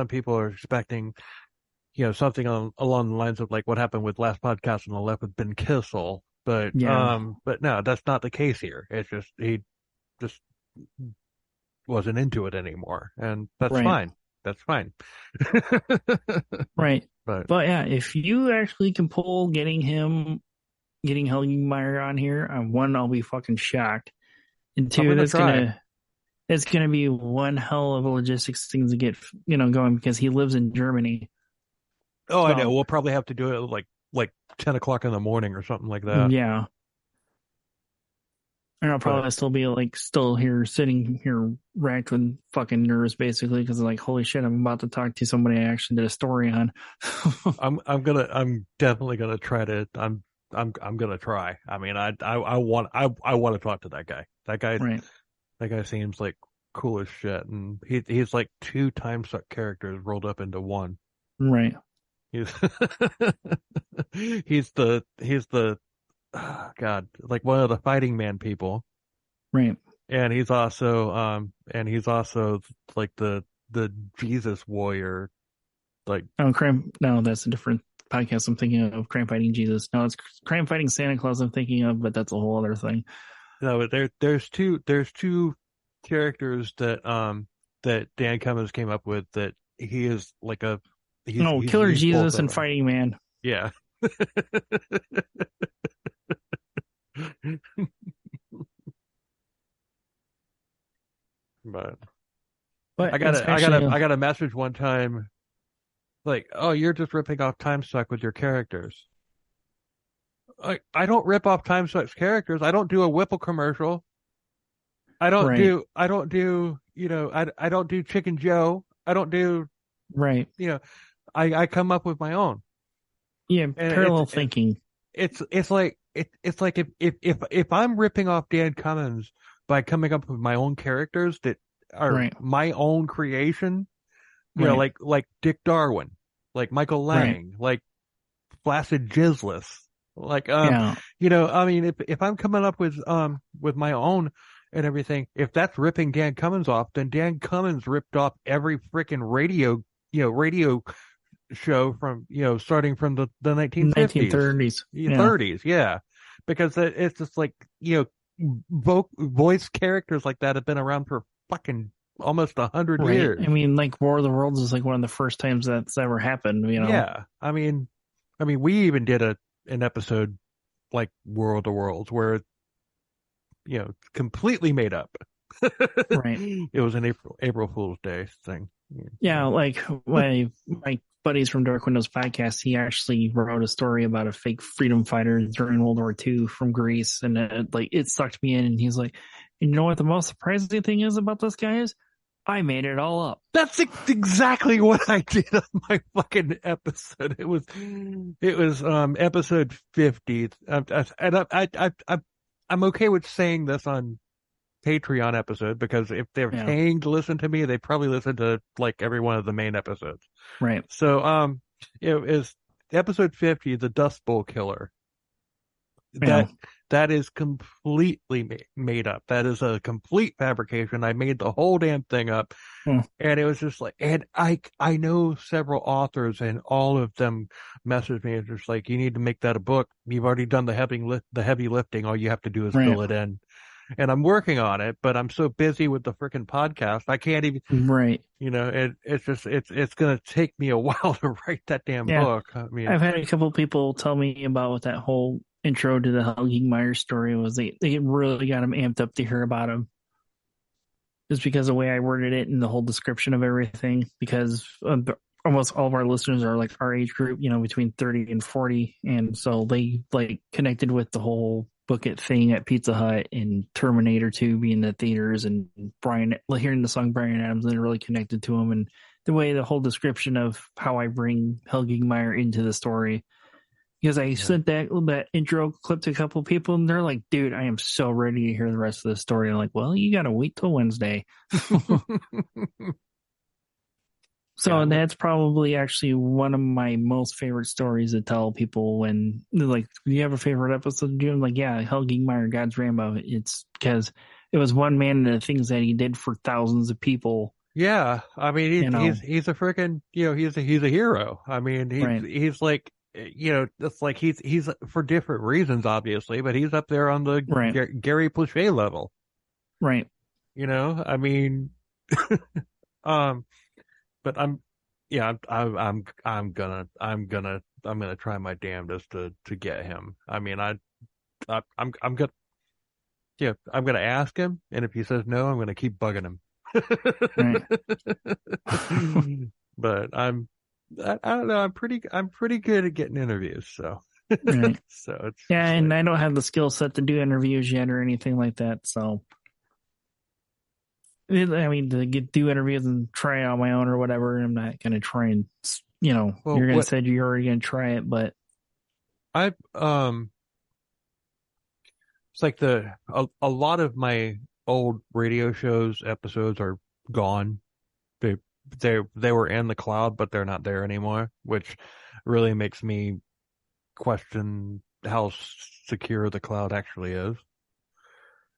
people are expecting, something along the lines of like what happened with last podcast on the left with Ben Kissel. But no, that's not the case here. It's just, he just wasn't into it anymore. And that's fine. That's fine. Right. But yeah, if you actually can pull getting Helgemeier on here, one, I'll be fucking shocked. And two, it's gonna be one hell of a logistics thing to get going because he lives in Germany. Oh, so, I know. We'll probably have to do it like 10 o'clock in the morning or something like that. Yeah. And I'll probably still here sitting here racked with fucking nerves, basically, because like, holy shit, I'm about to talk to somebody I actually did a story on. I'm definitely gonna try to. I'm gonna try. I mean, I want to talk to that guy. That guy seems like cool as shit, and he's like 2 time suck characters rolled up into one. Right. He's the God, like one of the Fighting Man people. Right. And he's also like the Jesus warrior. Like, no, that's a different podcast I'm thinking of. Crime Fighting Jesus. No, it's Crime Fighting Santa Claus I'm thinking of, but that's a whole other thing. No, there's two characters that Dan Cummins came up with that he is like he's Killer Jesus and Fighting Man. Yeah. But I got a message one time like, oh, you're just ripping off Time Suck with your characters. I don't rip off Time Suck's characters. I don't do a Whipple commercial. I don't do I don't do Chicken Joe. I don't do I come up with my own. Yeah, and parallel thinking. It's like if I'm ripping off Dan Cummins by coming up with my own characters that are my own creation, you know, like Dick Darwin, like Michael Lang, like Flaccid Jizzless, like you know, I mean, if I'm coming up with my own and everything, if that's ripping Dan Cummins off, then Dan Cummins ripped off every freaking radio show from, starting from the 1950s, 1930s, 30s, yeah. because it's just like, voice characters like that have been around for fucking almost 100 Right. years. I mean, like War of the Worlds is like one of the first times that's ever happened, Yeah. I mean, we even did an episode like World of Worlds where, completely made up. Right. It was an April Fool's Day thing. Yeah, like my buddies from Dark Windows podcast, he actually wrote a story about a fake freedom fighter during World War II from Greece, and it sucked me in. And he's like, "You know what the most surprising thing is about this guy is? I made it all up." That's exactly what I did on my fucking episode. It was episode 50. I'm okay with saying this on Patreon episode because if they're paying to listen to me, they probably listen to like every one of the main episodes. Right. So, it is episode 50, the Dust Bowl Killer. That is completely made up. That is a complete fabrication. I made the whole damn thing up. And it was just like, and I know several authors and all of them messaged me and just like, you need to make that a book. You've already done the heavy lifting. All you have to do is fill it in. And I'm working on it, but I'm so busy with the freaking podcast. I can't even, it's going to take me a while to write that damn book. I mean, I've had a couple people tell me about what that whole intro to the Helge Meyer story was. They really got him amped up to hear about him. Just because of the way I worded it and the whole description of everything, because almost all of our listeners are like our age group, between 30 and 40. And so they like connected with the whole book it thing at Pizza Hut and Terminator 2 being in the theaters, and hearing the song Bryan Adams, and really connected to him, and the way the whole description of how I bring Helge Meyer into the story. Because I sent that intro clip to a couple of people, and they're like, "Dude, I am so ready to hear the rest of the story." I'm like, "Well, you got to wait till Wednesday." So that's probably actually one of my most favorite stories to tell people when they're like, "Do you have a favorite episode to do?" I'm like, "Yeah, Helge Meyer, God's Rambo." It's because it was one man and the things that he did for thousands of people. Yeah, I mean, he's a freaking, he's a hero. I mean, he's like, it's like he's for different reasons, obviously, but he's up there on the Gary Plouchet level. Right. I mean, but I'm gonna try my damnedest to get him. I mean, I'm gonna ask him, and if he says no, I'm gonna keep bugging him. Right. But I don't know. I'm pretty good at getting interviews, so. Right. So it's and I don't have the skill set to do interviews yet or anything like that, so. I mean, to do interviews and try it on my own or whatever, I'm not going to try and, you're going to say you're already going to try it, but. It's like a lot of my old radio shows episodes are gone. They were in the cloud, but they're not there anymore, which really makes me question how secure the cloud actually is.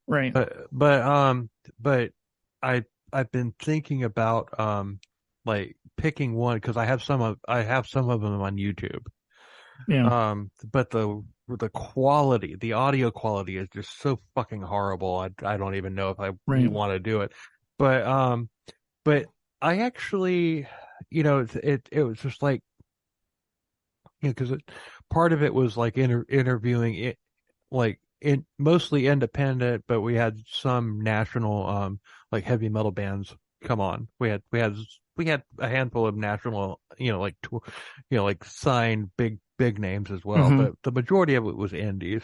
Right. But I've been thinking about like picking one because I have some of them on YouTube. Yeah. But the quality, the audio quality is just so fucking horrible. I don't even know if I want to do it. But I actually, it was just like, because part of it was like interviewing it, like mostly independent, but we had some national, like heavy metal bands come on. We had a handful of national, like signed big names as well. Mm-hmm. But the majority of it was indies.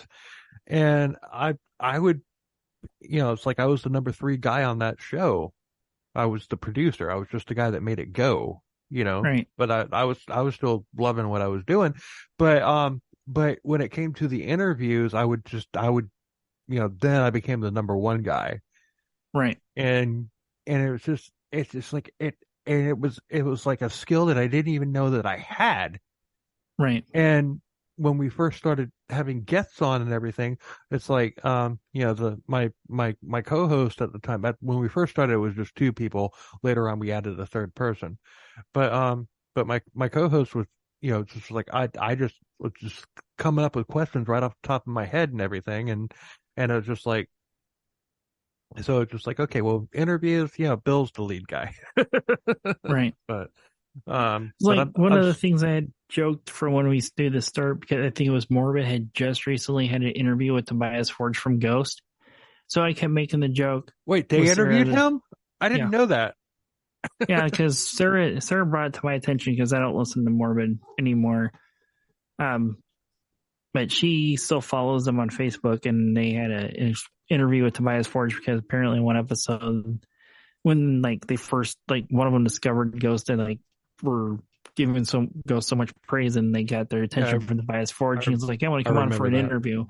And I would, it's like I was the number 3 guy on that show. I was the producer. I was just the guy that made it go, Right. but I was still loving what I was doing. But when it came to the interviews, I would, then I became the number 1 guy. Right. And it's just like it was like a skill that I didn't even know that I had. Right. And when we first started having guests on and everything, it's like, my co-host at the time, when we first started, it was just 2 people. Later on, we added a 3rd person. But my co-host was, just like, I just was just coming up with questions right off the top of my head and everything. And it was just like, so it's just like, okay, well, interviews, Bill's the lead guy. Right. But, one of the things I had joked for when we did the start, because I think it was Morbid had just recently had an interview with Tobias Forge from Ghost. So I kept making the joke. Wait, they interviewed him? I didn't know that. Yeah, because Sarah brought it to my attention because I don't listen to Morbid anymore. But she still follows them on Facebook, and they had an interview with Tobias Forge because apparently one episode when they first one of them discovered Ghost and were giving Ghost so much praise and they got their attention from Tobias Forge. He was like, I want to come on for an interview.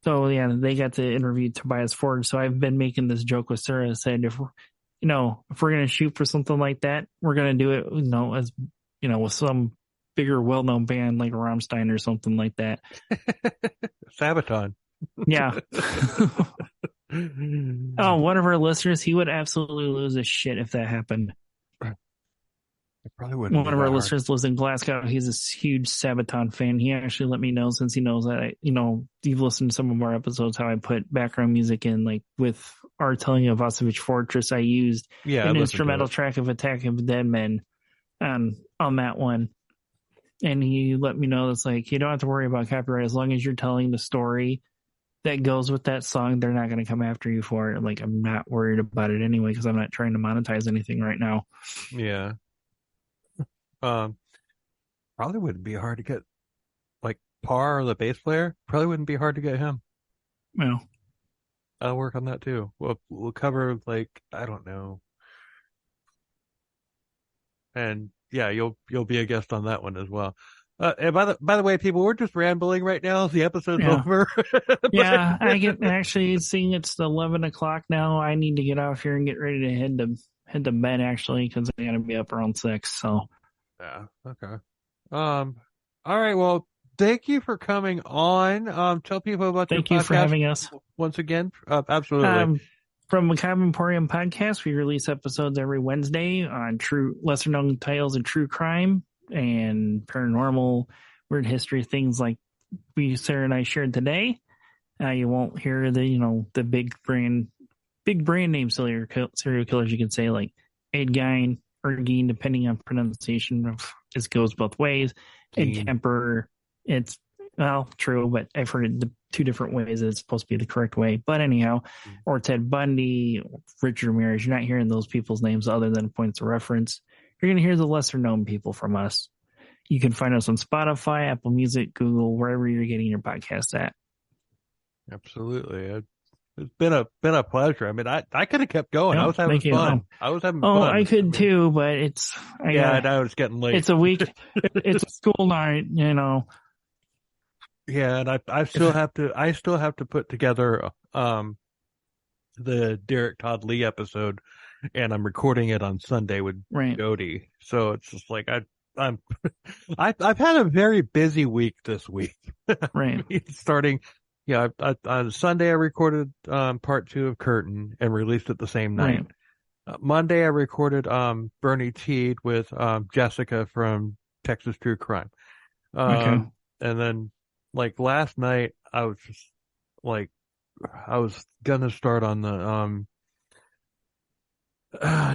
So yeah, they got to interview Tobias Forge. So I've been making this joke with Sarah, said if we're going to shoot for something like that, we're going to do it, as with some bigger, well-known band like Rammstein or something like that. Sabaton. Yeah. Oh, one of our listeners, he would absolutely lose his shit if that happened. It probably wouldn't. One of our listeners lives in Glasgow. He's a huge Sabaton fan. He actually let me know, since he knows that you've listened to some of our episodes, how I put background music in, with our telling of Vassovich Fortress. I used an instrumental track of Attack of the Dead Men on that one. And he let me know that's you don't have to worry about copyright as long as you're telling the story that goes with that song. They're not going to come after you for it. I'm not worried about it anyway because I'm not trying to monetize anything right now. Yeah. Probably wouldn't be hard to get, Parr, the bass player. Probably wouldn't be hard to get him. Well, I'll work on that too. We'll cover I don't know. And yeah, you'll be a guest on that one as well. And by the way, people, we're just rambling right now. The episode's over. Yeah, I get actually seeing it's 11 o'clock now. I need to get off here and get ready to head to bed actually because I got to be up around 6. So yeah, okay. All right. Well, thank you for coming on. Tell people about your podcast. Thank you for having us once again. Absolutely. From Macabre Emporium podcast, we release episodes every Wednesday on true, lesser known tales of true crime and paranormal, weird history, things like Sarah and I shared today. You won't hear the big brand name serial killers. You can say like Ed Gein, Ergine, depending on pronunciation. This goes both ways. Ed Kemper, it's true, but I've heard it the two different ways. It's supposed to be the correct way. But anyhow, or Ted Bundy, Richard Ramirez, you're not hearing those people's names other than points of reference. You're going to hear the lesser known people from us. You can find us on Spotify, Apple Music, Google, wherever you're getting your podcasts at. Absolutely. It's been a pleasure. I mean, I could have kept going. I was having fun. I was having fun. I could too, but I know it's getting late. It's a week. It's a school night, Yeah, and I still have to put together the Derek Todd Lee episode, and I'm recording it on Sunday with Jody. So it's just I've had a very busy week this week. Right. Starting, on Sunday I recorded part 2 of Curtain and released it the same night. Right. Monday I recorded Bernie Teed with Jessica from Texas True Crime. Okay. And then last night I was just I was gonna start on the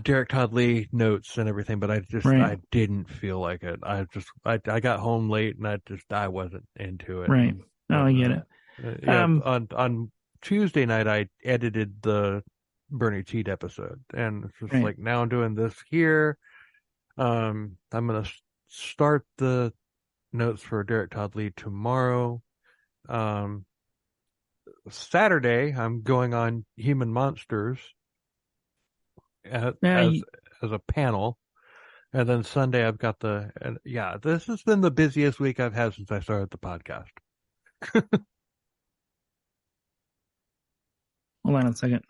Derek Todd Lee notes and everything, but I didn't feel like it. I got home late and I wasn't into it. Right. I get it. On Tuesday night I edited the Bernie Teed episode, and it's just now I'm doing this here. I'm gonna start the notes for Derek Todd Lee tomorrow. Saturday I'm going on Human Monsters as a panel, and then Sunday I've got this has been the busiest week I've had since I started the podcast. Hold on a second.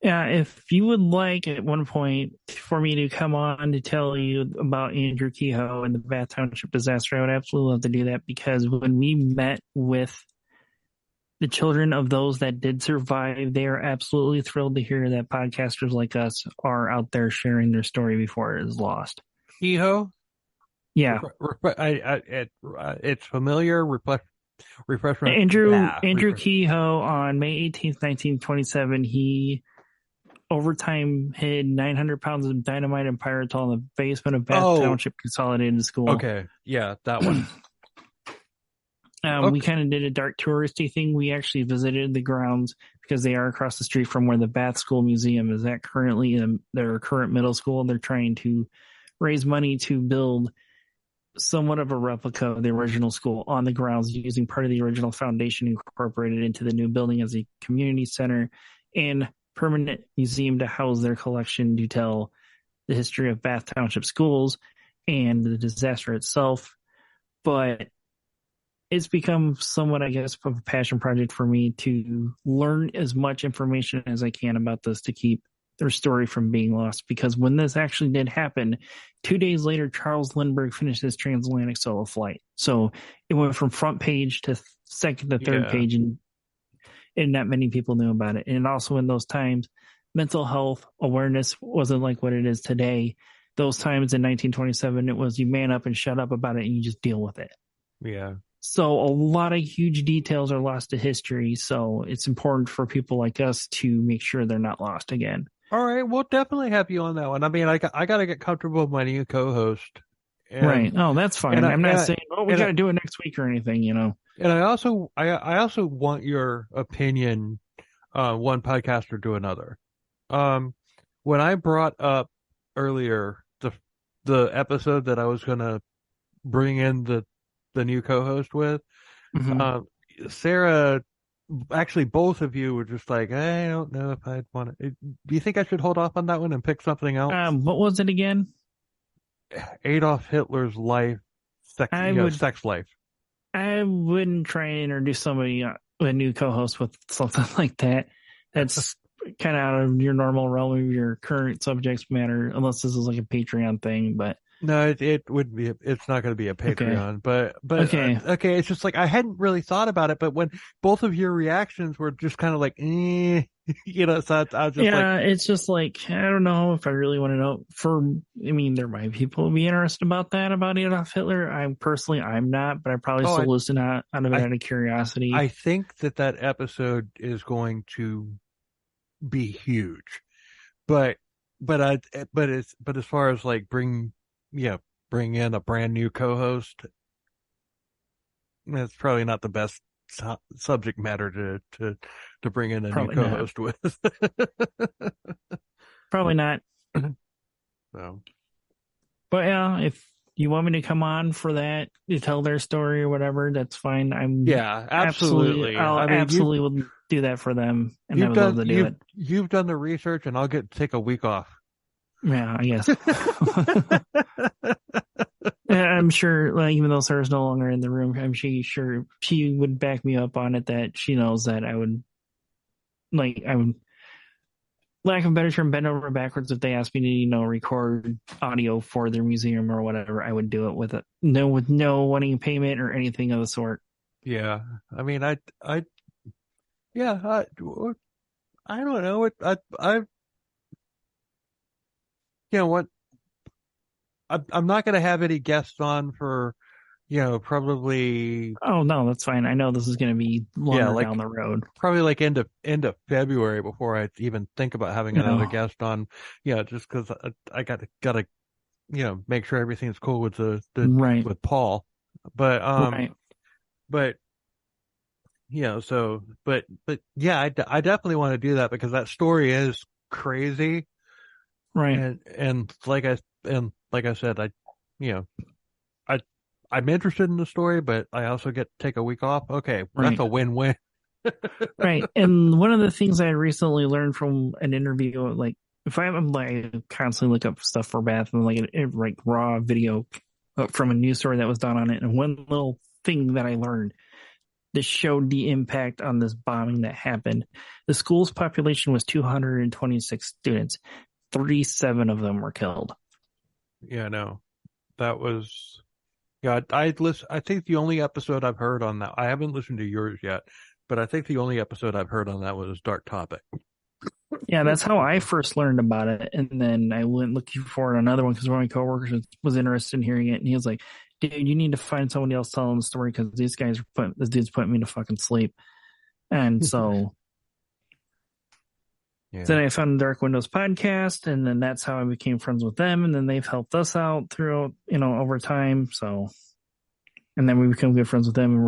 Yeah, if you would like at one point for me to come on to tell you about Andrew Kehoe and the Bath Township disaster, I would absolutely love to do that, because when we met with the children of those that did survive, they are absolutely thrilled to hear that podcasters like us are out there sharing their story before it is lost. Kehoe? Yeah. It's familiar. Refreshment. Andrew Kehoe on May 18th, 1927, he overtime hid 900 pounds of dynamite and pyritol in the basement of Bath Township Consolidated School. Okay. Yeah, that one. We kind of did a dark touristy thing. We actually visited the grounds because they are across the street from where the Bath School Museum is at currently in their current middle school. They're trying to raise money to build somewhat of a replica of the original school on the grounds using part of the original foundation incorporated into the new building as a community center and permanent museum to house their collection to tell the history of Bath Township schools and the disaster itself. But it's become somewhat, I guess, of a passion project for me to learn as much information as I can about this to keep their story from being lost. Because when this actually did happen, 2 days later, Charles Lindbergh finished his transatlantic solo flight. So it went from front page to second to third page, and not many people knew about it. And also in those times, mental health awareness wasn't like what it is today. Those times in 1927, it was you man up and shut up about it and you just deal with it. Yeah. So a lot of huge details are lost to history. So it's important for people like us to make sure they're not lost again. All right. We'll definitely have you on that one. I mean, I got to get comfortable with my new co-host. Right. Oh, that's fine. I'm not saying, we got to do it next week or anything, you know. And I also want your opinion, one podcaster to another. When I brought up earlier the episode that I was going to bring in the new co-host with, Sarah, actually both of you were just like, I don't know if I'd want to. Do you think I should hold off on that one and pick something else? What was it again? Adolf Hitler's life, sex life. I wouldn't try and introduce somebody, a new co-host with something like that. That's kind of out of your normal realm of your current subject matter, unless this is like a Patreon thing, but. No, it wouldn't be. It's not going to be a Patreon, but okay. Okay. It's just like I hadn't really thought about it, but when both of your reactions were just kind of like, you know, so I was just it's just like I don't know if I really want to know. I mean, there might be people be interested about that about Adolf Hitler. I'm not, but I probably still listen out of curiosity. I think that episode is going to be huge, but as far as like bring in a brand new co-host, that's probably not the best subject matter to bring in a probably new co-host with. Probably not. So, but yeah, if you want me to come on for that to tell their story or whatever, that's fine. Absolutely. Absolutely will do that for them, and I would love to do it. You've done the research, and I'll take a week off. Yeah, I guess. I'm sure, even though Sarah's no longer in the room, I'm sure she would back me up on it, that she knows that I would, lack of a better term, bend over backwards if they asked me to, record audio for their museum or whatever. I would do it with no wanting payment or anything of the sort. Yeah, I mean, I don't know. I'm not going to have any guests on for, probably. Oh no, that's fine. I know this is going to be longer down the road. Probably like end of February before I even think about having another guest on. Just because I gotta make sure everything's cool with with Paul. But I definitely want to do that because that story is crazy. Right. And like I said, I'm interested in the story, but I also get to take a week off. Okay. Right. That's a win-win. Right. And one of the things I recently learned from an interview, if I'm constantly look up stuff for Bath and raw video from a news story that was done on it. And one little thing that I learned that showed the impact on this bombing that happened. The school's population was 226 students. 37 of them were killed. Yeah, no, that was, I think the only episode I've heard on that, I haven't listened to yours yet, but I think the only episode I've heard on that was Dark Topic. Yeah, that's how I first learned about it. And then I went looking for another one because one of my coworkers was interested in hearing it. And he was like, dude, you need to find somebody else telling the story because this dude's putting me to fucking sleep. And so then I found the Dark Windows podcast, and then that's how I became friends with them. And then they've helped us out throughout, over time. So, and then we become good friends with them, and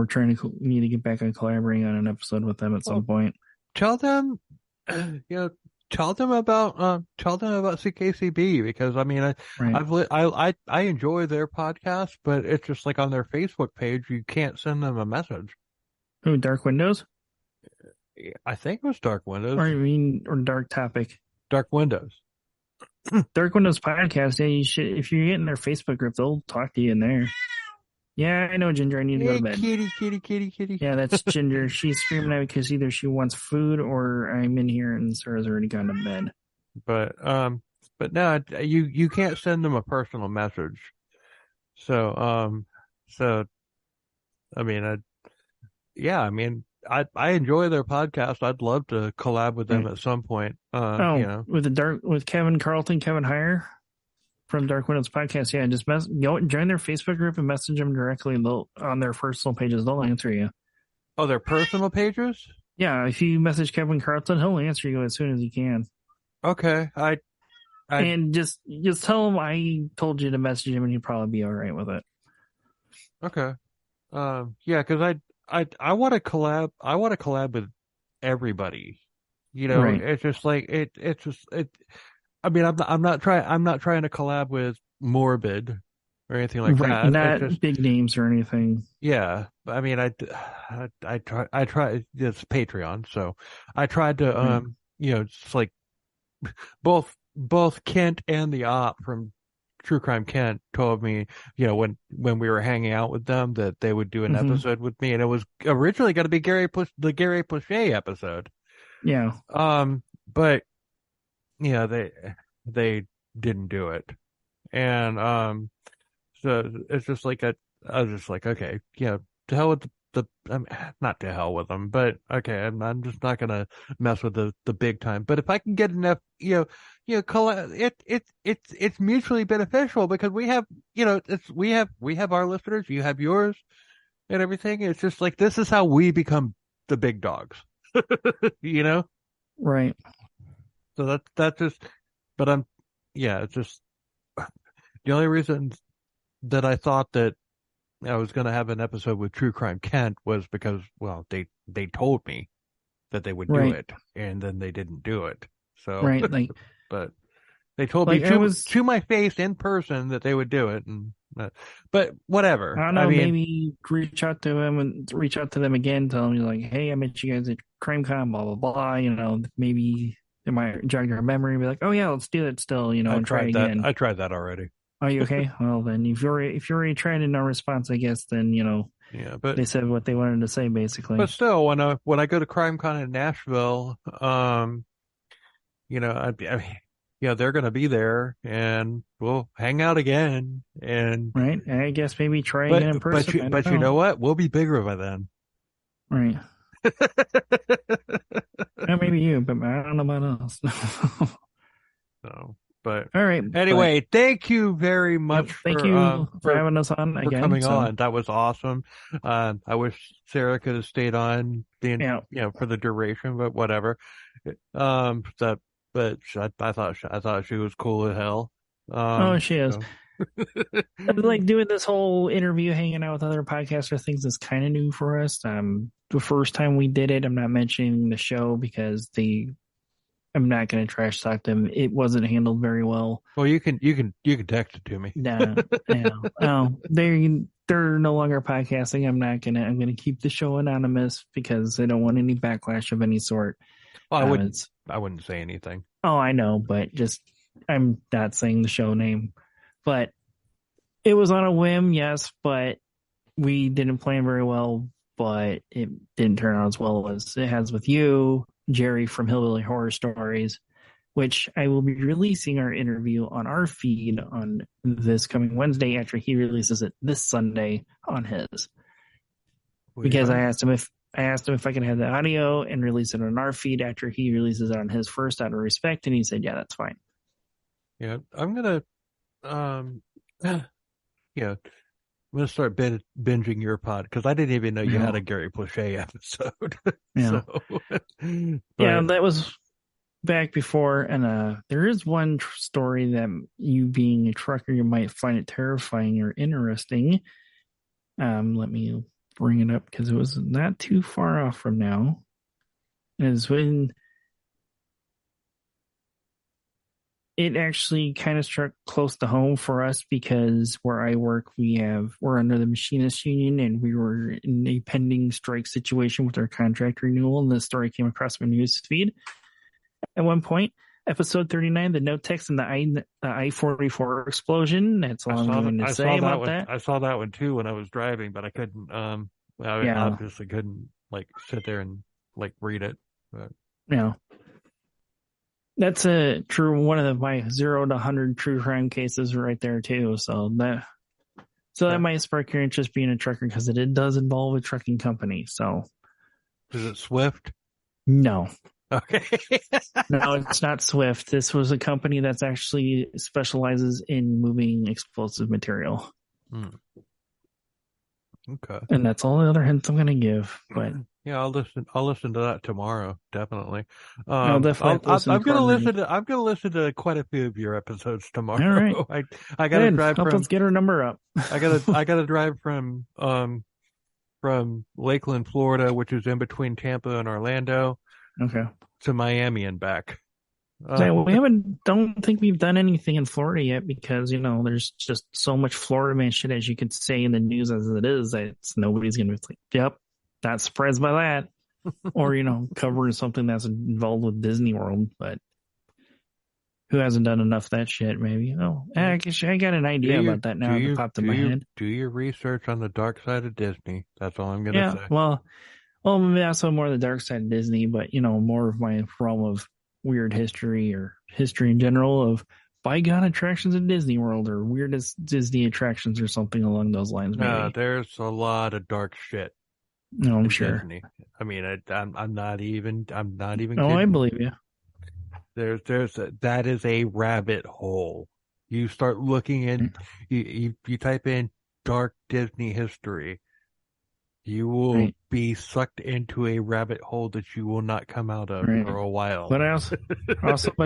we need to get back on collaborating on an episode with them at some point. Tell them, tell them about CKCB, because I mean, I enjoy their podcast, but it's just like on their Facebook page, you can't send them a message. Who, Dark Windows? I think it was Dark Windows. Or Dark Topic. Dark Windows. Dark Windows podcast. Yeah, you should. If you get in their Facebook group, they'll talk to you in there. Yeah, I know, Ginger. I need to go to bed. Kitty. Yeah, that's Ginger. She's screaming at me because either she wants food or I'm in here and Sarah's already gone to bed. But no, you can't send them a personal message. So I mean, I enjoy their podcast. I'd love to collab with them at some point. With Kevin Heyer from Dark Windows podcast. Yeah, just join their Facebook group and message them directly. On their personal pages, they'll answer you. Oh, their personal pages? Yeah, if you message Kevin Carlton, he'll answer you as soon as he can. Okay, and just tell him I told you to message him, and he'd probably be all right with it. Okay. Yeah, because I want to collab. I want to collab with everybody. Right. It's just like I mean, I'm not trying to collab with Morbid or anything like that. Not just big names or anything. Yeah, I mean, I try. It's Patreon, so I tried to it's like both Kent and the Op from True Crime Kent told me, when we were hanging out with them, that they would do an episode with me, and it was originally going to be the Gary Plichet episode. Yeah. But they didn't do it, and so it's just like I was just like, okay, to hell with not to hell with them, but okay, I'm just not gonna mess with the big time. But if I can get enough, it's mutually beneficial, because we have we have our listeners, you have yours, and everything. It's just like, this is how we become the big dogs, Right. So that's just, but it's just the only reason that I thought that I was going to have an episode with True Crime Kent was because, well, they told me that they would do it, and then they didn't do it. So, but they told me to my face in person that they would do it, and but whatever. I don't know. Maybe reach out to them again. Tell them, like, hey, I met you guys at CrimeCon, blah blah blah. Maybe it might jog your memory and be like, oh yeah, let's do it still. And try again. I tried that already. Are you okay? Well, then if you're already trying to no response, I guess, then yeah, but they said what they wanted to say, basically. But still, when I go to CrimeCon in Nashville, they're going to be there, and we'll hang out again, and right. And I guess maybe try again in person. But you know what? We'll be bigger by then. Right. Maybe you, but I don't know about us. So. But all right. Anyway, thank you very much. Thank you for having us on again. Coming on, that was awesome. I wish Sarah could have stayed on, for the duration, but whatever. I thought she was cool as hell. She is. Like doing this whole interview, hanging out with other podcaster things is kind of new for us. The first time we did it, I'm not mentioning the show because I'm not going to trash talk them. It wasn't handled very well. Well, you can text it to me. No. They're no longer podcasting. I'm going to keep the show anonymous because I don't want any backlash of any sort. Well, I wouldn't say anything. Oh, I know, but I'm not saying the show name. But it was on a whim, yes, but we didn't plan very well, but it didn't turn out as well as it has with you, Jerry from Hillbilly Horror Stories, which I will be releasing our interview on our feed on this coming Wednesday after he releases it this Sunday on his. Because I asked him I asked him if I could have the audio and release it on our feed after he releases it on his first out of respect, and he said, yeah, that's fine. Yeah, I'm gonna yeah, I'm gonna start binging your pod because I didn't even know you had a Gary Plauché episode. Yeah. Yeah, But that was back before, and there is one story that you being a trucker, you might find it terrifying or interesting. Let me bring it up because it was not too far off from now. Is when it actually kind of struck close to home for us because where I work, we're under the machinist union and we were in a pending strike situation with our contract renewal. And the story came across my news feed at one point. Episode 39, the no text and the I-44 explosion. That's all I'm going to say about that. I saw that one too when I was driving, but I couldn't. I obviously couldn't like sit there and like read it. But. Yeah, that's a true one of my 0 to 100 true crime cases right there too. So that might spark your interest being a trucker because it does involve a trucking company. So, is it Swift? No. Okay. No, it's not Swift. This was a company that's actually specializes in moving explosive material. Okay. And that's all the other hints I'm going to give. But yeah, I'll listen to that tomorrow. Definitely. I'm going to listen to quite a few of your episodes tomorrow. All right. I got to drive let's get her number up. I got to drive from Lakeland, Florida, which is in between Tampa and Orlando. Okay. To Miami and back. Don't think we've done anything in Florida yet because, there's just so much Florida man shit, as you could say in the news as it is, that nobody's going to be like, yep, not surprised by that. Or, covering something that's involved with Disney World, but who hasn't done enough of that shit, maybe? Oh, actually, I got an idea about that now that popped in my head. Do your research on the dark side of Disney. That's all I'm going to say. Well, maybe also more the dark side of Disney, but, more of my realm of weird history or history in general of bygone attractions at Disney World or weirdest Disney attractions or something along those lines. Maybe. There's a lot of dark shit. No, I'm sure. Disney. I mean, I'm not even kidding. I believe you. That is a rabbit hole. You start looking in, you type in dark Disney history. You will be sucked into a rabbit hole that you will not come out of for a while. But I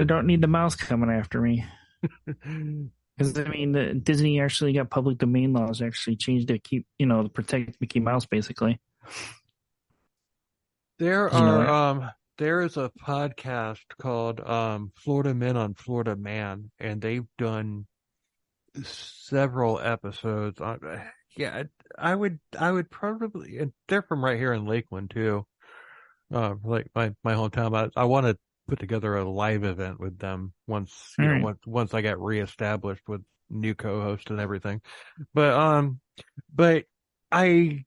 don't need the mouse coming after me. Because, Disney actually got public domain laws actually changed to keep, to protect Mickey Mouse, basically. There is a podcast called Florida Men on Florida Man, and they've done several episodes on. Yeah, I would probably, and they're from right here in Lakeland too, like my hometown. I want to put together a live event with them once I get reestablished with new co-host and everything. But I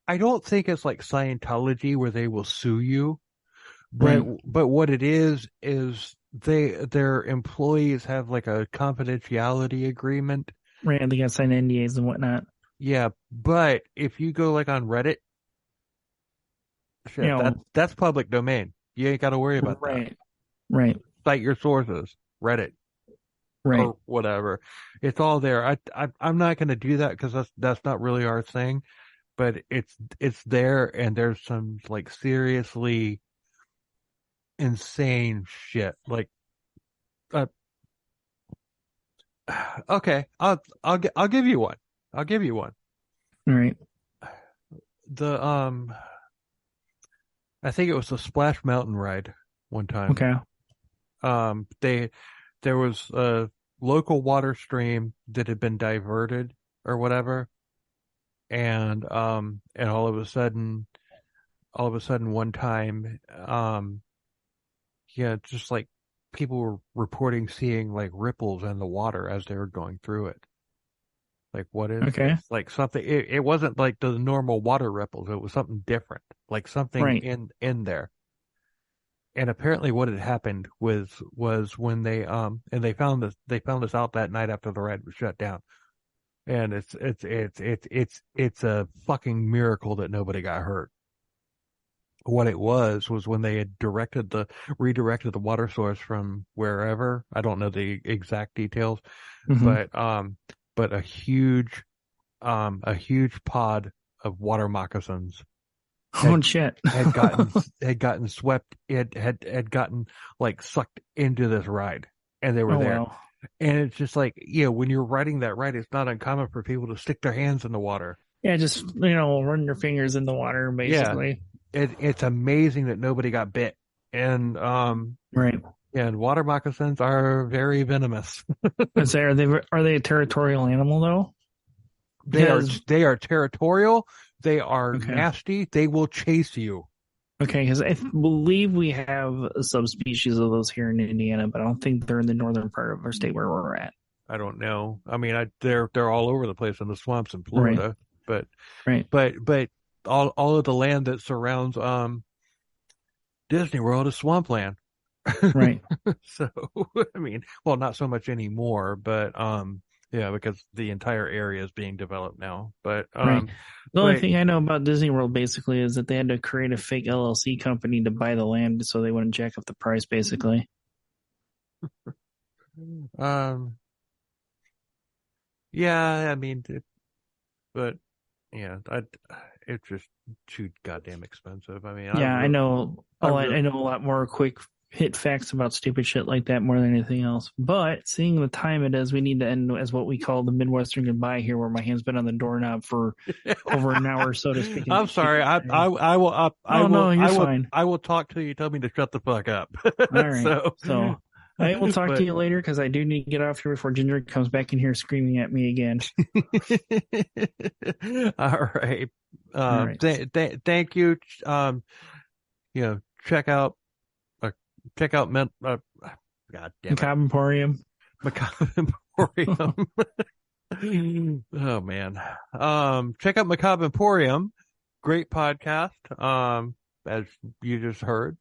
don't think it's like Scientology where they will sue you, but what it is their employees have like a confidentiality agreement. Right, they got signed NDAs and whatnot. Yeah, but if you go like on Reddit, that's public domain. You ain't got to worry about that. Right. Cite your sources, Reddit, or whatever. It's all there. I'm not going to do that because that's not really our thing. But it's there, and there's some like seriously insane shit. Like, okay, I'll give you one. I'll give you one. All right. I think it was the Splash Mountain ride one time. Okay. There was a local water stream that had been diverted or whatever, and all of a sudden one time, just like people were reporting seeing like ripples in the water as they were going through it. Like, what is this? Like something, it wasn't like the normal water ripples. It was something different, like something in there. And apparently what had happened was when they found this out that night after the ride was shut down. And it's a fucking miracle that nobody got hurt. What it was when they had redirected the water source from wherever. I don't know the exact details, but a huge pod of water moccasins had gotten swept. It had gotten like sucked into this ride, and they were there. Wow. And it's just like, when you're riding that ride, it's not uncommon for people to stick their hands in the water. Yeah, just, run your fingers in the water, basically. Yeah. It's amazing that nobody got bit. And, right. And water moccasins are very venomous. Are they a territorial animal though? They are territorial. They are nasty. They will chase you. Okay, because I believe we have a subspecies of those here in Indiana, but I don't think they're in the northern part of our state where we're at. I don't know. I mean, they're all over the place in the swamps in Florida, but all of the land that surrounds Disney World is swampland. Right. So, I mean, well, not so much anymore, but because the entire area is being developed now. But the only thing I know about Disney World basically is that they had to create a fake LLC company to buy the land so they wouldn't jack up the price, basically. Yeah, I mean, it's just too goddamn expensive. I mean, I know a lot more quick hit facts about stupid shit like that more than anything else. But seeing the time it is, we need to end as what we call the Midwestern goodbye here, where my hand's been on the doorknob for over an hour, so to speak. I'm sorry. I will. Fine. I will talk till you tell me to shut the fuck up. All right. So I will talk to you later because I do need to get off here before Ginger comes back in here screaming at me again. All right. Thank you. Check out God damn it. Macabre Emporium. Macabre Emporium. Oh man. Check out Macabre Emporium. Great podcast. As you just heard.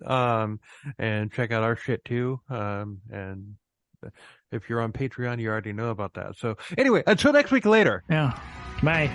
And check out our shit too. And if you're on Patreon, you already know about that. So anyway, until next week later. Yeah. Bye.